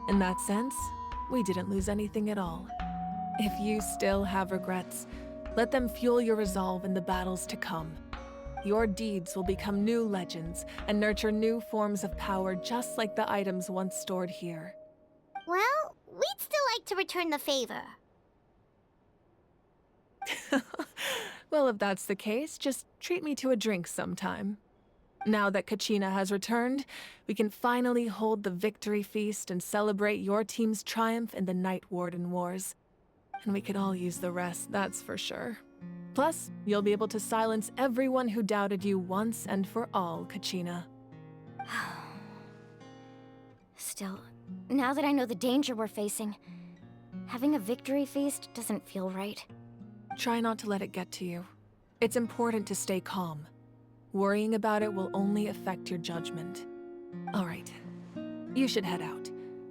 In that sense, we didn't lose anything at all. If you still have regrets, let them fuel your resolve in the battles to come. Your deeds will become new legends and nurture new forms of power just like the items once stored here. Well, we'd still like to return the favor. Well, if that's the case, just treat me to a drink sometime. Now that Kachina has returned, we can finally hold the victory feast and celebrate your team's triumph in the Night Warden Wars. And we could all use the rest, that's for sure. Plus, you'll be able to silence everyone who doubted you once and for all, Kachina. Still, now that I know the danger we're facing, having a victory feast doesn't feel right. Try not to let it get to you. It's important to stay calm. Worrying about it will only affect your judgment. All right, you should head out.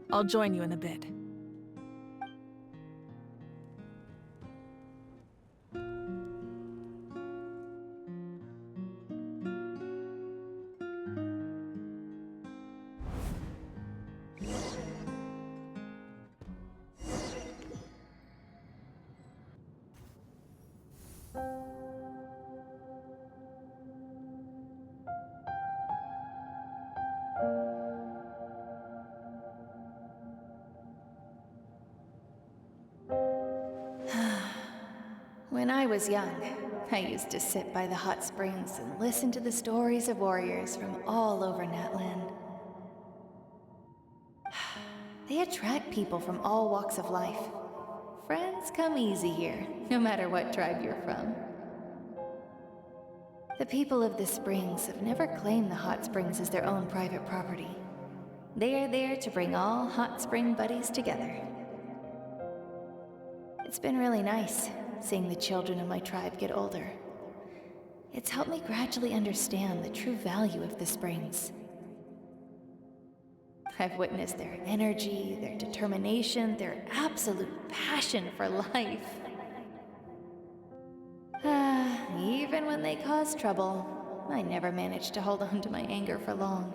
I'll join you in a bit. When I was young, I used to sit by the hot springs and listen to the stories of warriors from all over Natlan. They attract people from all walks of life. Friends come easy here, no matter what tribe you're from. The people of the springs have never claimed the hot springs as their own private property. They are there to bring all hot spring buddies together. It's been really nice seeing the children of my tribe get older. It's helped me gradually understand the true value of the springs. I've witnessed their energy, their determination, their absolute passion for life. Even when they cause trouble, I never managed to hold on to my anger for long.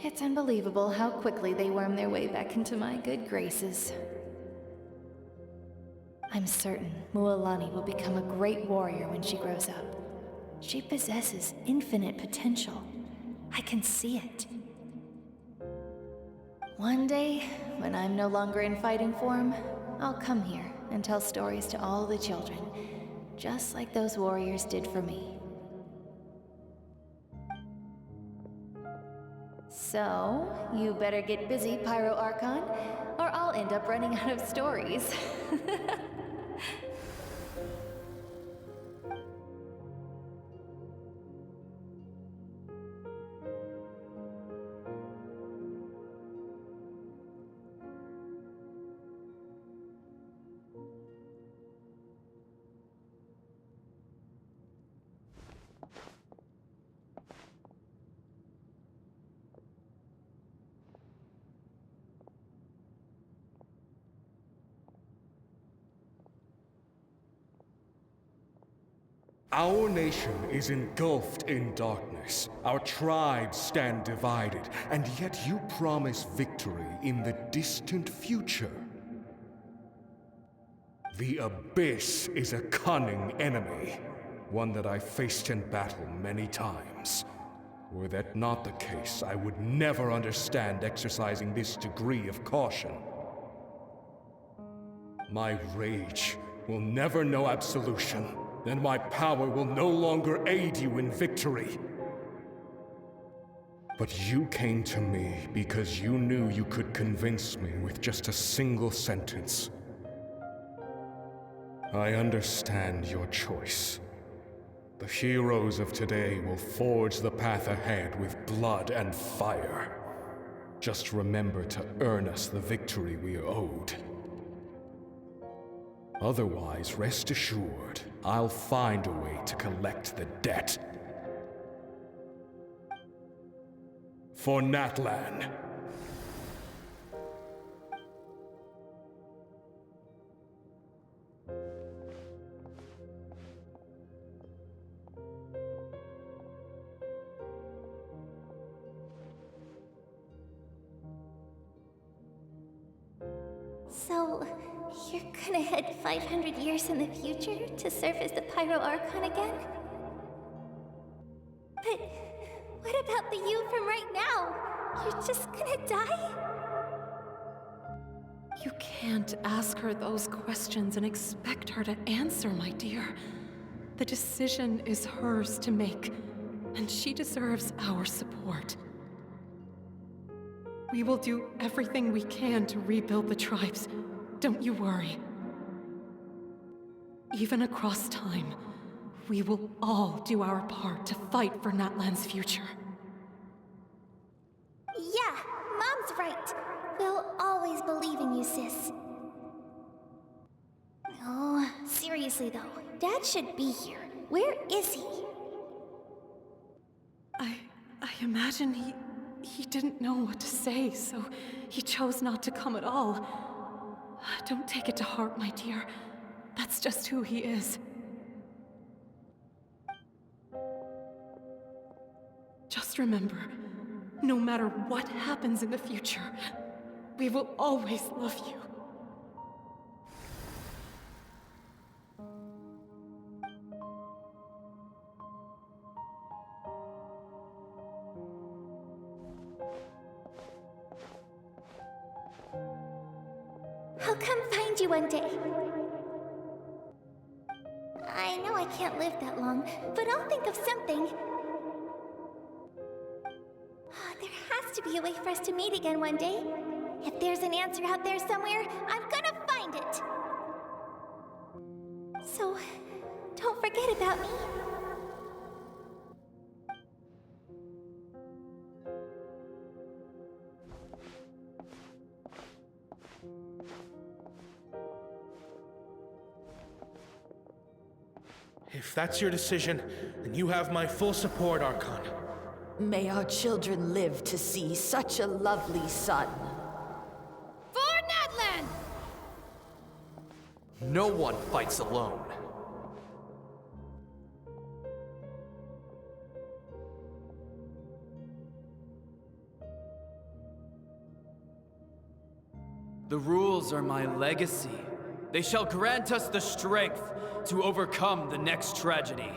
It's unbelievable how quickly they worm their way back into my good graces. I'm certain Mualani will become a great warrior when she grows up. She possesses infinite potential. I can see it. One day, when I'm no longer in fighting form, I'll come here and tell stories to all the children, just like those warriors did for me. So, you better get busy, Pyro Archon, or I'll end up running out of stories. Our nation is engulfed in darkness. Our tribes stand divided, and yet you promise victory in the distant future. The Abyss is a cunning enemy, one that I faced in battle many times. Were that not the case, I would never understand exercising this degree of caution. My rage will never know absolution. Then my power will no longer aid you in victory. But you came to me because you knew you could convince me with just a single sentence. I understand your choice. The heroes of today will forge the path ahead with blood and fire. Just remember to earn us the victory we are owed. Otherwise, rest assured, I'll find a way to collect the debt. For Natlan. So, you're gonna head 500 years in the future to serve as the Pyro Archon again? But what about the you from right now? You're just gonna die? You can't ask her those questions and expect her to answer, my dear. The decision is hers to make, and she deserves our support. We will do everything we can to rebuild the tribes. Don't you worry. Even across time, we will all do our part to fight for Natlan's future. Yeah, Mom's right. We'll always believe in you, sis. Oh, seriously though, Dad should be here. Where is he? I imagine he didn't know what to say, so he chose not to come at all. Don't take it to heart, my dear. That's just who he is. Just remember, no matter what happens in the future, we will always love you. I'll come find you one day. I know I can't live that long, but I'll think of something. There has to be a way for us to meet again one day. If there's an answer out there somewhere, I'm gonna find it. So, don't forget about me. If that's your decision, then you have my full support, Archon. May our children live to see such a lovely son. For Natlan! No one fights alone. The rules are my legacy. They shall grant us the strength to overcome the next tragedy.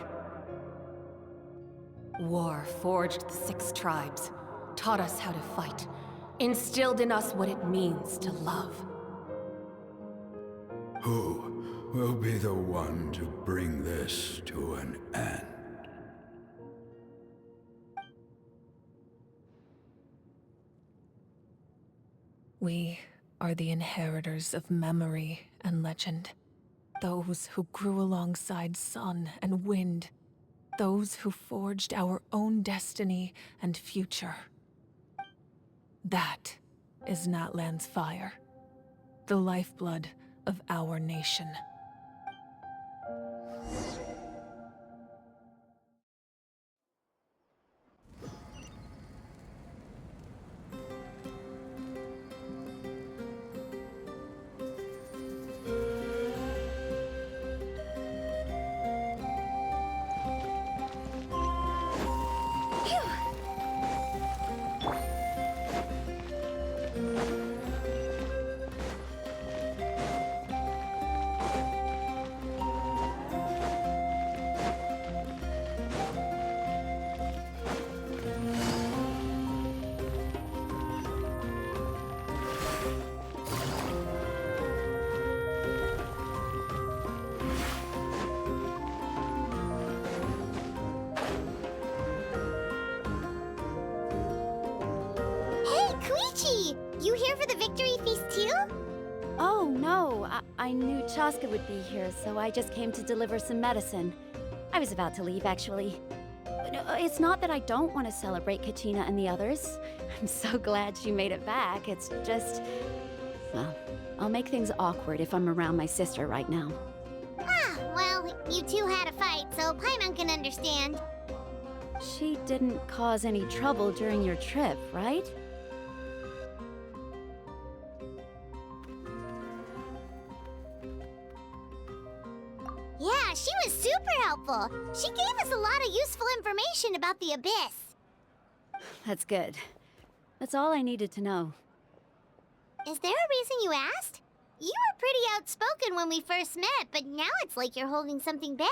War forged the 6 tribes, taught us how to fight, instilled in us what it means to love. Who will be the one to bring this to an end? We are the inheritors of memory and legend. Those who grew alongside sun and wind. Those who forged our own destiny and future. That is Natlan's fire. The lifeblood of our nation. You here for the victory feast too? Oh, no. I knew Chaska would be here, so I just came to deliver some medicine. I was about to leave, actually. But it's not that I don't want to celebrate Kachina and the others. I'm so glad she made it back. It's just... well, I'll make things awkward if I'm around my sister right now. Ah, well, you two had a fight, so Paimon can understand. She didn't cause any trouble during your trip, right? Yeah, she was super helpful. She gave us a lot of useful information about the Abyss. That's good. That's all I needed to know. Is there a reason you asked? You were pretty outspoken when we first met, but now it's like you're holding something back.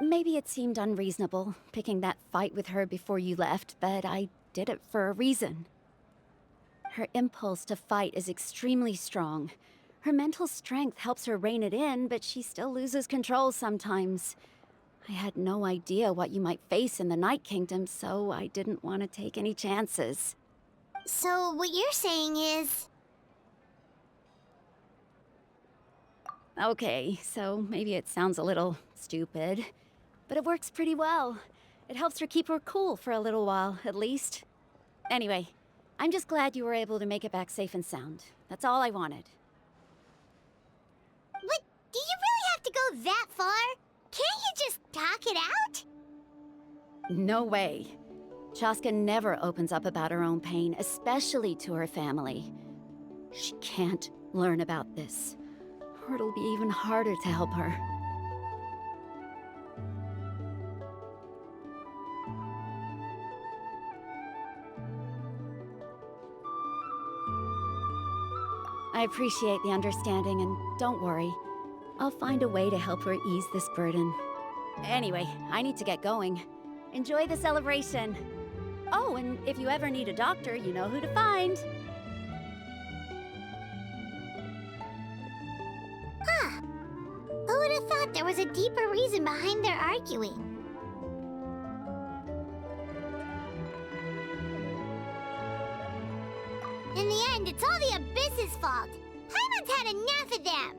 Maybe it seemed unreasonable, picking that fight with her before you left, but I did it for a reason. Her impulse to fight is extremely strong. Her mental strength helps her rein it in, but she still loses control sometimes. I had no idea what you might face in the Night Kingdom, so I didn't want to take any chances. So what you're saying is... Okay, so maybe it sounds a little stupid, but it works pretty well. It helps her keep her cool for a little while, at least. Anyway, I'm just glad you were able to make it back safe and sound. That's all I wanted. But do you really have to go that far? Can't you just talk it out? No way. Chaska never opens up about her own pain, especially to her family. She can't learn about this, or it'll be even harder to help her. I appreciate the understanding, and don't worry. I'll find a way to help her ease this burden. Anyway, I need to get going. Enjoy the celebration. Oh, and if you ever need a doctor, you know who to find. Huh. Who would have thought there was a deeper reason behind their arguing? In the end, it's all the Abyss's fault. Paimon's had enough of them.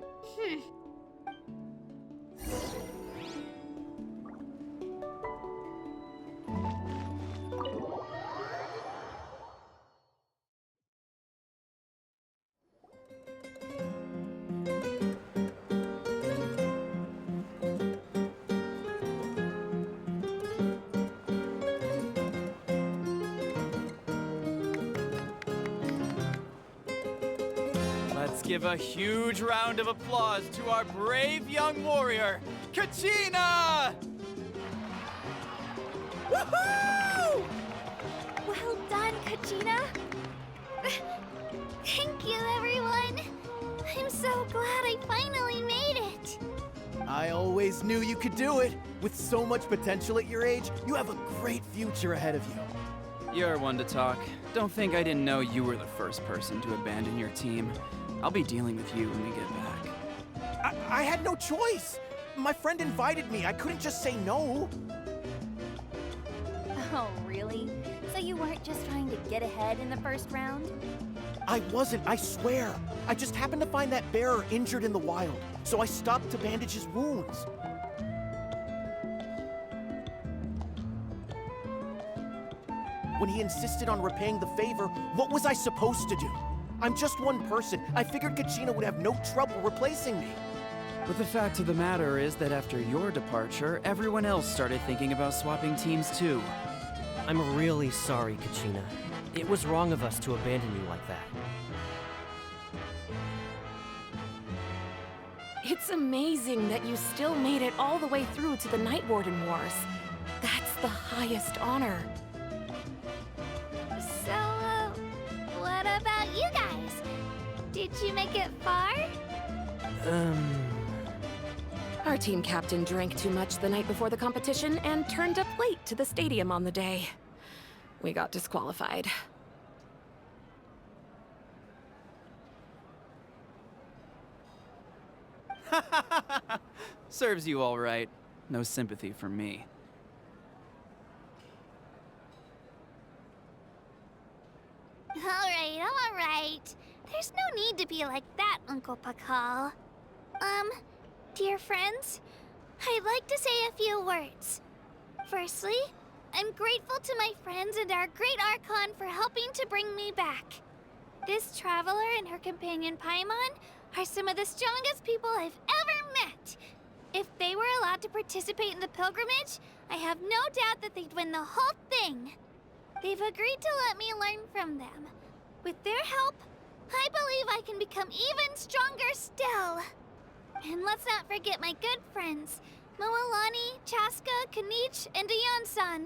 Let's give a huge round of applause to our brave young warrior, Kachina! Woohoo! Well done, Kachina. Thank you, everyone. I'm so glad I finally made it. I always knew you could do it. With so much potential at your age, you have a great future ahead of you. You're one to talk. Don't think I didn't know you were the first person to abandon your team. I'll be dealing with you when we get back. I had no choice. My friend invited me. I couldn't just say no. Oh, really? So you weren't just trying to get ahead in the first round? I wasn't, I swear. I just happened to find that bearer injured in the wild, so I stopped to bandage his wounds. When he insisted on repaying the favor, what was I supposed to do? I'm just one person. I figured Kachina would have no trouble replacing me. But the fact of the matter is that after your departure, everyone else started thinking about swapping teams too. I'm really sorry, Kachina. It was wrong of us to abandon you like that. It's amazing that you still made it all the way through to the Night Warden Wars. That's the highest honor. So, what about you guys? Did you make it far? Our team captain drank too much the night before the competition and turned up late to the stadium on the day. We got disqualified. Serves you all right. No sympathy for me. All right. There's no need to be like that, Uncle Pakal. Dear friends, I'd like to say a few words. Firstly, I'm grateful to my friends and our great Archon for helping to bring me back. This traveler and her companion Paimon are some of the strongest people I've ever met. If they were allowed to participate in the pilgrimage, I have no doubt that they'd win the whole thing. They've agreed to let me learn from them. With their help, I believe I can become even stronger still. And let's not forget my good friends, Moalani, Chaska, Kanich, and Ayan-san.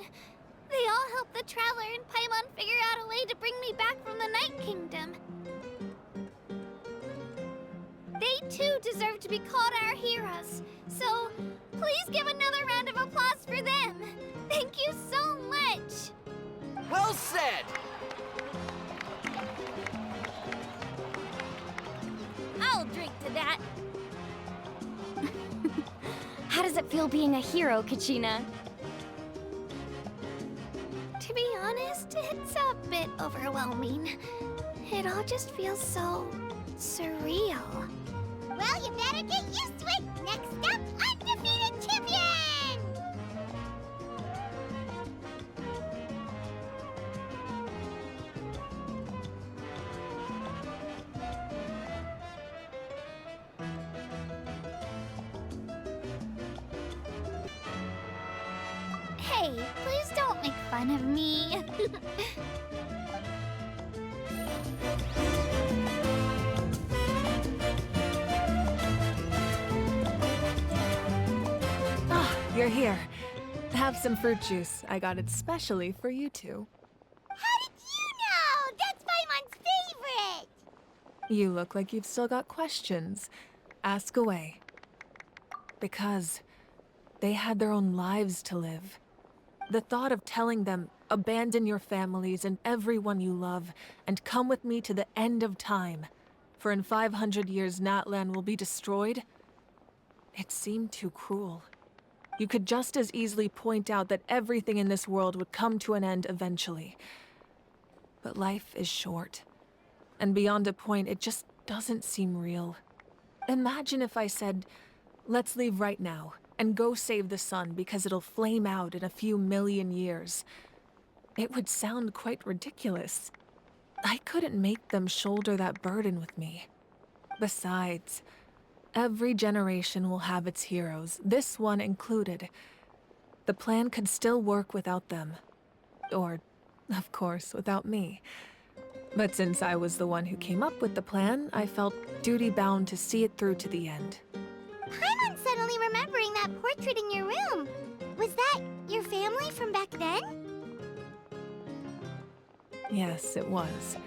They all helped the Traveler and Paimon figure out a way to bring me back from the Night Kingdom. They too deserve to be called our heroes. So, please give another round of applause for them. Thank you so much. Well said! I'll drink to that. How does it feel being a hero, Kachina? To be honest, it's a bit overwhelming. It all just feels so surreal. Well, you better get used to it. Next up, undefeated champion! Hey, please don't make fun of me. You're here. Have some fruit juice. I got it specially for you two. How did you know? That's Paimon's favorite! You look like you've still got questions. Ask away. Because they had their own lives to live. The thought of telling them, abandon your families and everyone you love, and come with me to the end of time, for in 500 years Natlan will be destroyed, it seemed too cruel. You could just as easily point out that everything in this world would come to an end eventually. But life is short. And beyond a point, it just doesn't seem real. Imagine if I said, let's leave right now, and go save the sun because it'll flame out in a few million years. It would sound quite ridiculous. I couldn't make them shoulder that burden with me. Besides, every generation will have its heroes, this one included. The plan could still work without them. Or, of course, without me. But since I was the one who came up with the plan, I felt duty-bound to see it through to the end. Paimon's suddenly remembering that portrait in your room. Was that your family from back then? Yes, it was.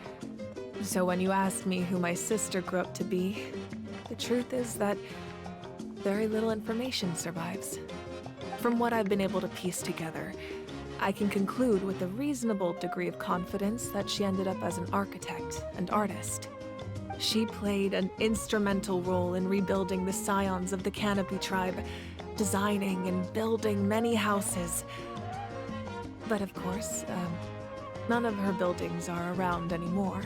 So when you asked me who my sister grew up to be, the truth is that very little information survives. From what I've been able to piece together, I can conclude with a reasonable degree of confidence that she ended up as an architect and artist. She played an instrumental role in rebuilding the scions of the Canopy tribe, designing and building many houses. But of course, none of her buildings are around anymore.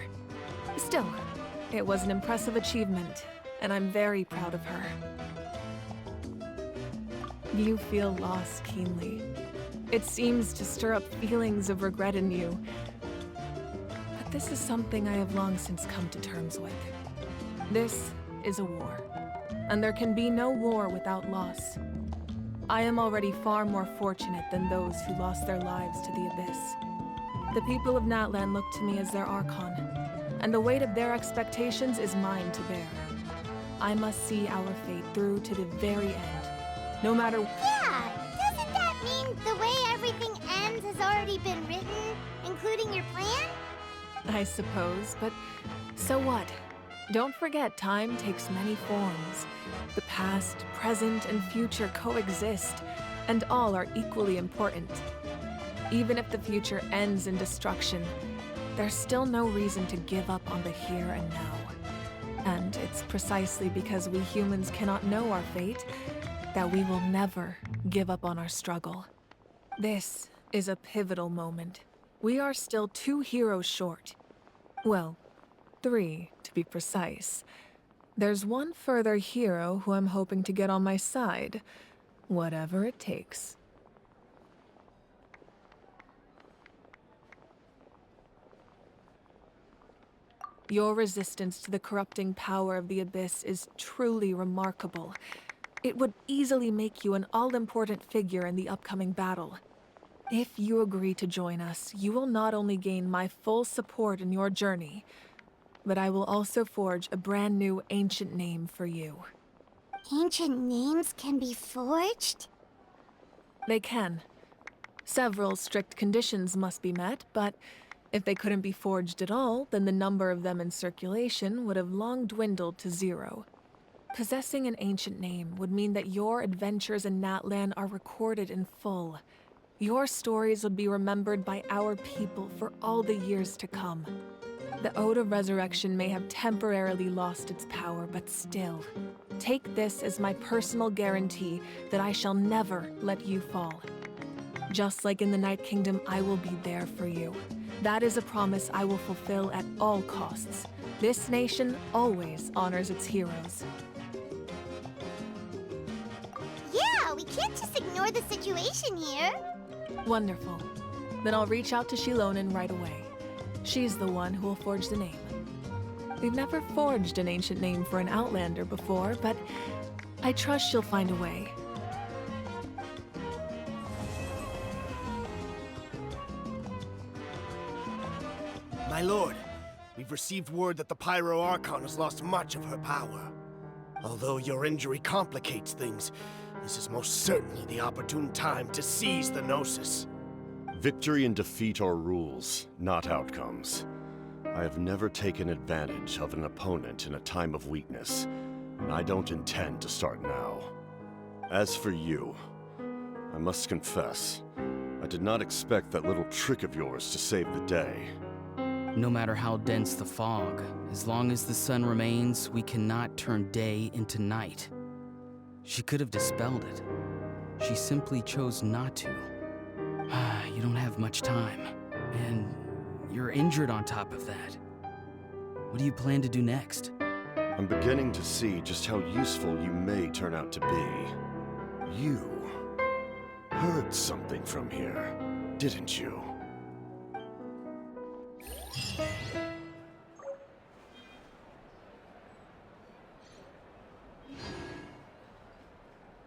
Still, it was an impressive achievement, and I'm very proud of her. You feel loss keenly. It seems to stir up feelings of regret in you. But this is something I have long since come to terms with. This is a war, and there can be no war without loss. I am already far more fortunate than those who lost their lives to the Abyss. The people of Natlan look to me as their Archon, and the weight of their expectations is mine to bear. I must see our fate through to the very end, no matter— Yeah! Doesn't that mean the way everything ends has already been written, including your plan? I suppose, but so what? Don't forget, time takes many forms. The past, present, and future coexist, and all are equally important. Even if the future ends in destruction, there's still no reason to give up on the here and now. And it's precisely because we humans cannot know our fate that we will never give up on our struggle. This is a pivotal moment. We are still 2 heroes short. Well, 3 to be precise. There's one further hero who I'm hoping to get on my side, whatever it takes. Your resistance to the corrupting power of the Abyss is truly remarkable. It would easily make you an all-important figure in the upcoming battle. If you agree to join us, you will not only gain my full support in your journey, but I will also forge a brand new ancient name for you. Ancient names can be forged? They can. Several strict conditions must be met, but if they couldn't be forged at all, then the number of them in circulation would have long dwindled to 0. Possessing an ancient name would mean that your adventures in Natlan are recorded in full. Your stories would be remembered by our people for all the years to come. The Ode of Resurrection may have temporarily lost its power, but still, take this as my personal guarantee that I shall never let you fall. Just like in the Night Kingdom, I will be there for you. That is a promise I will fulfill at all costs. This nation always honors its heroes. Yeah, we can't just ignore the situation here. Wonderful. Then I'll reach out to Shilonen right away. She's the one who will forge the name. We've never forged an ancient name for an Outlander before, but I trust she'll find a way. My lord, we've received word that the Pyro Archon has lost much of her power. Although your injury complicates things, this is most certainly the opportune time to seize the Gnosis. Victory and defeat are rules, not outcomes. I have never taken advantage of an opponent in a time of weakness, and I don't intend to start now. As for you, I must confess, I did not expect that little trick of yours to save the day. No matter how dense the fog, as long as the sun remains, we cannot turn day into night. She could have dispelled it. She simply chose not to. You don't have much time, and you're injured on top of that. What do you plan to do next? I'm beginning to see just how useful you may turn out to be. You heard something from here, didn't you?